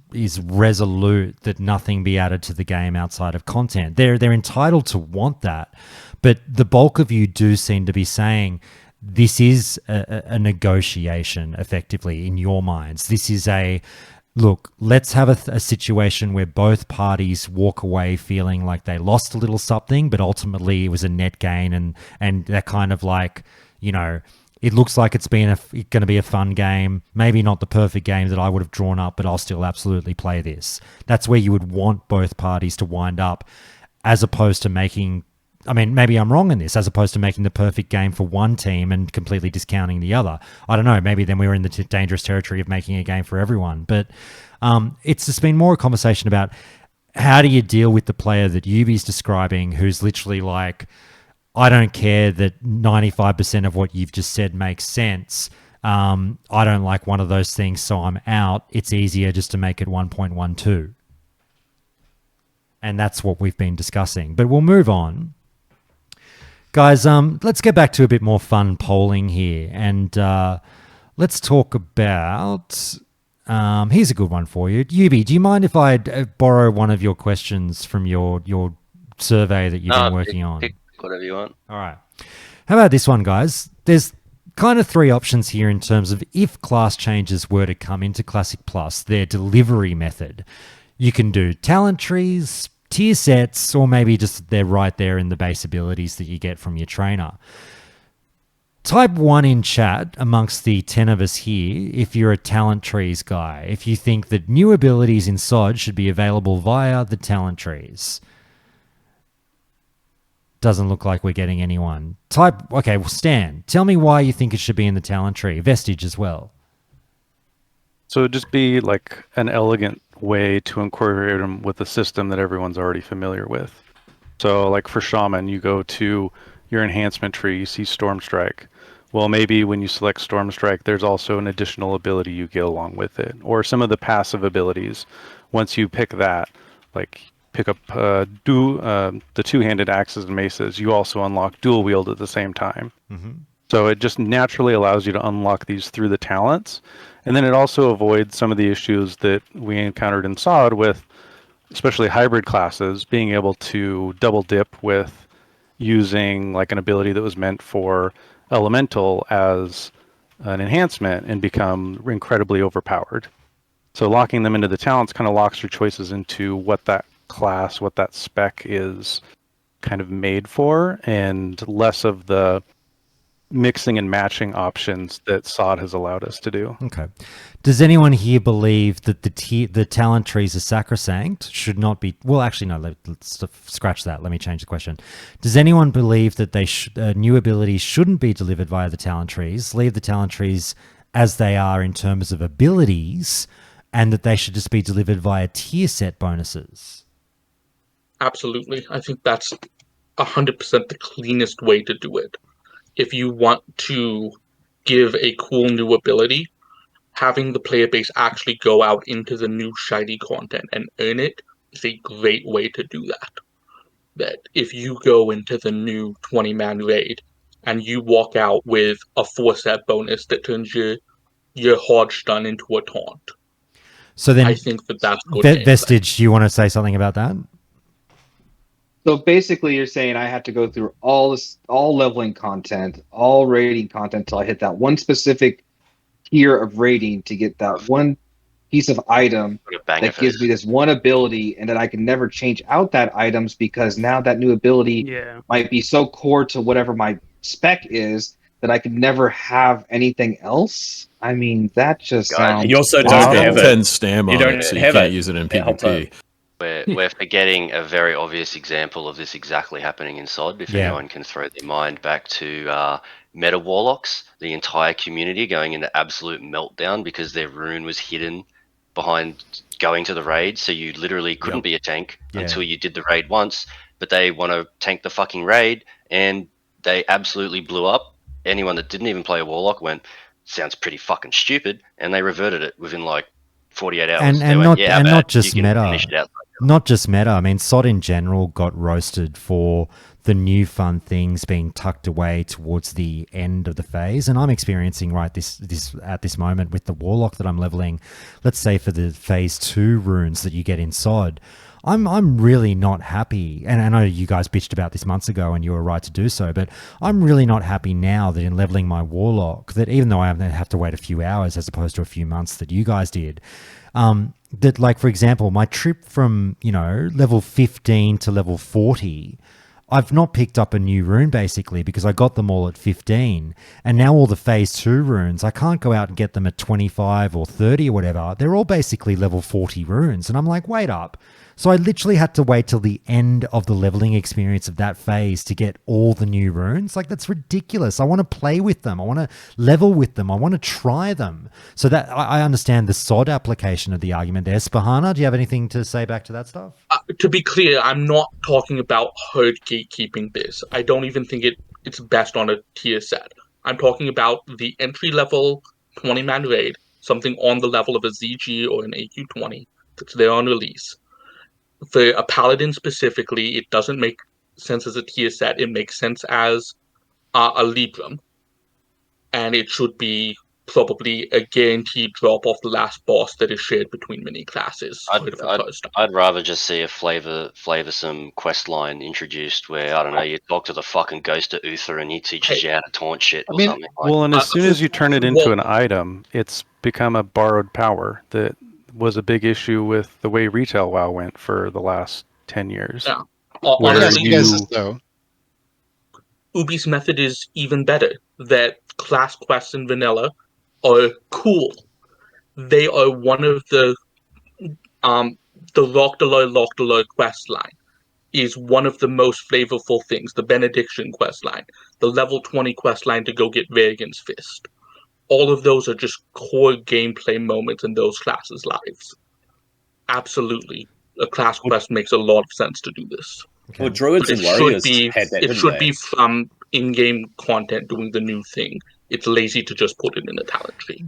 resolute that nothing be added to the game outside of content? They're entitled to want that, but the bulk of you do seem to be saying this is a negotiation, effectively, in your minds. This is look, let's have a situation where both parties walk away feeling like they lost a little something, but ultimately it was a net gain, and that kind of, like, It looks like it's going to be a fun game. Maybe not the perfect game that I would have drawn up, but I'll still absolutely play this. That's where you would want both parties to wind up, as opposed to making, I mean, maybe I'm wrong in this, as opposed to making the perfect game for one team and completely discounting the other. I don't know. Maybe then we were in the dangerous territory of making a game for everyone. But it's just been more a conversation about how do you deal with the player that Yubi's describing, who's literally like, I don't care that 95% of what you've just said makes sense. I don't like one of those things, so I'm out. It's easier just to make it 1.12. And that's what we've been discussing. But we'll move on. Guys, let's get back to a bit more fun polling here. And let's talk about... here's a good one for you. Yubi, do you mind if I borrow one of your questions from your survey that you've been working on? Pick whatever you want. All right. How about this one, guys? There's kind of three options here in terms of if class changes were to come into Classic Plus, their delivery method. You can do talent trees, tier sets, or maybe just they're right there in the base abilities that you get from your trainer. Type 1 in chat amongst the 10 of us here if you're a talent trees guy, if you think that new abilities in SOD should be available via the talent trees. Doesn't look like we're getting anyone. Okay, well, Stan, tell me why you think it should be in the talent tree. Vestige as well. So it'd just be like an elegant way to incorporate them with a system that everyone's already familiar with. So like for Shaman, you go to your enhancement tree, you see Storm Strike. Well, maybe when you select Storm Strike, there's also an additional ability you get along with it. Or some of the passive abilities. Once you pick that, like pick up the two-handed axes and maces, you also unlock dual wield at the same time. Mm-hmm. So it just naturally allows you to unlock these through the talents. And then it also avoids some of the issues that we encountered in SOD with, especially hybrid classes, being able to double dip with using like an ability that was meant for elemental as an enhancement and become incredibly overpowered. So locking them into the talents kind of locks your choices into what that class, what that spec is kind of made for, and less of the mixing and matching options that SOD has allowed us to do. Okay. Does anyone here believe that the talent trees are sacrosanct? Should not be... Well, actually, no, let's scratch that. Let me change the question. Does anyone believe that new abilities shouldn't be delivered via the talent trees, leave the talent trees as they are in terms of abilities, and that they should just be delivered via tier set bonuses? Absolutely. I think that's 100% the cleanest way to do it. If you want to give a cool new ability, having the player base actually go out into the new shiny content and earn it is a great way to do that. That if you go into the new 20-man raid and you walk out with a 4-set bonus that turns your hard stun into a taunt. So then I think that's good. Vestige, do you want to say something about that? So basically, you're saying I have to go through all leveling content, all rating content until I hit that one specific tier of rating to get that one piece of item that gives me this one ability, and that I can never change out that items because now that new ability might be so core to whatever my spec is that I could never have anything else. I mean, that just sounds... You also don't have 10 stam on it, so you can't use it in PvP. We're forgetting a very obvious example of this exactly happening in SOD. If anyone can throw their mind back to Meta Warlocks, the entire community going into absolute meltdown because their rune was hidden behind going to the raid, so you literally couldn't be a tank until you did the raid once, but they want to tank the fucking raid, and they absolutely blew up. Anyone that didn't even play a Warlock went, sounds pretty fucking stupid, and they reverted it within like 48 hours. Not just meta. Not just meta. I mean, SOD in general got roasted for the new fun things being tucked away towards the end of the phase, and I'm experiencing this at this moment with the Warlock that I'm leveling. Let's say for the phase 2 runes that you get in SOD, I'm really not happy, and I know you guys bitched about this months ago, and you were right to do so, but I'm really not happy now that in leveling my Warlock, that even though I have to wait a few hours as opposed to a few months that you guys did, that, like, for example, my trip from, level 15 to level 40, I've not picked up a new rune basically because I got them all at 15. And now all the phase 2 runes, I can't go out and get them at 25 or 30 or whatever. They're all basically level 40 runes. And I'm like, wait up. So I literally had to wait till the end of the leveling experience of that phase to get all the new runes. Like, that's ridiculous. I want to play with them. I want to level with them. I want to try them. So that I understand the SOD application of the argument there. Spahana, do you have anything to say back to that stuff? To be clear, I'm not talking about herd gatekeeping this. I don't even think it's best on a tier set. I'm talking about the entry-level 20-man raid, something on the level of a ZG or an AQ20 that's there on release. For a paladin specifically, it doesn't make sense as a tier set. It makes sense as a Libram. And it should be probably a guaranteed drop off the last boss that is shared between many classes. I'd rather just see a flavoursome quest line introduced where, I don't know, you talk to the fucking ghost of Uther and he teaches you how to taunt shit or something. Well, and as soon as you turn it into an item, it's become a borrowed power that was a big issue with the way retail WoW went for the last 10 years. Yeah. Ubi's method is even better. That class quests in vanilla are cool. They are one of the Lochtaloy quest line is one of the most flavorful things. The Benediction quest line, the level 20 quest line to go get Vergen's Fist. All of those are just core gameplay moments in those classes' lives. Absolutely. A class quest makes a lot of sense to do this. Well, Druids and Warriors had that, it should be from in-game content doing the new thing. It's lazy to just put it in a talent tree.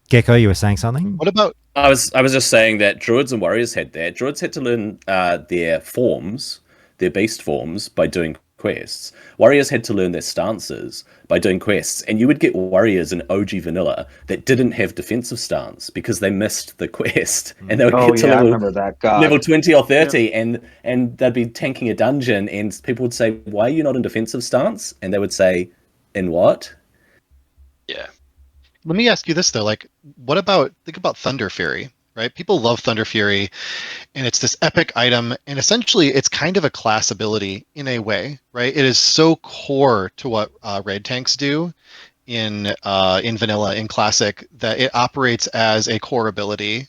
Gecko, you were saying something? What about... I was just saying that Druids and Warriors had that. Druids had to learn their forms, their beast forms, by doing quests. Warriors had to learn their stances by doing quests, and you would get warriors in OG vanilla that didn't have defensive stance because they missed the quest, and they would get to level 20 or 30, and they'd be tanking a dungeon, and people would say, "Why are you not in defensive stance?" And they would say, "In what?" Yeah. Let me ask you this though: like, think about Thunder Fury, right? People love Thunder Fury, and it's this epic item, and essentially it's kind of a class ability in a way, right? It is so core to what raid tanks do in vanilla, in classic, that it operates as a core ability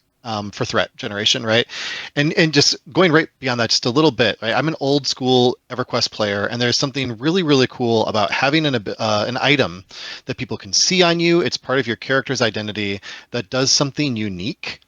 for threat generation, right? And just going right beyond that just a little bit, right? I'm an old school EverQuest player, and there's something really, really cool about having an item that people can see on you. It's part of your character's identity that does something unique.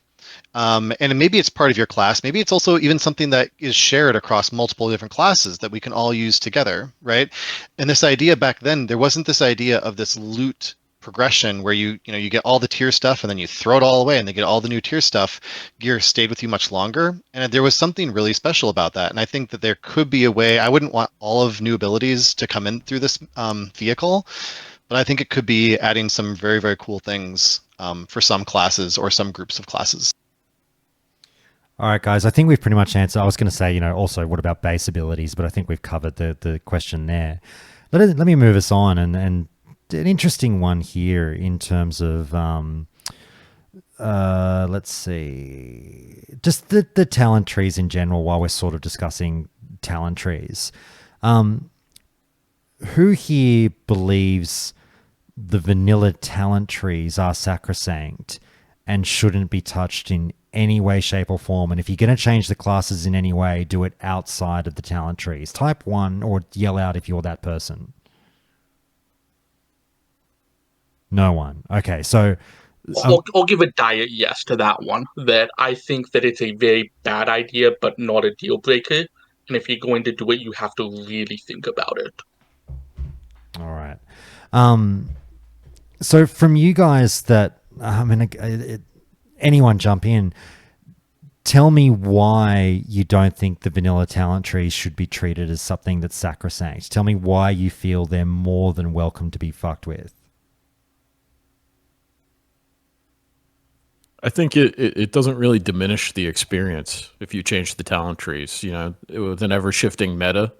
And maybe it's part of your class. Maybe it's also even something that is shared across multiple different classes that we can all use together, right? And this idea back then, there wasn't this idea of this loot progression where you get all the tier stuff and then you throw it all away and they get all the new tier stuff. Gear stayed with you much longer, and there was something really special about that. And I think that there could be a way. I wouldn't want all of new abilities to come in through this vehicle, but I think it could be adding some very, very cool things for some classes or some groups of classes. All right, guys, I think we've pretty much answered. I was going to say, also what about base abilities, but I think we've covered the question there. Let me move us on, and an interesting one here in terms of, let's see, just the talent trees in general while we're sort of discussing talent trees. Who here believes the vanilla talent trees are sacrosanct and shouldn't be touched in any way, shape, or form? And if you're going to change the classes in any way, do it outside of the talent trees. Type 1 or yell out if you're that person. No one. Okay, so... I'll give a dire yes to that one. That I think that it's a very bad idea, but not a deal breaker. And if you're going to do it, you have to really think about it. All right. So from you guys that... anyone jump in. Tell me why you don't think the vanilla talent trees should be treated as something that's sacrosanct. Tell me why you feel they're more than welcome to be fucked with. I think it doesn't really diminish the experience if you change the talent trees. With an ever-shifting meta,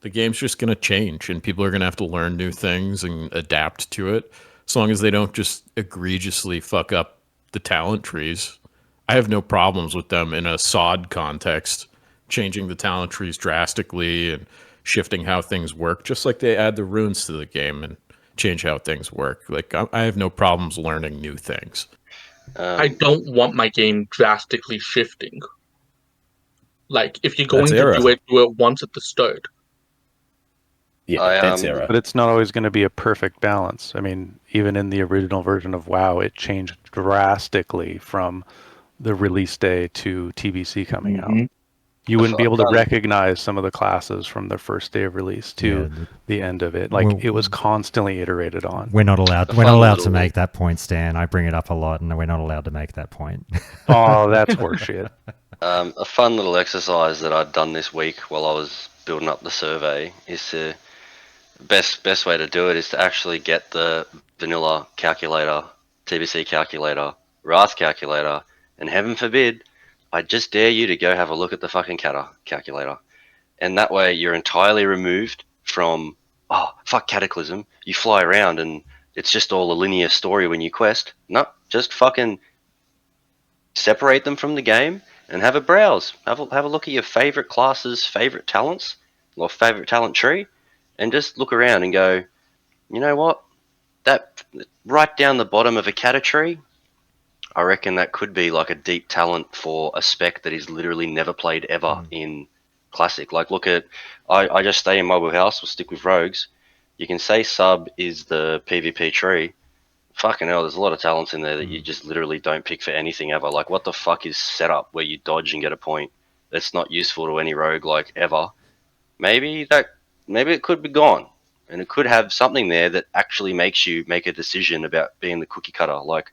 the game's just going to change, and people are going to have to learn new things and adapt to it. As long as they don't just egregiously fuck up the talent trees, I have no problems with them in a SOD context changing the talent trees drastically and shifting how things work, just like they add the runes to the game and change how things work. Like I have no problems learning new things. I don't want my game drastically shifting. Like, if you're going to do it once at the start. Yeah, that's era. But it's not always going to be a perfect balance. I mean, even in the original version of WoW, it changed drastically from the release day to TBC coming out. You wouldn't be able to recognize some of the classes from the first day of release to the end of it. Like, it was constantly iterated on. We're not allowed. We're not allowed to make that point, Stan. I bring it up a lot, and we're not allowed to make that point. Oh, that's horseshit. A fun little exercise that I'd done this week while I was building up the survey is to best way to do it is to actually get the vanilla calculator, TBC calculator, Wrath calculator, and heaven forbid, I just dare you to go have a look at the fucking calculator. And that way you're entirely removed from, oh, fuck Cataclysm. You fly around and it's just all a linear story when you quest. No, just fucking separate them from the game and have a browse. Have a look at your favorite classes, favorite talents, or favorite talent tree, and just look around and go, you know what? That right down the bottom of a cata tree, I reckon that could be like a deep talent for a spec that is literally never played ever in Classic. Like, look at, I just stay in Mobile House, we'll stick with Rogues. You can say sub is the PvP tree. Fucking hell, there's a lot of talents in there that you just literally don't pick for anything ever. Like, what the fuck is setup where you dodge and get a point? That's not useful to any rogue, like, ever. Maybe it could be gone. And it could have something there that actually makes you make a decision about being the cookie cutter. Like,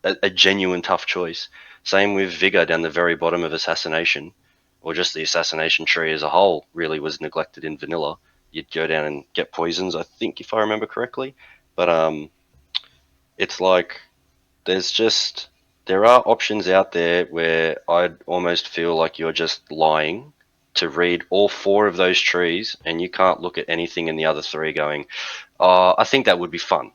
a genuine tough choice. Same with Vigor down the very bottom of Assassination, or just the Assassination tree as a whole really was neglected in vanilla. You'd go down and get poisons, I think, if I remember correctly. But it's like there are options out there where I'd almost feel like you're just lying to read all 4 of those trees and you can't look at anything in the other 3 going, oh, I think that would be fun.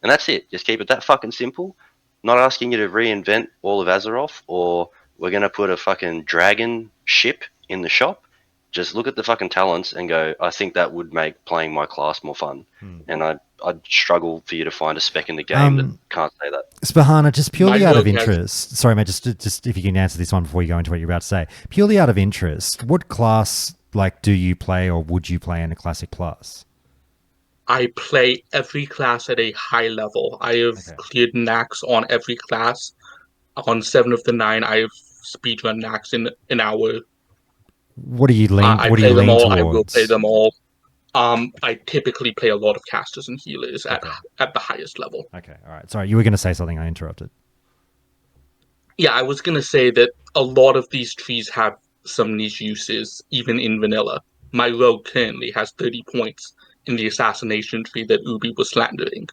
And that's it. Just keep it that fucking simple. Not asking you to reinvent all of Azeroth, or we're going to put a fucking dragon ship in the shop. Just look at the fucking talents and go, I think that would make playing my class more fun. And I'd struggle for you to find a spec in the game that can't say that. Spahana, just purely out of interest. Sorry, mate, just if you can answer this one before you go into what you're about to say. Purely out of interest, what class do you play or would you play in a Classic Plus? I play every class at a high level. I have cleared Nax on every class. On 7 of the 9, I have speedrun Nax in an hour. What do you lean? I what do you lean all, towards? I will play them all. I typically play a lot of casters and healers at the highest level. Okay, all right. Sorry, you were going to say something. I interrupted. Yeah, I was going to say that a lot of these trees have some niche uses, even in vanilla. My rogue currently has 30 points in the assassination tree that Ubi was slandering.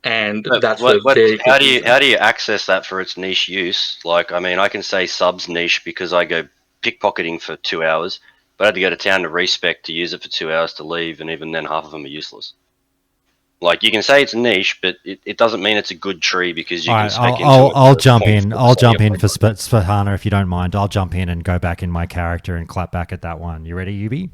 And that's how do you access that for its niche use? Like, I mean, I can say subs niche because I go pickpocketing for 2 hours, but I had to go to town to respec to use it for 2 hours to leave, and even then half of them are useless. Like, you can say it's niche, but it doesn't mean it's a good tree because you can spec into it. I'll jump in. I'll jump in for Spahana if you don't mind. I'll jump in and go back in my character and clap back at that one. You ready, Ubi?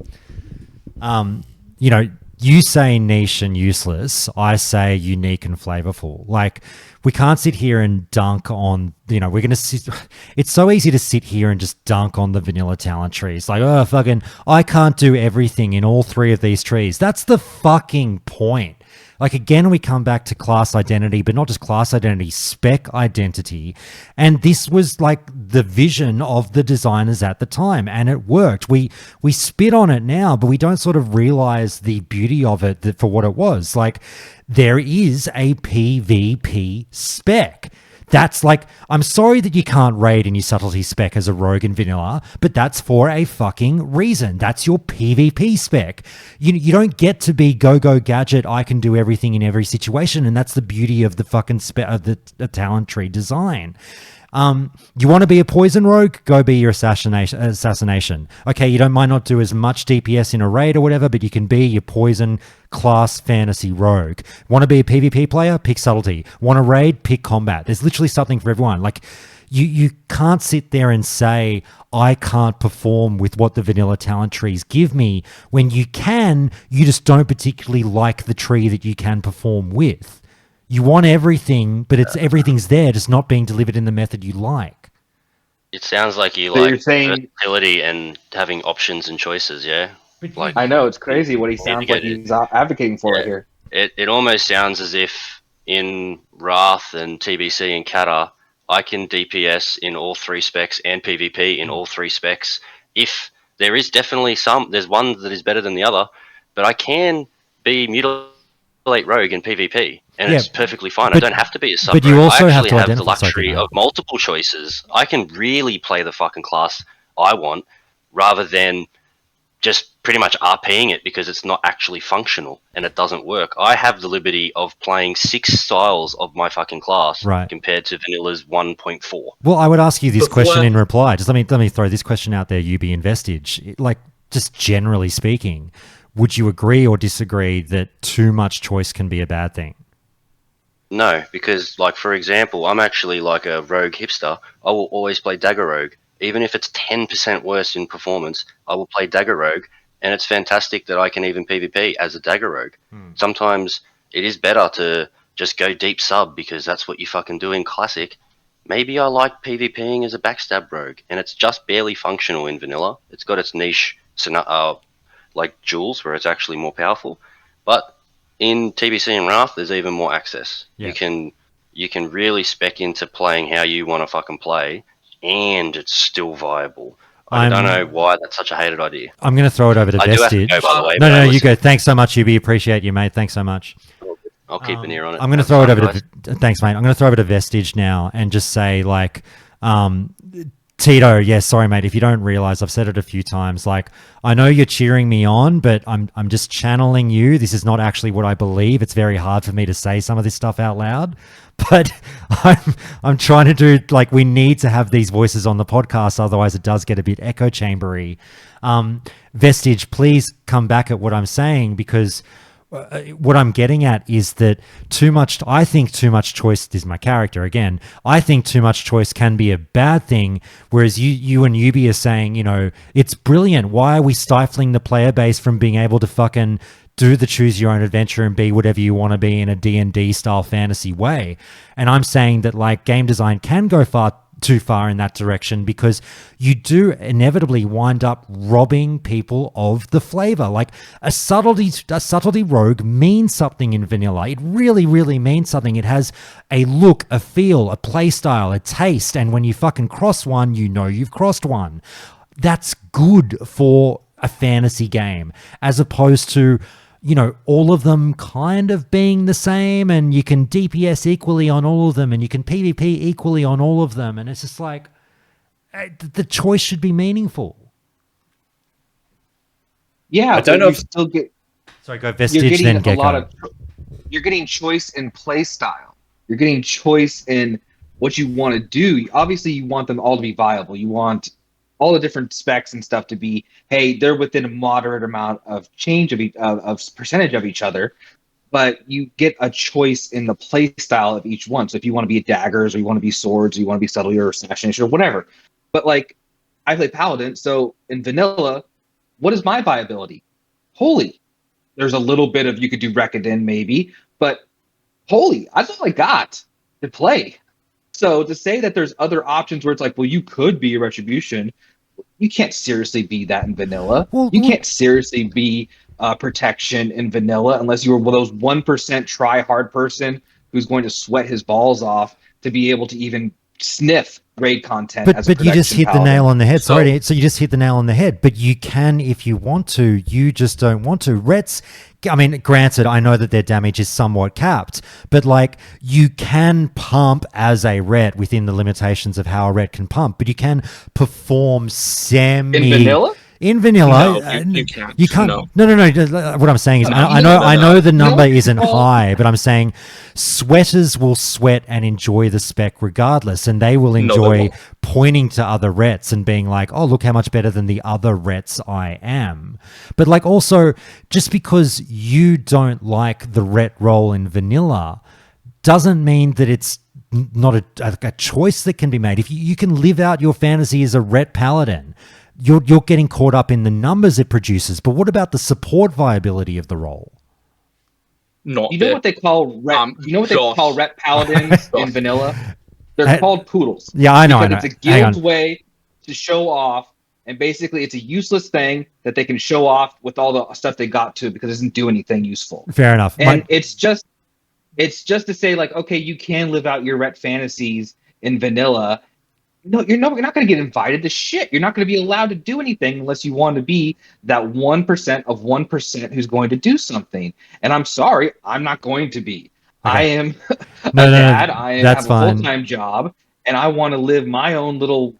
You know, you say niche and useless. I say unique and flavorful. Like, we can't sit here and dunk on, we're going to sit. It's so easy to sit here and just dunk on the vanilla talent trees. Like, oh, fucking, I can't do everything in all 3 of these trees. That's the fucking point. Like, again, we come back to class identity, but not just class identity, spec identity. And this was like the vision of the designers at the time, and it worked. We spit on it now, but we don't sort of realize the beauty of it for what it was. Like, there is a PvP spec. That's like, I'm sorry that you can't raid in your subtlety spec as a rogue in vanilla, but that's for a fucking reason. That's your PvP spec. You don't get to be go gadget, I can do everything in every situation, and that's the beauty of the fucking the talent tree design. You want to be a poison rogue? Go be your assassination. Okay, you might not do as much DPS in a raid or whatever, but you can be your poison class fantasy rogue. Want to be a PvP player? Pick subtlety. Want to raid? Pick combat. There's literally something for everyone. Like, you can't sit there and say, I can't perform with what the vanilla talent trees give me, when you can, you just don't particularly like the tree that you can perform with. You want everything, but everything's there, just not being delivered in the method you like. It sounds like you So like you're saying- versatility and having options and choices, yeah? Like, I know, it's crazy what he sounds like he's advocating for right here. It almost sounds as if in Wrath and TBC and Kata, I can DPS in all 3 specs and PvP in all 3 specs. If there is definitely there's one that is better than the other, but I can be Mutilate Rogue in PvP, and it's perfectly fine. I don't have to be a sub. But you also I have actually to have the luxury of multiple choices. I can really play the fucking class I want, rather than just pretty much RPing it because it's not actually functional and it doesn't work. I have the liberty of playing 6 styles of my fucking class compared to Vanilla's 1.4. Well, I would ask you this question in reply. Just let me throw this question out there, UB and Vestige. Like, just generally speaking, would you agree or disagree that too much choice can be a bad thing? No, because, like, for example, I'm actually like a rogue hipster. I will always play Dagger Rogue. Even if it's 10% worse in performance, I will play Dagger Rogue, and it's fantastic that I can even PvP as a Dagger Rogue. Sometimes it is better to just go deep sub because that's what you fucking do in Classic. Maybe I like PvPing as a Backstab Rogue, and it's just barely functional in Vanilla. It's got its niche, like Jules, where it's actually more powerful. But in TBC and Wrath, there's even more access. Yeah. You can really spec into playing how you want to fucking play, and it's still viable. I don't know why that's such a hated idea. I'm going to throw it over to Vestige. Go, by the way, no, you go. Thanks so much, UB. Appreciate you, mate. Thanks so much. I'll keep an ear on it. I'm going to throw it over to... Thanks, mate. I'm going to throw it to Vestige now and just say, like... Tito, yeah, sorry, mate. If you don't realize, I've said it a few times. Like, I know you're cheering me on, but I'm just channeling you. This is not actually what I believe. It's very hard for me to say some of this stuff out loud, but I'm trying to do, like, we need to have these voices on the podcast, otherwise it does get a bit echo chambery. Vestige, please come back at what I'm saying, because what I'm getting at is that I think too much choice, this is my character again, I think too much choice can be a bad thing, whereas you and Yubi are saying, you know, it's brilliant. Why are we stifling the player base from being able to fucking do the choose your own adventure and be whatever you want to be in a D&D style fantasy way? And I'm saying that, like, game design can go too far in that direction, because you do inevitably wind up robbing people of the flavor. Like, a subtlety rogue means something in vanilla. It really, really means something. It has a look, a feel, a play style, a taste, and when you fucking cross one, you know you've crossed one. That's good for a fantasy game, as opposed to, you know, all of them kind of being the same, and you can DPS equally on all of them, and you can PvP equally on all of them, and it's just like, the choice should be meaningful. Yeah, I don't know if... still get... Sorry, go Vestige, then Gecko. You're getting choice in play style. You're getting choice in what you want to do. Obviously, you want them all to be viable. You want all the different specs and stuff to be, hey, they're within a moderate amount of change of percentage of each other, but you get a choice in the play style of each one. So if you want to be daggers, or you want to be swords, or you want to be subtlety or assassination or whatever. But, like, I play Paladin, so in vanilla, what is my viability? Holy. There's a little bit of, you could do Reckoning maybe, but holy, that's all I got to play. So to say that there's other options where it's like, well, you could be a Retribution, you can't seriously be that in vanilla. You can't seriously be protection in vanilla unless you were one of those 1% try-hard person who's going to sweat his balls off to be able to even sniff raid content. But you just hit the nail on the head. So you just hit the nail on the head. But you can if you want to. You just don't want to. Rets, I mean, granted, I know that their damage is somewhat capped, but, like, you can pump as a Ret within the limitations of how a Ret can pump, but you can perform In vanilla? In vanilla, No, you can't. You can't. No. No. What I'm saying is, I know the number isn't high, but I'm saying sweaters will sweat and enjoy the spec regardless, and they will enjoy pointing to other Rets and being like, "Oh, look how much better than the other Rets I am." But, like, also, just because you don't like the Ret role in vanilla doesn't mean that it's not a choice that can be made. If you can live out your fantasy as a Ret Paladin, you're getting caught up in the numbers it produces. But what about the support viability of the role? Not you know what they call Ret Paladins in vanilla? They're called poodles. Yeah, I know. It's a guild way to show off, and basically it's a useless thing that they can show off with all the stuff they got to because it doesn't do anything useful. Fair enough. And it's just to say, like, okay, you can live out your Ret fantasies in vanilla. No, you're not going to get invited to shit. You're not going to be allowed to do anything unless you want to be that 1% of 1% who's going to do something. And I'm sorry, I'm not going to be. Okay. I am dad. I have a full-time job, and I want to live my own little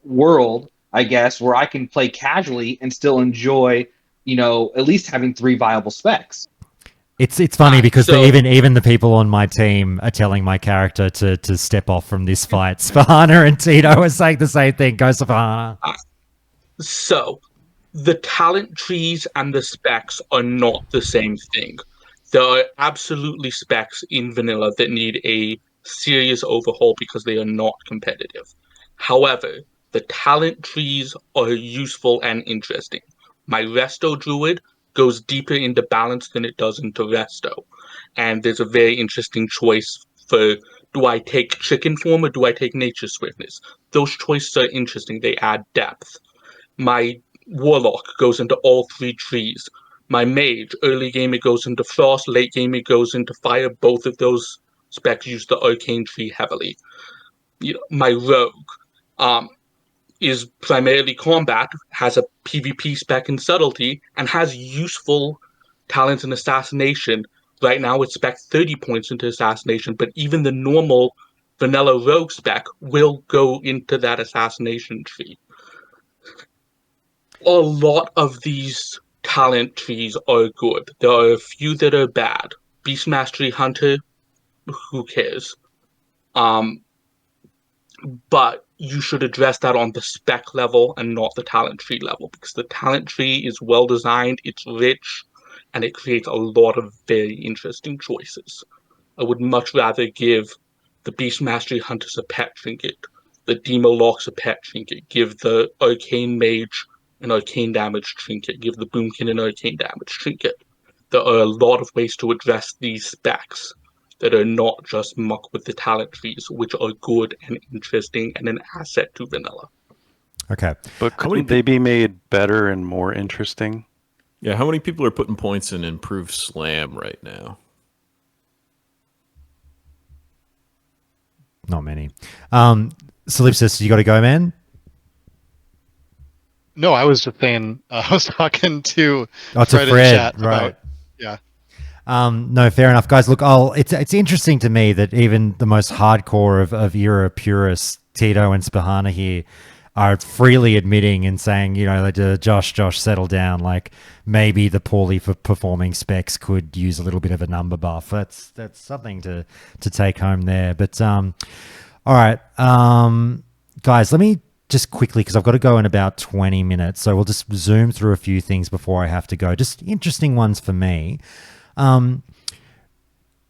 world, I guess, where I can play casually and still enjoy, at least having 3 viable specs. It's funny because even the people on my team are telling my character to step off from this fight. Spahana and Tito are saying the same thing. Go Spahana. So, the talent trees and the specs are not the same thing. There are absolutely specs in vanilla that need a serious overhaul because they are not competitive. However, the talent trees are useful and interesting. My Resto Druid goes deeper into balance than it does into Resto. And there's a very interesting choice for, do I take chicken form or do I take nature swiftness? Those choices are interesting. They add depth. My Warlock goes into all 3 trees. My Mage, early game it goes into Frost, late game it goes into Fire. Both of those specs use the Arcane tree heavily. My Rogue is primarily combat, has a PvP spec in subtlety, and has useful talents in assassination. Right now it's spec 30 points into assassination, but even the normal vanilla rogue spec will go into that assassination tree. A lot of these talent trees are good. There are a few that are bad. Beast Mastery Hunter, who cares? But you should address that on the spec level and not the talent tree level, because the talent tree is well designed, it's rich, and it creates a lot of very interesting choices. I would much rather give the Beast Mastery Hunters a pet trinket, the Demo Locks a pet trinket, give the Arcane Mage an arcane damage trinket, give the Boomkin an arcane damage trinket. There are a lot of ways to address these specs that are not just muck with the talent trees, which are good and interesting and an asset to vanilla. Okay. But couldn't they be made better and more interesting? Yeah, how many people are putting points in improved slam right now? Not many. Solipsis, you got to go, man? No, I was just saying, I was talking to Fred, chat right. Yeah. No, fair enough, guys. Look, it's interesting to me that even the most hardcore of era purists, Tito and Spahana here, are freely admitting and saying, Josh, settle down. Like, maybe the poorly performing specs could use a little bit of a number buff. That's something to take home there. But all right, guys, let me just quickly, because I've got to go in about 20 minutes, so we'll just zoom through a few things before I have to go. Just interesting ones for me.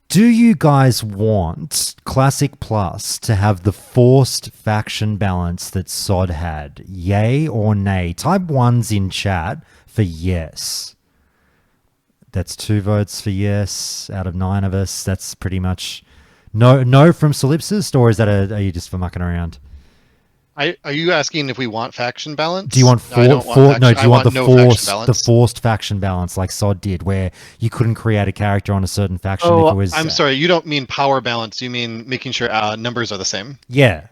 Do you guys want Classic Plus to have the forced faction balance that SOD had? Yay or nay? Type 1s in chat for yes. That's 2 votes for yes out of 9 of us. That's pretty much no from Solipsist, or is that are you just for mucking around? Are you asking if we want faction balance? Do you want do you want the forced faction balance like SOD did, where you couldn't create a character on a certain faction if it was... I'm sorry, you don't mean power balance, you mean making sure numbers are the same? Yeah.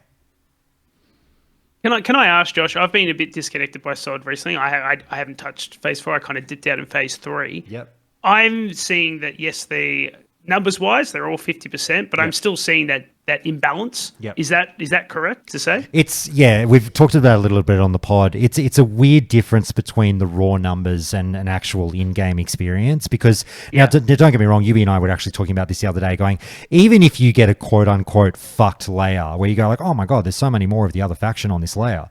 Can I ask, Josh, I've been a bit disconnected by SOD recently. I haven't touched Phase 4, I kind of dipped out in Phase 3. Yep. I'm seeing that, yes, the numbers-wise, they're all 50%, but I'm still seeing that imbalance. Yep. Is that correct to say? We've talked about it a little bit on the pod. It's a weird difference between the raw numbers and an actual in-game experience, because now don't get me wrong, Yubi and I were actually talking about this the other day, going, even if you get a quote-unquote fucked layer where you go like, oh my god, there's so many more of the other faction on this layer,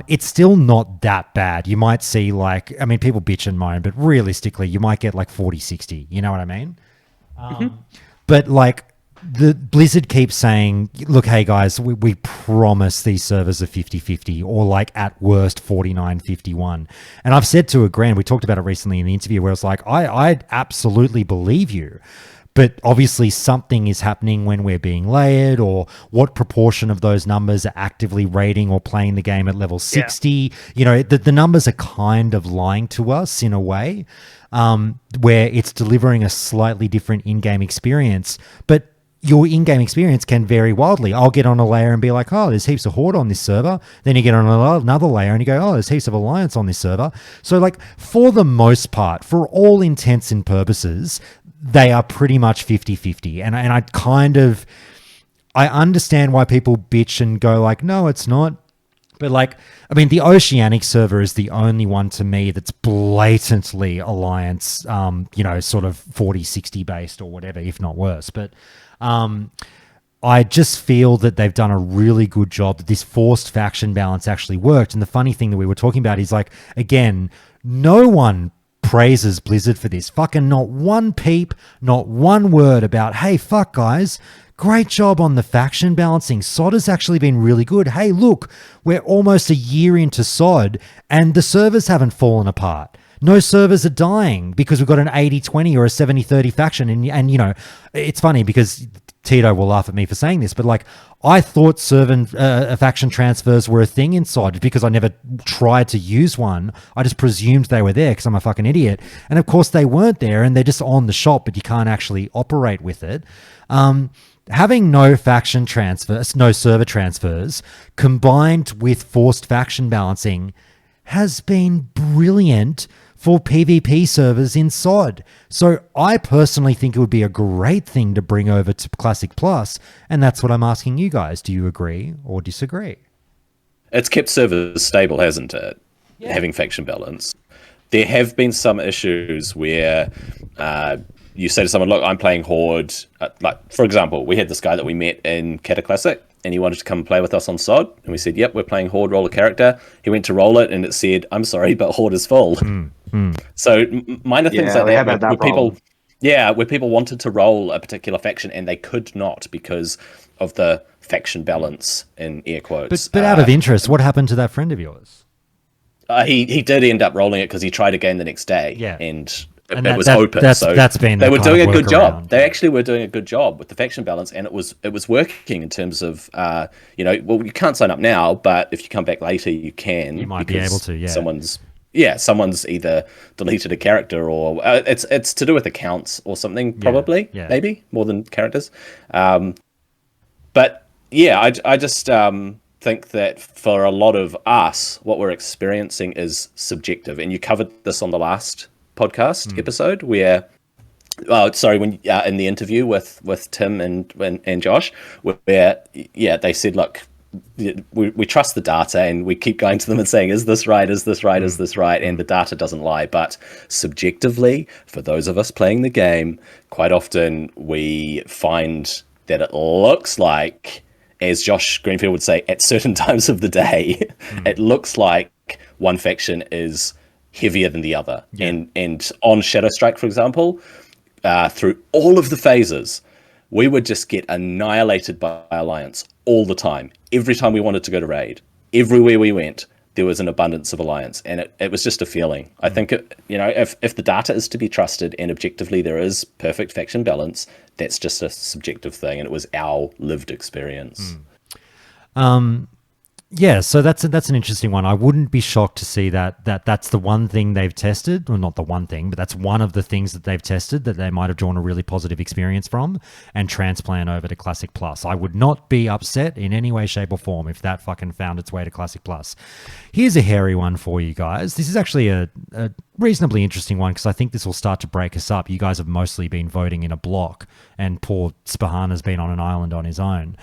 it's still not that bad. You might see people bitch and moan, but realistically you might get like 40-60, you know what I mean? But like the Blizzard keeps saying, look, hey guys, we promise these servers are 50-50 or like at worst 49-51. And I've said to a Grant, we talked about it recently in the interview where it's like, I absolutely believe you. But obviously something is happening when we're being layered, or what proportion of those numbers are actively raiding or playing the game at level 60. Yeah. You know, the numbers are kind of lying to us in a way, where it's delivering a slightly different in-game experience. But your in-game experience can vary wildly. I'll get on a layer and be like, oh, there's heaps of Horde on this server. Then you get on another layer and you go, oh, there's heaps of Alliance on this server. So like, for the most part, for all intents and purposes, they are pretty much 50-50. And I understand why people bitch and go like, no, it's not. But like, I mean, the Oceanic server is the only one to me that's blatantly Alliance, sort of 40-60 based or whatever, if not worse. But I just feel that they've done a really good job, that this forced faction balance actually worked. And the funny thing that we were talking about is like, again, no one praises Blizzard for this. Fucking not one peep, not one word about, hey, fuck guys, great job on the faction balancing. SOD has actually been really good. Hey, look, we're almost a year into SOD and the servers haven't fallen apart. No servers are dying because we've got an 80-20 or a 70-30 faction. And you know, it's funny because Tito will laugh at me for saying this, but like, I thought faction transfers were a thing inside because I never tried to use one. I just presumed they were there because I'm a fucking idiot. And of course they weren't there and they're just on the shop, but you can't actually operate with it. Having no faction transfers, no server transfers, combined with forced faction balancing has been brilliant for PvP servers in SOD. So I personally think it would be a great thing to bring over to Classic Plus, and that's what I'm asking you guys. Do you agree or disagree? It's kept servers stable, hasn't it? Yeah. Having faction balance. There have been some issues where you say to someone, look, I'm playing Horde. Like, for example, we had this guy that we met in Cataclassic, and he wanted to come play with us on SOD. And we said, yep, we're playing Horde, roll a character. He went to roll it, and it said, I'm sorry, but Horde is full. So minor things like that, where people wanted to roll a particular faction, and they could not because of the faction balance, in air quotes. But out of interest, what happened to that friend of yours? He did end up rolling it because he tried again the next day. Yeah. And it was open. They were doing a good job. They actually were doing a good job with the faction balance, and it was working in terms of you can't sign up now, but if you come back later, you can. You might be able to. Yeah. Someone's either deleted a character or it's to do with accounts or something, probably. Yeah. Maybe more than characters. But yeah, I just think that for a lot of us, what we're experiencing is subjective, and you covered this on the last podcast episode where when in the interview with Tim and Josh, where they said, look, we trust the data and we keep going to them and saying, is this right, is this right, is this right, and the data doesn't lie. But subjectively, for those of us playing the game, quite often we find that it looks like, as Josh Greenfield would say, at certain times of the day, it looks like one faction is heavier than the other. And on Shadowstrike, for example, through all of the phases, we would just get annihilated by Alliance all the time. Every time we wanted to go to raid, everywhere we went, there was an abundance of Alliance, and it was just a feeling. I think if the data is to be trusted and objectively there is perfect faction balance, that's just a subjective thing, and it was our lived experience. Yeah, so that's an interesting one. I wouldn't be shocked to see that's the one thing they've tested, well, not the one thing, but that's one of the things that they've tested that they might have drawn a really positive experience from and transplant over to Classic Plus. I would not be upset in any way, shape, or form if that fucking found its way to Classic Plus. Here's a hairy one for you guys. This is actually a reasonably interesting one because I think this will start to break us up. You guys have mostly been voting in a block, and poor Spahana's been on an island on his own.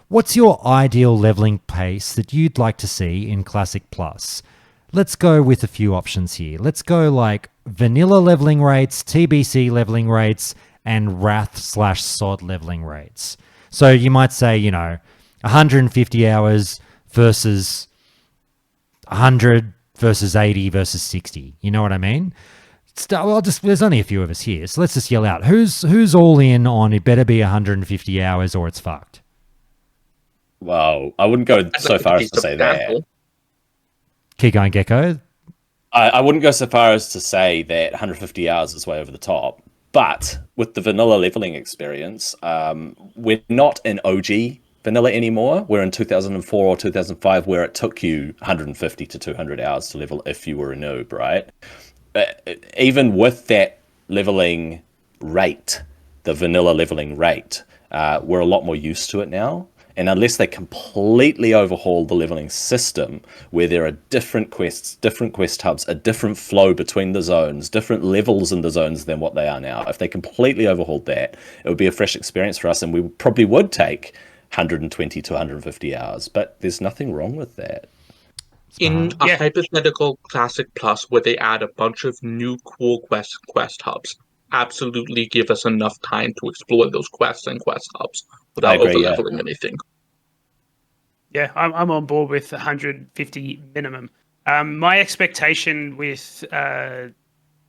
What's your ideal leveling pace that you'd like to see in Classic Plus? Let's go with a few options here. Let's go like vanilla leveling rates, TBC leveling rates, and Wrath/SOD leveling rates. So you might say, 150 hours versus 100 versus 80 versus 60. You know what I mean? there's only a few of us here, so let's just yell out. Who's all in on it better be 150 hours or it's fucked? Well, I wouldn't go so far as to say that. Keep going, Gecko. I wouldn't go so far as to say that 150 hours is way over the top. But with the vanilla leveling experience, we're not in OG vanilla anymore. We're in 2004 or 2005, where it took you 150 to 200 hours to level if you were a noob, right? Even with that leveling rate, the vanilla leveling rate, we're a lot more used to it now. And unless they completely overhaul the leveling system, where there are different quests, different quest hubs, a different flow between the zones, different levels in the zones than what they are now, if they completely overhauled that, it would be a fresh experience for us, and we probably would take 120 to 150 hours. But there's nothing wrong with that. In a hypothetical Classic Plus where they add a bunch of new cool quest hubs, absolutely give us enough time to explore those quests and quest hubs without over-leveling anything. Yeah, I'm on board with 150 minimum. My expectation with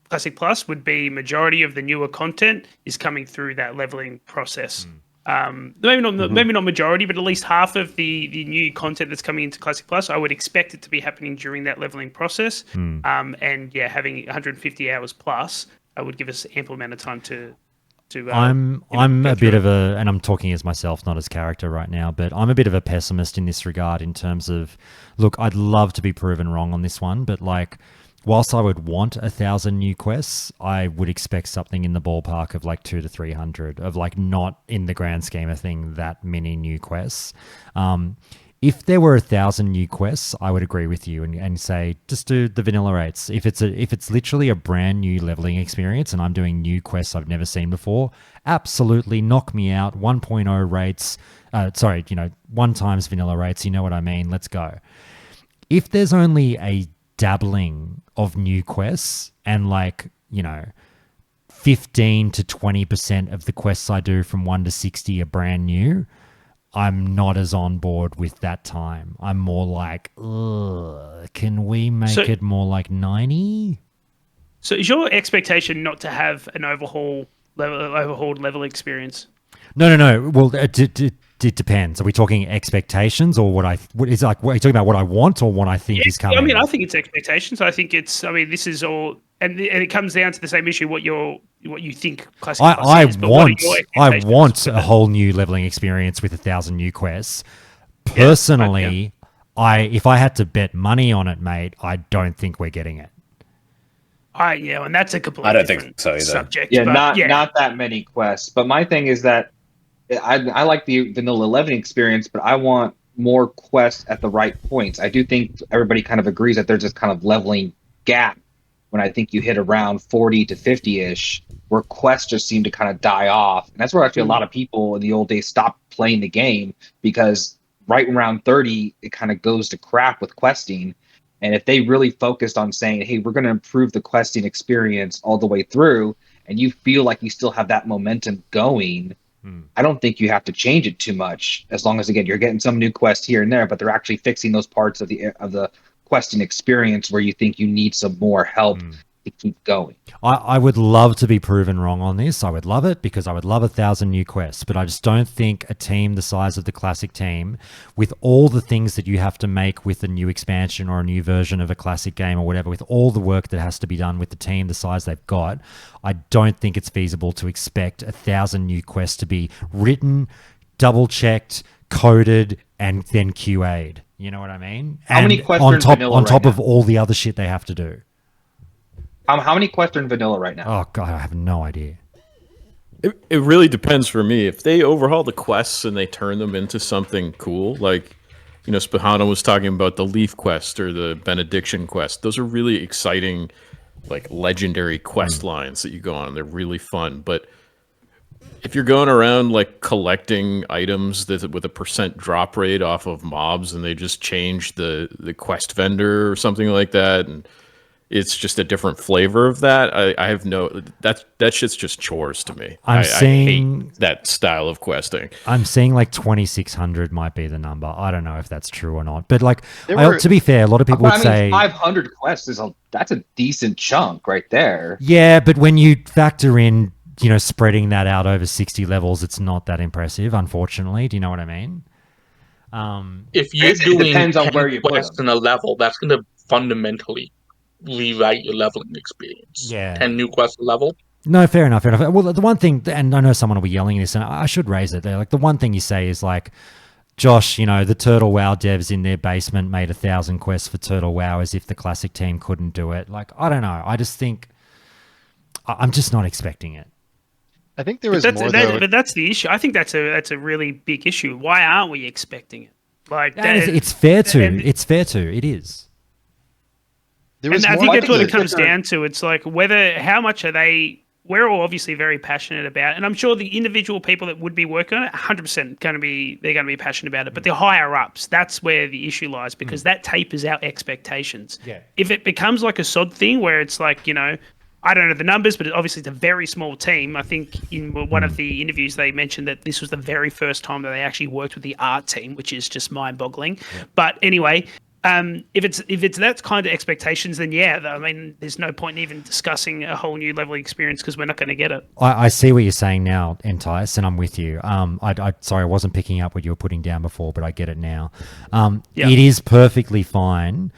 Classic Plus would be majority of the newer content is coming through that leveling process. Maybe not majority, but at least half of the new content that's coming into Classic Plus, I would expect it to be happening during that leveling process. And yeah, having 150 hours plus, would give us ample amount of time to. I'm a bit of a, and I'm talking as myself, not as character right now, but I'm a bit of a pessimist in this regard in terms of, look, I'd love to be proven wrong on this one, but like, whilst I would want 1,000 new quests, I would expect something in the ballpark of like 200 to 300 of like, not in the grand scheme of thing that many new quests. If there were 1,000 new quests, I would agree with you and say just do the vanilla rates. If it's literally a brand new leveling experience and I'm doing new quests I've never seen before, absolutely knock me out. 1.0 rates, 1 times vanilla rates. You know what I mean? Let's go. If there's only a dabbling of new quests and 15 to 20% of the quests I do from 1 to 60 are brand new, I'm not as on board with that time. I'm more like, can we make it more like 90? So is your expectation not to have an overhauled level experience? No. Well, it depends. Are we talking expectations or what are you talking about what I want or what I think is coming? I mean, I think it's expectations. This is all, and it comes down to the same issue. What you think Classic Plus is, I want a whole new leveling experience with 1,000 new quests. Personally, if I had to bet money on it, mate, I don't think we're getting it. And that's a completely different subject. Yeah, not that many quests. But my thing is that I like the vanilla leveling experience, but I want more quests at the right points. I do think everybody kind of agrees that there's this kind of leveling gap when I think you hit around 40 to 50-ish, where quests just seem to kind of die off. And that's where actually a lot of people in the old days stopped playing the game, because right around 30, it kind of goes to crap with questing. And if they really focused on saying, hey, we're going to improve the questing experience all the way through, and you feel like you still have that momentum going, I don't think you have to change it too much, as long as, again, you're getting some new quests here and there, but they're actually fixing those parts of the questing experience where you think you need some more help to keep going. I would love to be proven wrong on this. I would love it, because I would love 1,000 new quests, but I just don't think a team the size of the Classic team, with all the things that you have to make with a new expansion or a new version of a Classic game or whatever, with all the work that has to be done with the team the size they've got, I don't think it's feasible to expect 1,000 new quests to be written, double-checked, coded, and then QA'd. You know what I mean? How many quests on top of all the other shit they have to do? How many quests are in vanilla right now? Oh god, I have no idea. It really depends for me. If they overhaul the quests and they turn them into something cool, like, Spahana was talking about the Leaf quest or the Benediction quest. Those are really exciting, like, legendary quest lines that you go on. They're really fun. But if you're going around like collecting items with a % drop rate off of mobs, and they just change the quest vendor or something like that, and it's just a different flavor of that. I have no that shit's just chores to me. I hate that style of questing. I'm seeing like 2,600 might be the number. I don't know if that's true or not, but like to be fair, a lot of people would say 500 quests that's a decent chunk right there. Yeah, but when you factor in, you know, spreading that out over 60 levels, it's not that impressive, unfortunately. Do you know what I mean? If you're doing depends on where you put quests in a level, that's going to fundamentally rewrite your leveling experience. Yeah. 10 new quests a level. No, fair enough. Well, the one thing, and I know someone will be yelling this, and I should raise it there. Like, the one thing you say is like, Josh, you know, the Turtle WoW devs in their basement made 1,000 quests for Turtle WoW as if the classic team couldn't do it. Like, I don't know. I just think I'm just not expecting it. I think there was more. But that's the issue. I think that's a really big issue. Why aren't we expecting it? Like, it's fair to. It's fair to. It is. And I think that's what it comes down to. It's like how much are they? We're all obviously very passionate about it, and I'm sure the individual people that would be working on it, 100% they're going to be passionate about it. But the higher ups, that's where the issue lies, because that tapers our expectations. Yeah. If it becomes like a SOD thing where it's like, you know, I don't know the numbers, but obviously it's a very small team. I think in one of the interviews they mentioned that this was the very first time that they actually worked with the art team, which is just mind-boggling. Yeah. But anyway. If it's that kind of expectations, then yeah, I mean, there's no point in even discussing a whole new level of experience because we're not going to get it. I see what you're saying now, Entice, and I'm with you. Sorry, I wasn't picking up what you were putting down before, but I get it now. It is perfectly fine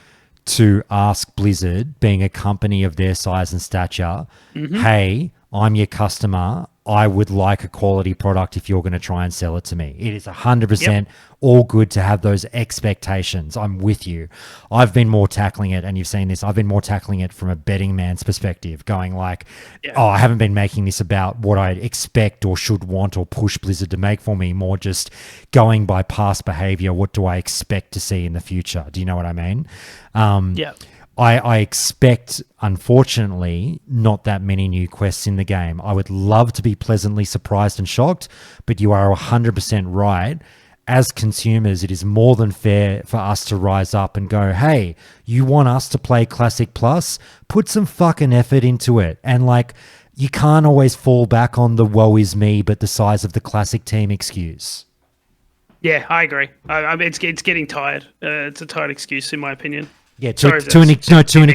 to ask Blizzard, being a company of their size and stature, hey, I'm your customer. I would like a quality product if you're going to try and sell it to me. It is 100% all good to have those expectations. I'm with you. I've been more tackling it, and you've seen this, I've been more tackling it from a betting man's perspective, going like, I haven't been making this about what I expect or should want or push Blizzard to make for me, more just going by past behavior. What do I expect to see in the future? Do you know what I mean? I expect, unfortunately, not that many new quests in the game. I would love to be pleasantly surprised and shocked, but you are 100% right. As consumers, it is more than fair for us to rise up and go, hey, you want us to play Classic Plus? Put some fucking effort into it. And like, you can't always fall back on the woe is me, but the size of the Classic team excuse. Yeah, I agree. I mean, it's getting tired. It's a tired excuse, in my opinion. Yeah, to an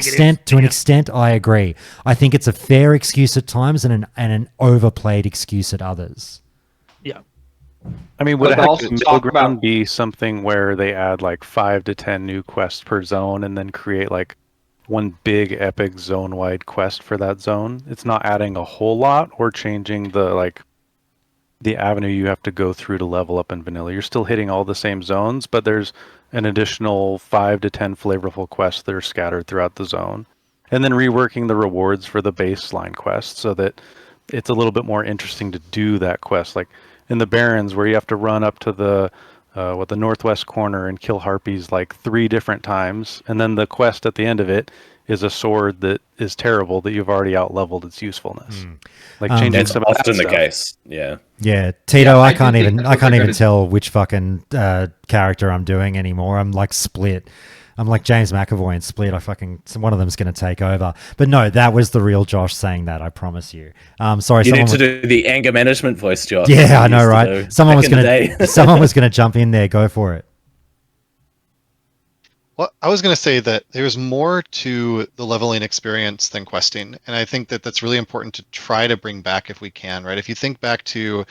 extent, I agree. I think it's a fair excuse at times and an overplayed excuse at others. Yeah. I mean, would a middle ground be something where they add like 5 to 10 new quests per zone and then create like one big epic zone-wide quest for that zone? It's not adding a whole lot or changing the avenue you have to go through to level up in vanilla. You're still hitting all the same zones, but there's an additional 5 to 10 flavorful quests that are scattered throughout the zone. And then reworking the rewards for the baseline quest so that it's a little bit more interesting to do that quest. Like in the Barrens, where you have to run up to the northwest corner and kill harpies like 3 different times, and then the quest at the end of it is a sword that is terrible that you've already out-leveled its usefulness. Like changing some of that often the stuff. case. Yeah, Tito, I can't even tell which fucking character I'm doing anymore. I'm like split. I'm like James McAvoy in Split. One of them's going to take over. But no, that was the real Josh saying that. I promise you. Sorry, you need to do the anger management voice, Josh. Yeah, I know, right? Someone was going to jump in there. Go for it. Well, I was going to say that there's more to the leveling experience than questing, and I think that that's really important to try to bring back if we can, right? If you think back to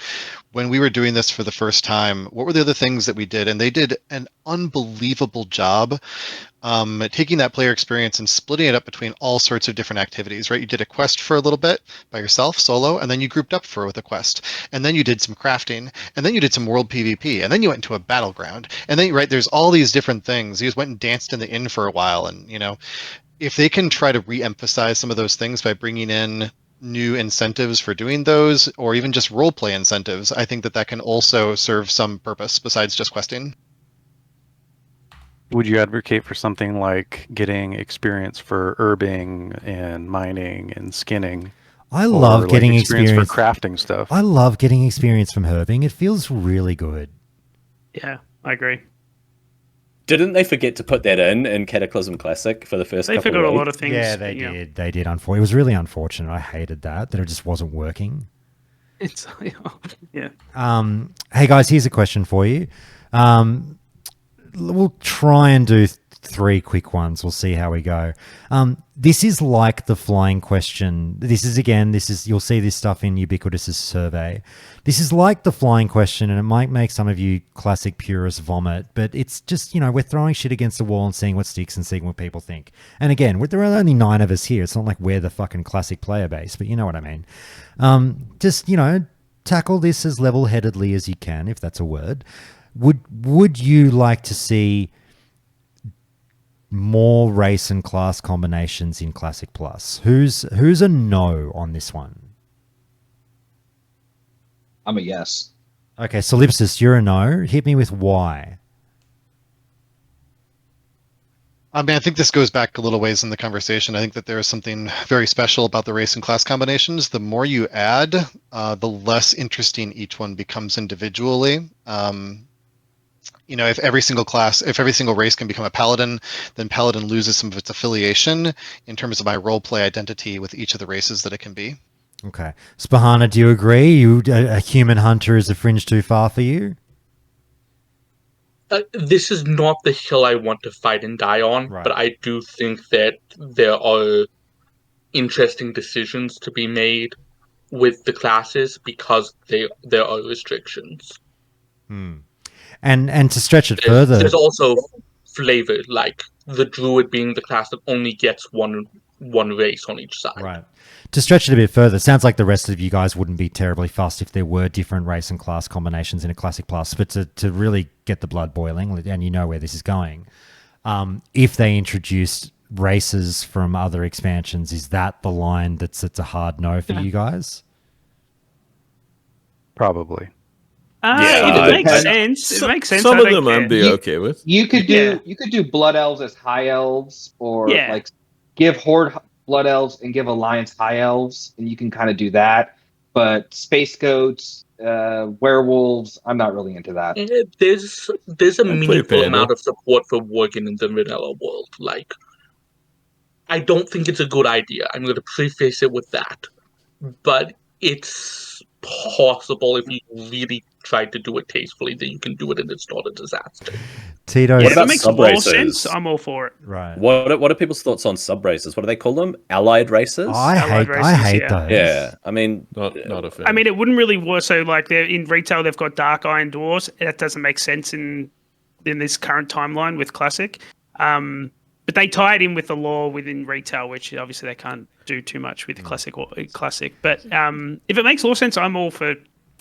when we were doing this for the first time, what were the other things that we did? And they did an unbelievable job taking that player experience and splitting it up between all sorts of different activities, right? You did a quest for a little bit by yourself, solo, and then you grouped up with a quest. And then you did some crafting, and then you did some world PvP, and then you went into a battleground. And then, right, there's all these different things. You just went and danced in the inn for a while, and, you know, if they can try to re-emphasize some of those things by bringing in new incentives for doing those, or even just roleplay incentives, I think that can also serve some purpose besides just questing. Would you advocate for something like getting experience for herbing and mining and skinning? I love getting experience for crafting stuff. I love getting experience from herbing. It feels really good. Yeah, I agree. Didn't they forget to put that in Cataclysm Classic for the first They couple forgot of a lot weeks? of things. Yeah, they did. They did. It was really unfortunate. I hated that it just wasn't working. It's yeah. Hey guys, here's a question for you. We'll try and do 3 quick ones. We'll see how we go. This is like the flying question. This is you'll see this stuff in Ubiquitous's survey. This is like the flying question, and it might make some of you classic purists vomit, but it's just, we're throwing shit against the wall and seeing what sticks and seeing what people think. And again, there are only 9 of us here. It's not like we're the fucking classic player base, but you know what I mean. Just, tackle this as level-headedly as you can, if that's a word. Would you like to see more race and class combinations in Classic Plus? Who's a no on this one? I'm a yes. Okay, Solipsis, you're a no. Hit me with why. I mean, I think this goes back a little ways in the conversation. I think that there is something very special about the race and class combinations. The more you add, the less interesting each one becomes individually. If every single race can become a paladin, then paladin loses some of its affiliation in terms of my roleplay identity with each of the races that it can be. Okay. Spahana, do you agree? A human hunter is a fringe too far for you? This is not the hill I want to fight and die on, but I do think that there are interesting decisions to be made with the classes because there are restrictions. And to stretch it further, there's also flavor, like the druid being the class that only gets one race on each side. Right. To stretch it a bit further, it sounds like the rest of you guys wouldn't be terribly fussed if there were different race and class combinations in a Classic Plus, but to really get the blood boiling, and you know where this is going, if they introduced races from other expansions, is that the line that's a hard no for you guys? Probably. It makes sense. It makes sense. Some of them I'd be okay with. You could do blood elves as high elves, or like give horde blood elves and give alliance high elves, and you can kind of do that. But space goats, werewolves, I'm not really into that. There's a meaningful amount of support for Worgen in the vanilla world. Like, I don't think it's a good idea. I'm going to preface it with that, but it's possible if you really tried to do it tastefully that you can do it and it's not a disaster. Tito, what about it makes sub more races? sense. I'm all for it. Right. What are people's thoughts on sub races? What do they call them? Allied races? I hate those. Yeah, I mean, not a fan. I mean, it wouldn't really work. So, like, they're in retail, they've got Dark Iron Dwarves. That doesn't make sense in this current timeline with Classic. But they tie it in with the law within retail, which obviously they can't do too much with Classic. But if it makes more sense, I'm all for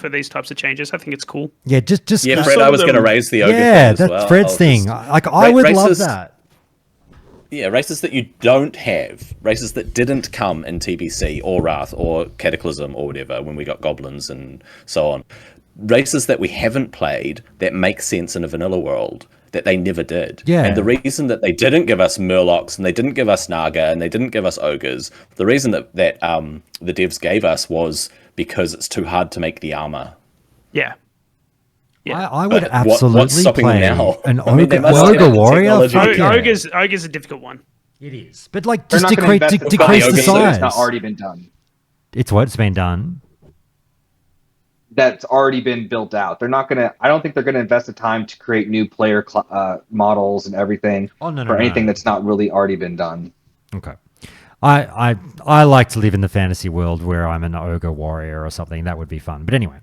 these types of changes. I think it's cool. Yeah, just Fred, I was going to raise the ogre thing as that's well. Fred's thing. I would love that. Yeah, races that you don't have, races that didn't come in TBC or Wrath or Cataclysm or whatever when we got goblins and so on. Races that we haven't played that make sense in a vanilla world that they never did. Yeah. And the reason that they didn't give us Murlocs and they didn't give us Naga and they didn't give us ogres, the reason that the devs gave us was because it's too hard to make the armor. Yeah. I would But absolutely what's stopping play now? an I mean, they must ogre have the warrior. technology. Ogre's a difficult one. It is, but like They're just not gonna invest decrease the in size. It's not already been done. It's what it's been done. That's already been built out. They're not gonna. I don't think they're gonna invest the time to create new player models and everything for anything that's not really already been done. Okay. I like to live in the fantasy world where I'm an ogre warrior or something. That would be fun. But anyway,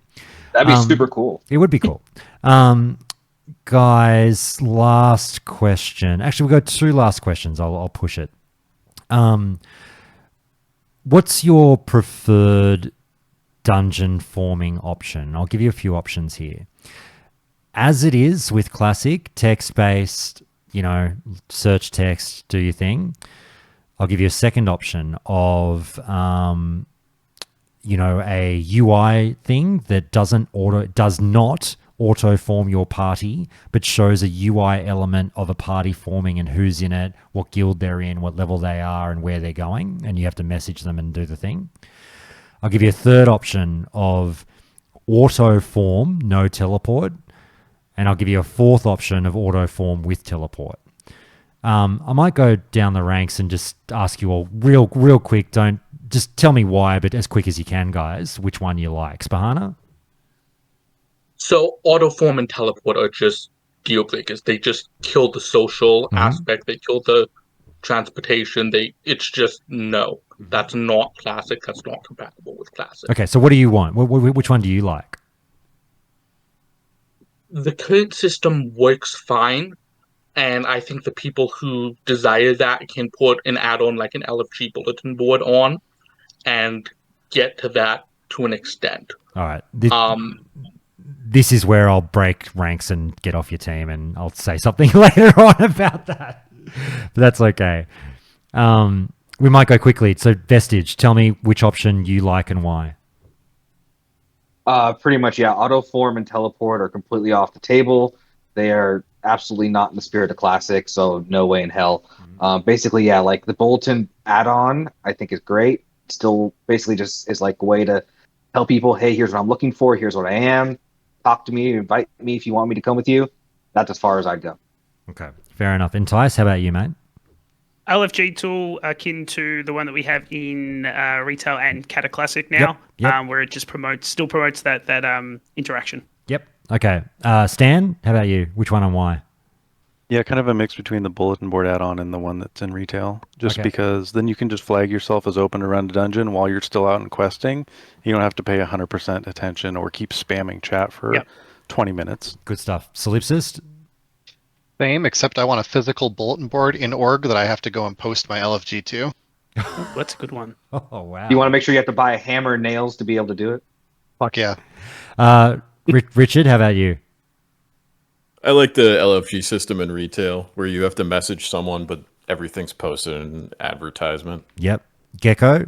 that'd be super cool. It would be cool. Guys, last question. Actually, we've got 2 last questions. I'll push it. What's your preferred dungeon forming option? I'll give you a few options here. As it is with Classic, text-based, search text, do your thing. I'll give you a second option of, a UI thing that does not auto-form your party, but shows a UI element of a party forming and who's in it, what guild they're in, what level they are, and where they're going, and you have to message them and do the thing. I'll give you a third option of auto-form, no teleport, and I'll give you a fourth option of auto form with teleport. I might go down the ranks and just ask you all real quick. Don't just tell me why, but as quick as you can, guys. Which one you like, Spahana? So auto form and teleport are just deal breakers. They just kill the social aspect. They kill the transportation. It's just no. That's not classic. That's not compatible with classic. Okay, so what do you want? Which one do you like? The current system works fine, and I think the people who desire that can put an add-on like an LFG bulletin board on and get to that to an extent. All right. This is where I'll break ranks and get off your team, and I'll say something later on about that. But that's okay. We might go quickly. So, Vestige, tell me which option you like and why. Pretty much, yeah. Auto form and teleport are completely off the table. They are absolutely not in the spirit of classic, so no way in hell. Basically, yeah, like the bulletin add-on, I think is great. Still, basically, just is like a way to tell people, hey, here's what I'm looking for. Here's what I am. Talk to me, invite me if you want me to come with you. That's as far as I'd go. Okay, fair enough. Entice, how about you, mate? LFG tool akin to the one that we have in retail and Cata Classic now, where it just still promotes that interaction. Yep. Okay. Stan, how about you? Which one and why? Yeah, kind of a mix between the bulletin board add-on and the one that's in retail. Just because then you can just flag yourself as open to run a dungeon while you're still out and questing. You don't have to pay 100% attention or keep spamming chat for 20 minutes. Good stuff. Solipsist? Same, except I want a physical bulletin board in org that I have to go and post my LFG to. That's a good one. Oh, wow. You want to make sure you have to buy a hammer and nails to be able to do it? Fuck yeah. Richard, how about you? I like the LFG system in retail where you have to message someone, but everything's posted in an advertisement. Yep. Gecko?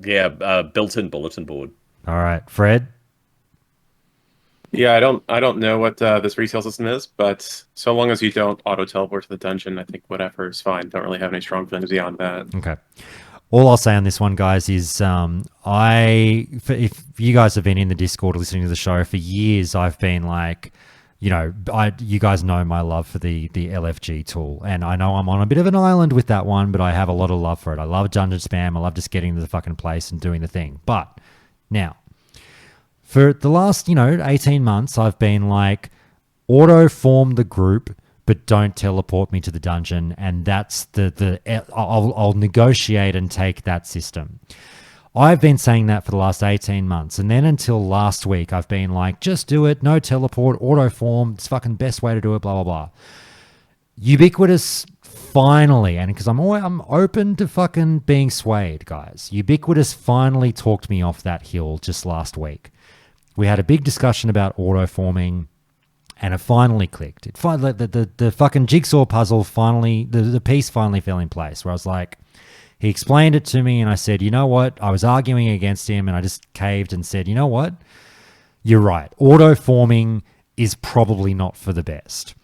Yeah, built-in bulletin board. All right. Fred? Yeah, I don't know what this retail system is, but so long as you don't auto teleport to the dungeon, I think whatever is fine. Don't really have any strong feelings beyond that. Okay. All I'll say on this one, guys, is if you guys have been in the Discord listening to the show for years, I've been like, you guys know my love for the LFG tool, and I know I'm on a bit of an island with that one, but I have a lot of love for it. I love dungeon spam. I love just getting to the fucking place and doing the thing. But now, for the last 18 months, I've been like, auto form the group, but don't teleport me to the dungeon, and that's I'll negotiate and take that system. I've been saying that for the last 18 months, and then until last week, I've been like, just do it, no teleport, auto form, it's fucking best way to do it, blah, blah, blah. Ubiquitous finally, and because I'm open to fucking being swayed, guys. Ubiquitous finally talked me off that hill just last week. We had a big discussion about auto forming, and it finally clicked. The fucking jigsaw puzzle finally, the piece finally fell in place, where I was like, he explained it to me, and I said, you know what? I was arguing against him, and I just caved and said, you know what? You're right. Auto forming is probably not for the best.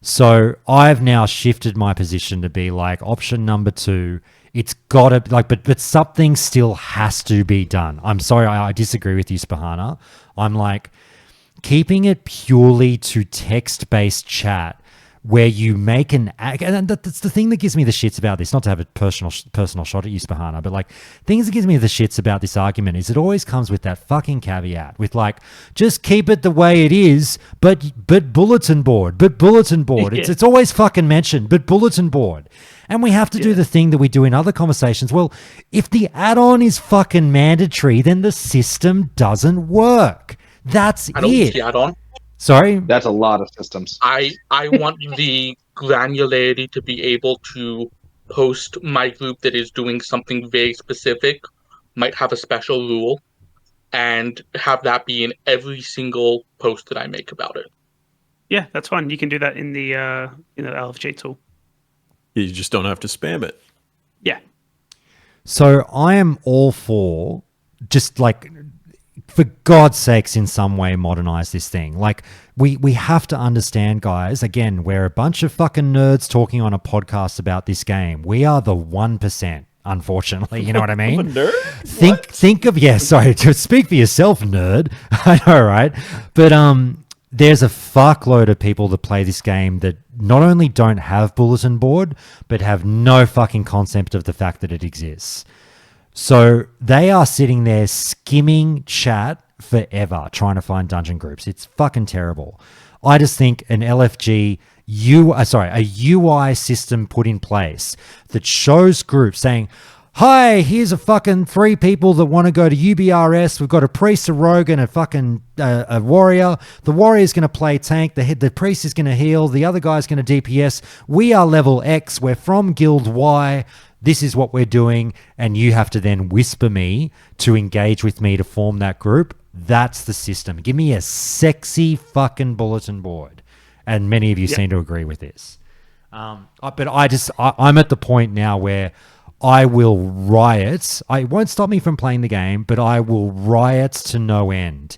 So I've now shifted my position to be like option number 2. It's got to but something still has to be done. I'm sorry, I disagree with you, Spahana. I'm like, keeping it purely to text-based chat where you make and that's the thing that gives me the shits about this, not to have a personal shot at you, Spahana, but like things that gives me the shits about this argument is it always comes with that fucking caveat with like, just keep it the way it is, but bulletin board. Yeah. It's always fucking mentioned, but bulletin board. And we have to do the thing that we do in other conversations. Well, if the add-on is fucking mandatory, then the system doesn't work. That's I don't it. want the add-on. Sorry? That's a lot of systems. I want the granularity to be able to post my group that is doing something very specific, might have a special rule, and have that be in every single post that I make about it. Yeah, that's fine. You can do that in the LFG tool. You just don't have to spam it. Yeah. So I am all for just like, for God's sakes, in some way modernize this thing. Like we have to understand, guys, again, we're a bunch of fucking nerds talking on a podcast about this game. We are the 1%, unfortunately. You know what I mean? I'm a nerd? Think of, sorry, to speak for yourself, nerd. I know, right? But there's a fuckload of people that play this game that not only don't have bulletin board, but have no fucking concept of the fact that it exists. So they are sitting there skimming chat forever trying to find dungeon groups. It's fucking terrible. I just think an LFG a UI system put in place that shows groups saying, hi, here's a fucking 3 people that want to go to UBRS. We've got a priest, a rogue, and a fucking a warrior. The warrior's going to play tank. The priest is going to heal. The other guy's going to DPS. We are level X. We're from guild Y. This is what we're doing. And you have to then whisper me to engage with me to form that group. That's the system. Give me a sexy fucking bulletin board. And many of you seem to agree with this. But I'm at the point now where I will riot. It won't stop me from playing the game, but I will riot to no end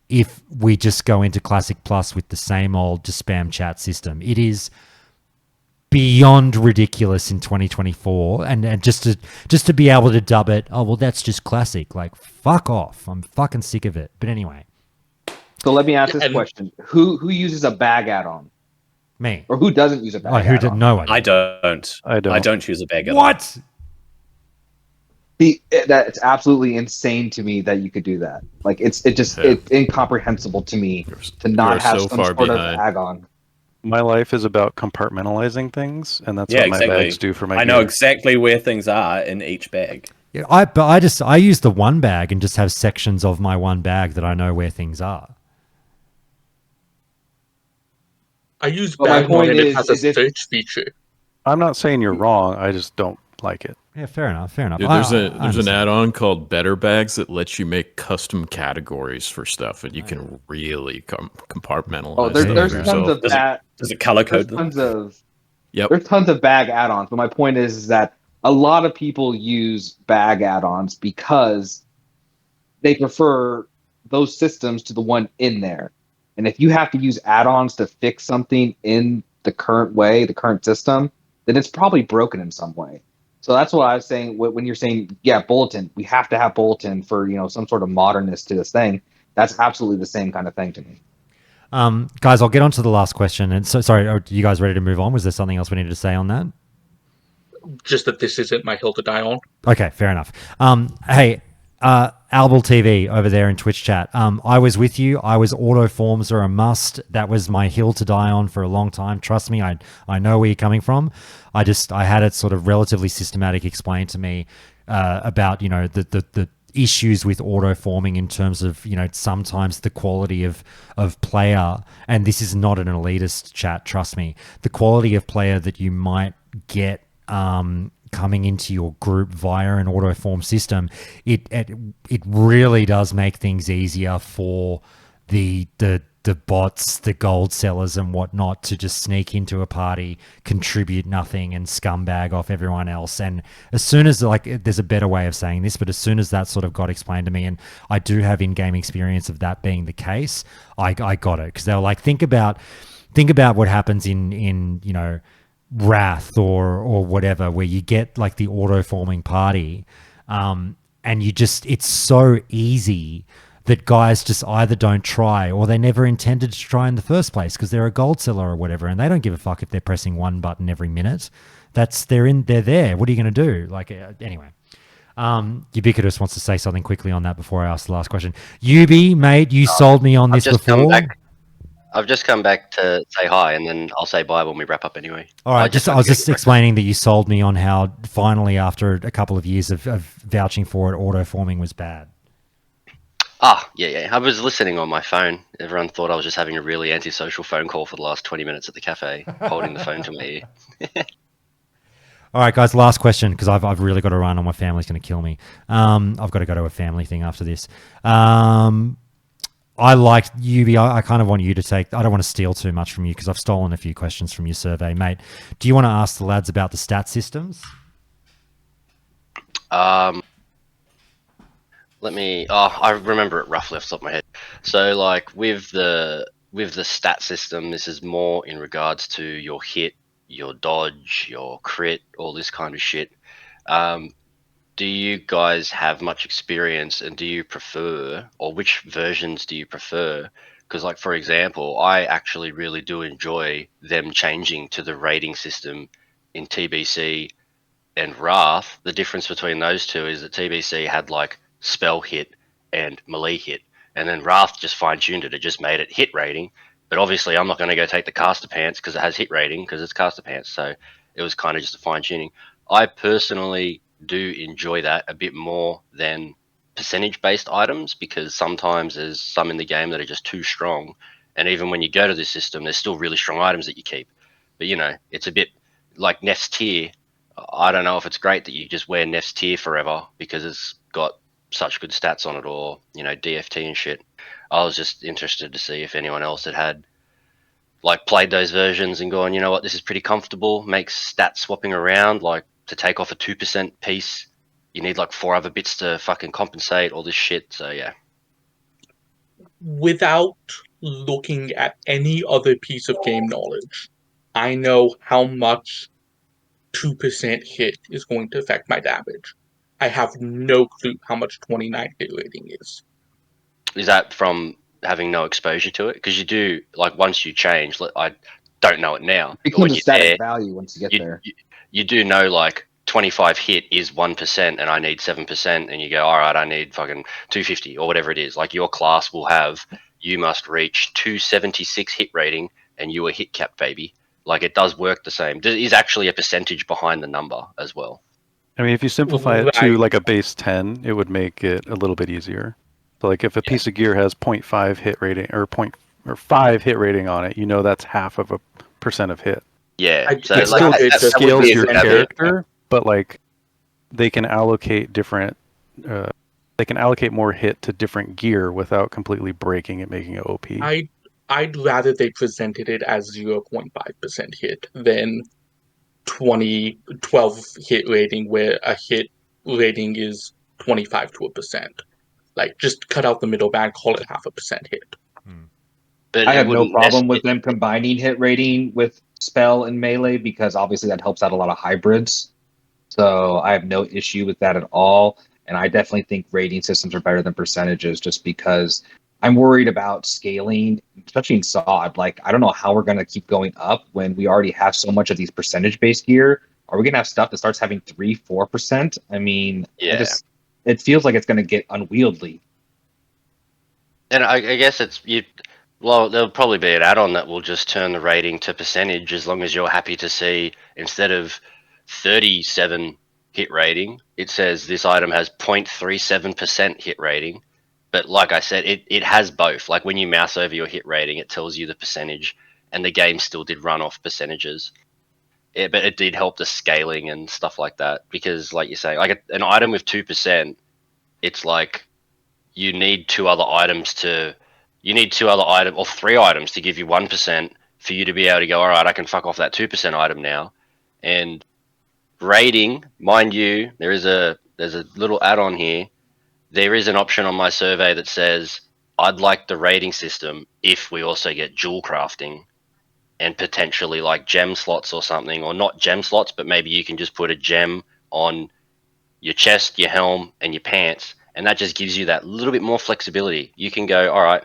if we just go into Classic Plus with the same old just spam chat system. It is beyond ridiculous in 2024, and just to be able to dub it, oh well, that's just Classic. Like, fuck off. I'm fucking sick of it. But anyway. So let me ask this question: Who uses a bag add-on? Me. Or who doesn't use a bag add-on? No one. I don't. I don't use a bag add-on. What? That's absolutely insane to me that you could do that. Like, it's incomprehensible to me to not have some sort of add-on. My life is about compartmentalizing things, and that's what my bags do for my I know exactly where things are in each bag. Yeah, I use the one bag and just have sections of my one bag that I know where things are. I use bag one and it has a search feature. I'm not saying you're wrong. I just don't like it. Yeah, fair enough. Dude, there's an add-on called Better Bags that lets you make custom categories for stuff, and you can really compartmentalize. Oh, there's tons of that. Does it color code them? There's tons of bag add-ons, but my point is that a lot of people use bag add-ons because they prefer those systems to the one in there. And if you have to use add-ons to fix something in the current way, the current system, then it's probably broken in some way. So that's what I was saying when you're saying, yeah, bulletin, we have to have bulletin for, some sort of modernness to this thing. That's absolutely the same kind of thing to me. Guys, I'll get on to the last question. And so, sorry, are you guys ready to move on? Was there something else we needed to say on that? Just that this isn't my hill to die on. Okay, fair enough. Hey, Albal TV over there in Twitch chat. I was with you. I was auto forms are a must. That was my hill to die on for a long time. Trust me, I know where you're coming from. I had it sort of relatively systematic explained to me about the issues with auto forming in terms of sometimes the quality of player, and this is not an elitist chat. Trust me, the quality of player that you might get coming into your group via an auto form system, it really does make things easier for the bots, the gold sellers and whatnot to just sneak into a party, contribute nothing and scumbag off everyone else. And as soon as there's a better way of saying this, but as soon as that sort of got explained to me, and I do have in-game experience of that being the case, I got it. Because they were like, think about what happens in Wrath or whatever, where you get like the auto forming party, and it's so easy that guys just either don't try or they never intended to try in the first place because they're a gold seller or whatever, and they don't give a fuck if they're pressing one button every minute. They're there. What are you going to do? Anyway. Ubiquitous wants to say something quickly on that before I ask the last question. Ubi, mate, you sold me on this before. I've just come back to say hi, and then I'll say bye when we wrap up anyway. All right, I was just explaining that you sold me on how finally, after a couple of years of vouching for it, auto forming was bad. Yeah. I was listening on my phone. Everyone thought I was just having a really antisocial phone call for the last 20 minutes at the cafe, holding the phone to my ear. All right, guys, last question, because I've really got to run or my family's going to kill me. I've got to go to a family thing after this. I like Ubi. I kind of want you to take... I don't want to steal too much from you because I've stolen a few questions from your survey, mate. Do you want to ask the lads about the stat systems? I remember it roughly off the top of my head. So, with the stat system, this is more in regards to your hit, your dodge, your crit, all this kind of shit. Do you guys have much experience, and do you prefer, or which versions do you prefer, Because, like, for example, I actually really do enjoy them changing to the rating system in TBC and Wrath. The difference between those two is that TBC had like spell hit and melee hit, and then Wrath just fine-tuned it. It just made it hit rating. But obviously, I'm not going to go take the caster pants because it has hit rating because it's caster pants. So it was kind of just a fine-tuning. I personally do enjoy that a bit more than percentage-based items, because sometimes there's some in the game that are just too strong, and even when you go to this system, there's still really strong items that you keep. But you know, it's a bit like Nef's Tear. I don't know if it's great that you just wear Nef's Tear forever because it's got such good stats on it, or you know, DFT and shit. I was just interested to see if anyone else had like played those versions and gone, you know what, this is pretty comfortable, makes stat swapping around, like to take off a 2% piece, you need like 4 other bits to fucking compensate all this shit. So yeah. Without looking at any other piece of game knowledge, I know how much 2% hit is going to affect my damage. I have no clue how much 29 hit rating is. Is that from having no exposure to it? Because you do, like, once you change, I don't know it now. It becomes a static value once you get there. You do know, like, 25 hit is 1% and I need 7%, and you go, all right, I need fucking 250 or whatever it is. Like, your class will have, you must reach 276 hit rating and you are hit cap, baby. Like, it does work the same. There is actually a percentage behind the number as well. I mean, if you simplify it to like a base 10, it would make it a little bit easier. So like if a piece of gear has 0.5 hit rating or 5 hit rating on it, you know that's half of a % of hit. Yeah, so it still scales your character, but like they can allocate different. They can allocate more hit to different gear without completely breaking it, making it OP. I'd rather they presented it as 0.5% hit than 12 hit rating, where a hit rating is 25 to 1%. Like, just cut out the middle band, call it 0.5% hit. But I have no problem with them combining hit rating with spell and melee, because obviously that helps out a lot of hybrids. So I have no issue with that at all. And I definitely think rating systems are better than percentages, just because I'm worried about scaling, especially in SOD. Like, I don't know how we're going to keep going up when we already have so much of these percentage-based gear. Are we going to have stuff that starts having 3-4%? I mean, yeah. It feels like it's going to get unwieldy. And I guess well, there'll probably be an add-on that will just turn the rating to percentage, as long as you're happy to see, instead of 37 hit rating, it says this item has 0.37% hit rating. But like I said, it has both. Like, when you mouse over your hit rating, it tells you the percentage, and the game still did run off percentages. Yeah, but it did help the scaling and stuff like that, because like you say, like an item with 2%, it's like you need 2 other items or 3 items to give you 1% for you to be able to go, all right, I can fuck off that 2% item now. And rating, mind you, there's a little add-on here. There is an option on my survey that says, I'd like the rating system if we also get jewel crafting and potentially like gem slots or something, or not gem slots, but maybe you can just put a gem on your chest, your helm, and your pants, and that just gives you that little bit more flexibility. You can go, all right,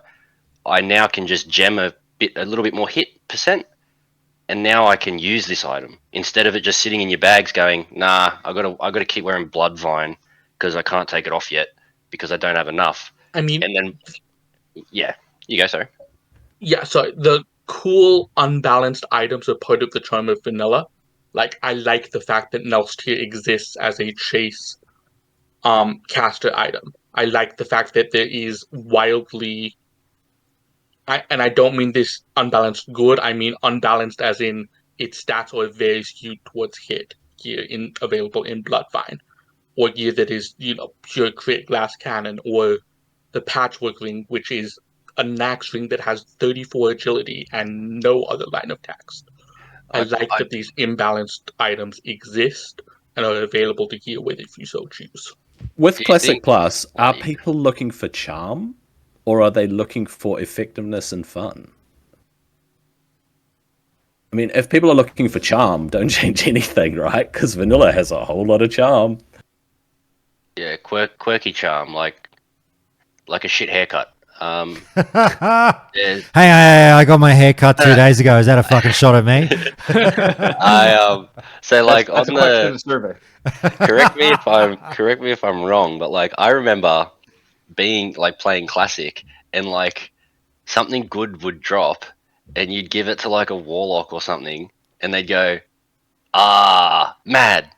I now can just gem a little bit more hit %, and now I can use this item instead of it just sitting in your bags going, nah, I gotta keep wearing Bloodvine because I can't take it off yet because I don't have enough. I mean, and then yeah, you go, sorry. Yeah, so the cool unbalanced items are part of the charm of vanilla. Like, I like the fact that Nef's Tear exists as a chase caster item. I like the fact that there is wildly, and I don't mean this unbalanced good, I mean unbalanced as in its stats are very skewed towards hit gear available in Bloodvine, or gear that is, pure crit glass cannon, or the Patchwork Ring, which is a Nax ring that has 34 agility and no other line of text. I like that these imbalanced items exist and are available to gear with if you so choose. With Classic Plus, are people looking for charm, or are they looking for effectiveness and fun? I mean, if people are looking for charm, don't change anything, right? Because vanilla has a whole lot of charm. Yeah, quirky charm, like a shit haircut. Hey, I got my hair cut 2 days ago. Is that a fucking shot at me? So like That's on a question in the the survey. correct me if I'm wrong, but like I remember being like playing classic and like something good would drop and you'd give it to like a warlock or something and they'd go, mad,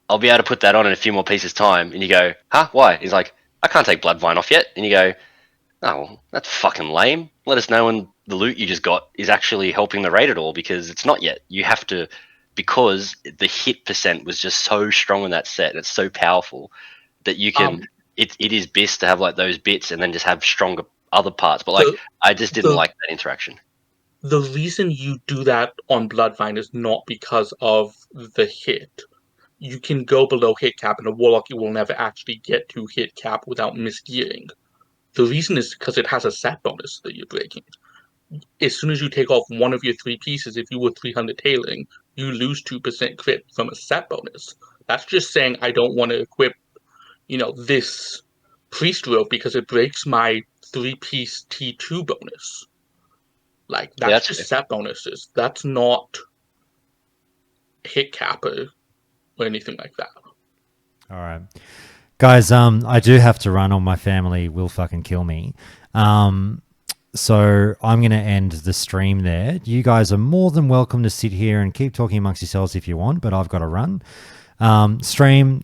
I'll be able to put that on in a few more pieces time. And you go, huh, why? He's like, I can't take Bloodvine off yet. And you go, oh, well, that's fucking lame. Let us know when the loot you just got is actually helping the raid at all, because it's not yet. You have to, because the hit percent was just so strong in that set and it's so powerful that you can, it is best to have like those bits and then just have stronger other parts. But like, I just didn't like that interaction. The reason you do that on Bloodvine is not because of the hit. You can go below hit cap, and a Warlock you will never actually get to hit cap without misgearing. The reason is because it has a stat bonus that you're breaking. As soon as you take off one of your 3 pieces, if you were 300 tailing, you lose 2% crit from a stat bonus. That's just saying I don't want to equip, this priest robe because it breaks my 3-piece T2 bonus. Like, that's just stat bonuses. That's not hit cap or anything like that. All right. Guys, I do have to run, or my family will fucking kill me. So I'm going to end the stream there. You guys are more than welcome to sit here and keep talking amongst yourselves if you want, but I've got to run. Actually,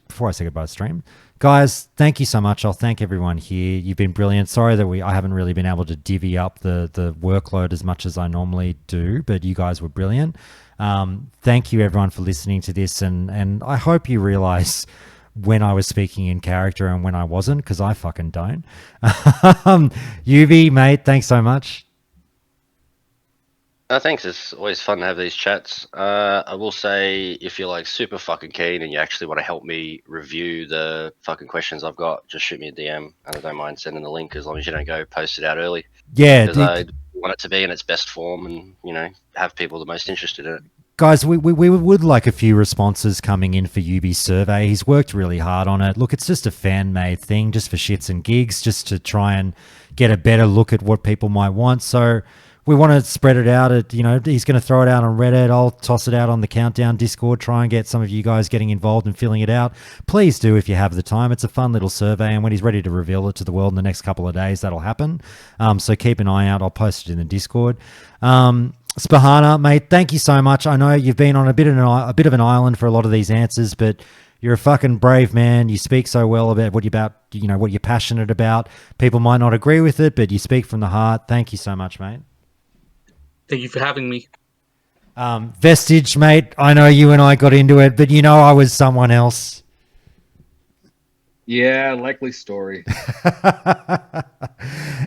before I say goodbye to stream, guys, thank you so much. I'll thank everyone here. You've been brilliant. Sorry that I haven't really been able to divvy up the workload as much as I normally do, but you guys were brilliant. Thank you everyone for listening to this, and I hope you realize when I was speaking in character and when I wasn't, because I fucking don't. Yubi, mate, thanks so much. Thanks. It's always fun to have these chats. I will say, if you're like super fucking keen and you actually want to help me review the fucking questions I've got, just shoot me a DM, and I don't mind sending the link as long as you don't go post it out early. Yeah, because I want it to be in its best form and have people the most interested in it. Guys, we would like a few responses coming in for Yubi's survey. He's worked really hard on it. Look, it's just a fan-made thing, just for shits and gigs, just to try and get a better look at what people might want. So we want to spread it out. He's going to throw it out on Reddit. I'll toss it out on the Countdown Discord, try and get some of you guys getting involved and filling it out. Please do if you have the time. It's a fun little survey, and when he's ready to reveal it to the world in the next couple of days, that'll happen. So keep an eye out. I'll post it in the Discord. Spahana, mate, thank you so much. I know you've been on a bit of an island for a lot of these answers, but you're a fucking brave man. You speak so well about what you're passionate about. People might not agree with it, but you speak from the heart. Thank you so much, mate. Thank you for having me. Vestige, mate, I know you and I got into it, but I was someone else. Yeah, likely story.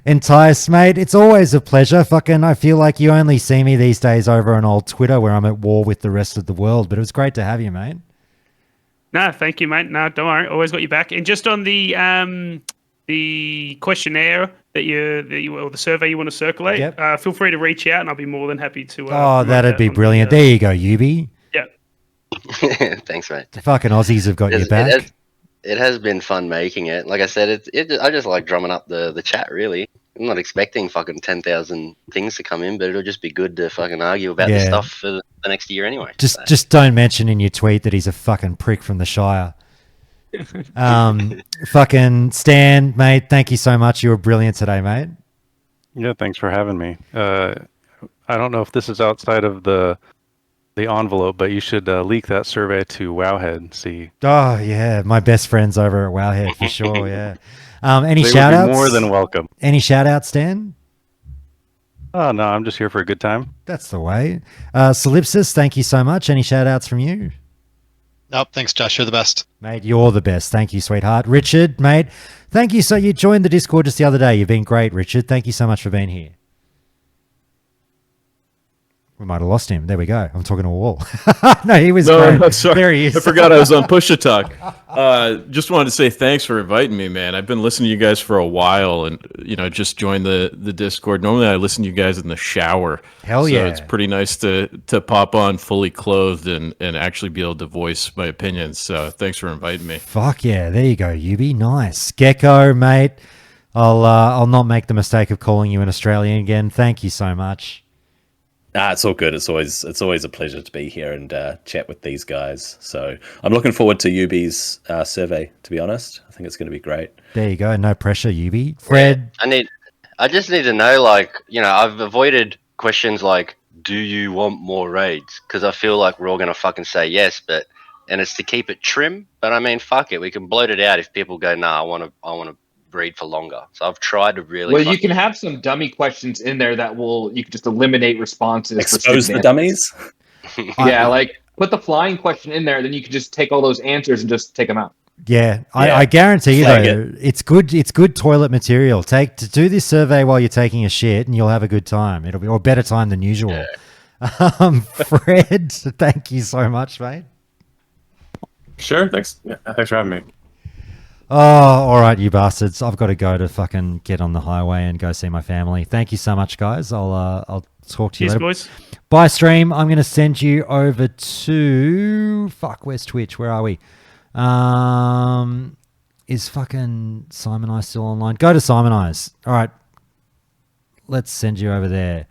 Entice, mate, it's always a pleasure. Fucking, I feel like you only see me these days over on old Twitter where I'm at war with the rest of the world, but it was great to have you, mate. No, thank you, mate. No, don't worry. Always got you back. And just on the questionnaire or the survey you want to circulate, yep. Feel free to reach out and I'll be more than happy to. That'd be brilliant. There you go, Yubi. Yeah. Thanks, mate. The fucking Aussies have got your back. It has been fun making it. Like I said, I just like drumming up the chat, really. I'm not expecting fucking 10,000 things to come in, but it'll just be good to fucking argue about this stuff for the next year anyway. Just don't mention in your tweet that he's a fucking prick from the Shire. Fucking Stan, mate, thank you so much. You were brilliant today, mate. Yeah, thanks for having me. I don't know if this is outside of the envelope, but you should leak that survey to Wowhead and see. Oh yeah, my best friends over at Wowhead for sure. Yeah. Any shout outs? More than welcome. Any shout outs, Stan? Oh no, I'm just here for a good time. That's the way. Solipsis, thank you so much. Any shout outs from you? Nope, thanks, Josh. You're the best. Mate, you're the best. Thank you, sweetheart. Richard, mate, thank you. So you joined the Discord just the other day. You've been great, Richard. Thank you so much for being here. We might have lost him. There we go. I'm talking to a wall. No, he was great. No, sorry. There he is. I forgot I was on Push to Talk. Just wanted to say thanks for inviting me, man. I've been listening to you guys for a while and, just joined the Discord. Normally I listen to you guys in the shower. Hell yeah. So it's pretty nice to pop on fully clothed and actually be able to voice my opinions. So thanks for inviting me. Fuck yeah. There you go, Yubi. Nice. Gecko, mate. I'll not make the mistake of calling you an Australian again. Thank you so much. It's all good. It's always a pleasure to be here and chat with these guys. So I'm looking forward to Yubi's survey. To be honest, I think it's going to be great. There you go. No pressure, Yubi. Fred. I just need to know, like, I've avoided questions like, do you want more raids? Because I feel like we're all going to fucking say yes, and it's to keep it trim. But I mean, fuck it, we can bloat it out if people go, nah, I want to breed for longer. So I've tried to really. Well, you can have some dummy questions in there that you can just eliminate responses. Expose the dummies. Yeah, like put the flying question in there, then you can just take all those answers and just take them out. Yeah, I guarantee you though, it's good toilet material. Do this survey while you're taking a shit, and you'll have a good time. It'll be a better time than usual. Yeah. Fred, thank you so much, mate. Sure, thanks. Yeah, thanks for having me. Oh, all right, you bastards. I've got to go to fucking get on the highway and go see my family. Thank you so much, guys. I'll talk to you later. Boys. Bye, stream. I'm going to send you over to... Fuck, where's Twitch? Where are we? Is fucking Simon I still online? Go to Simon Eyes. All right. Let's send you over there.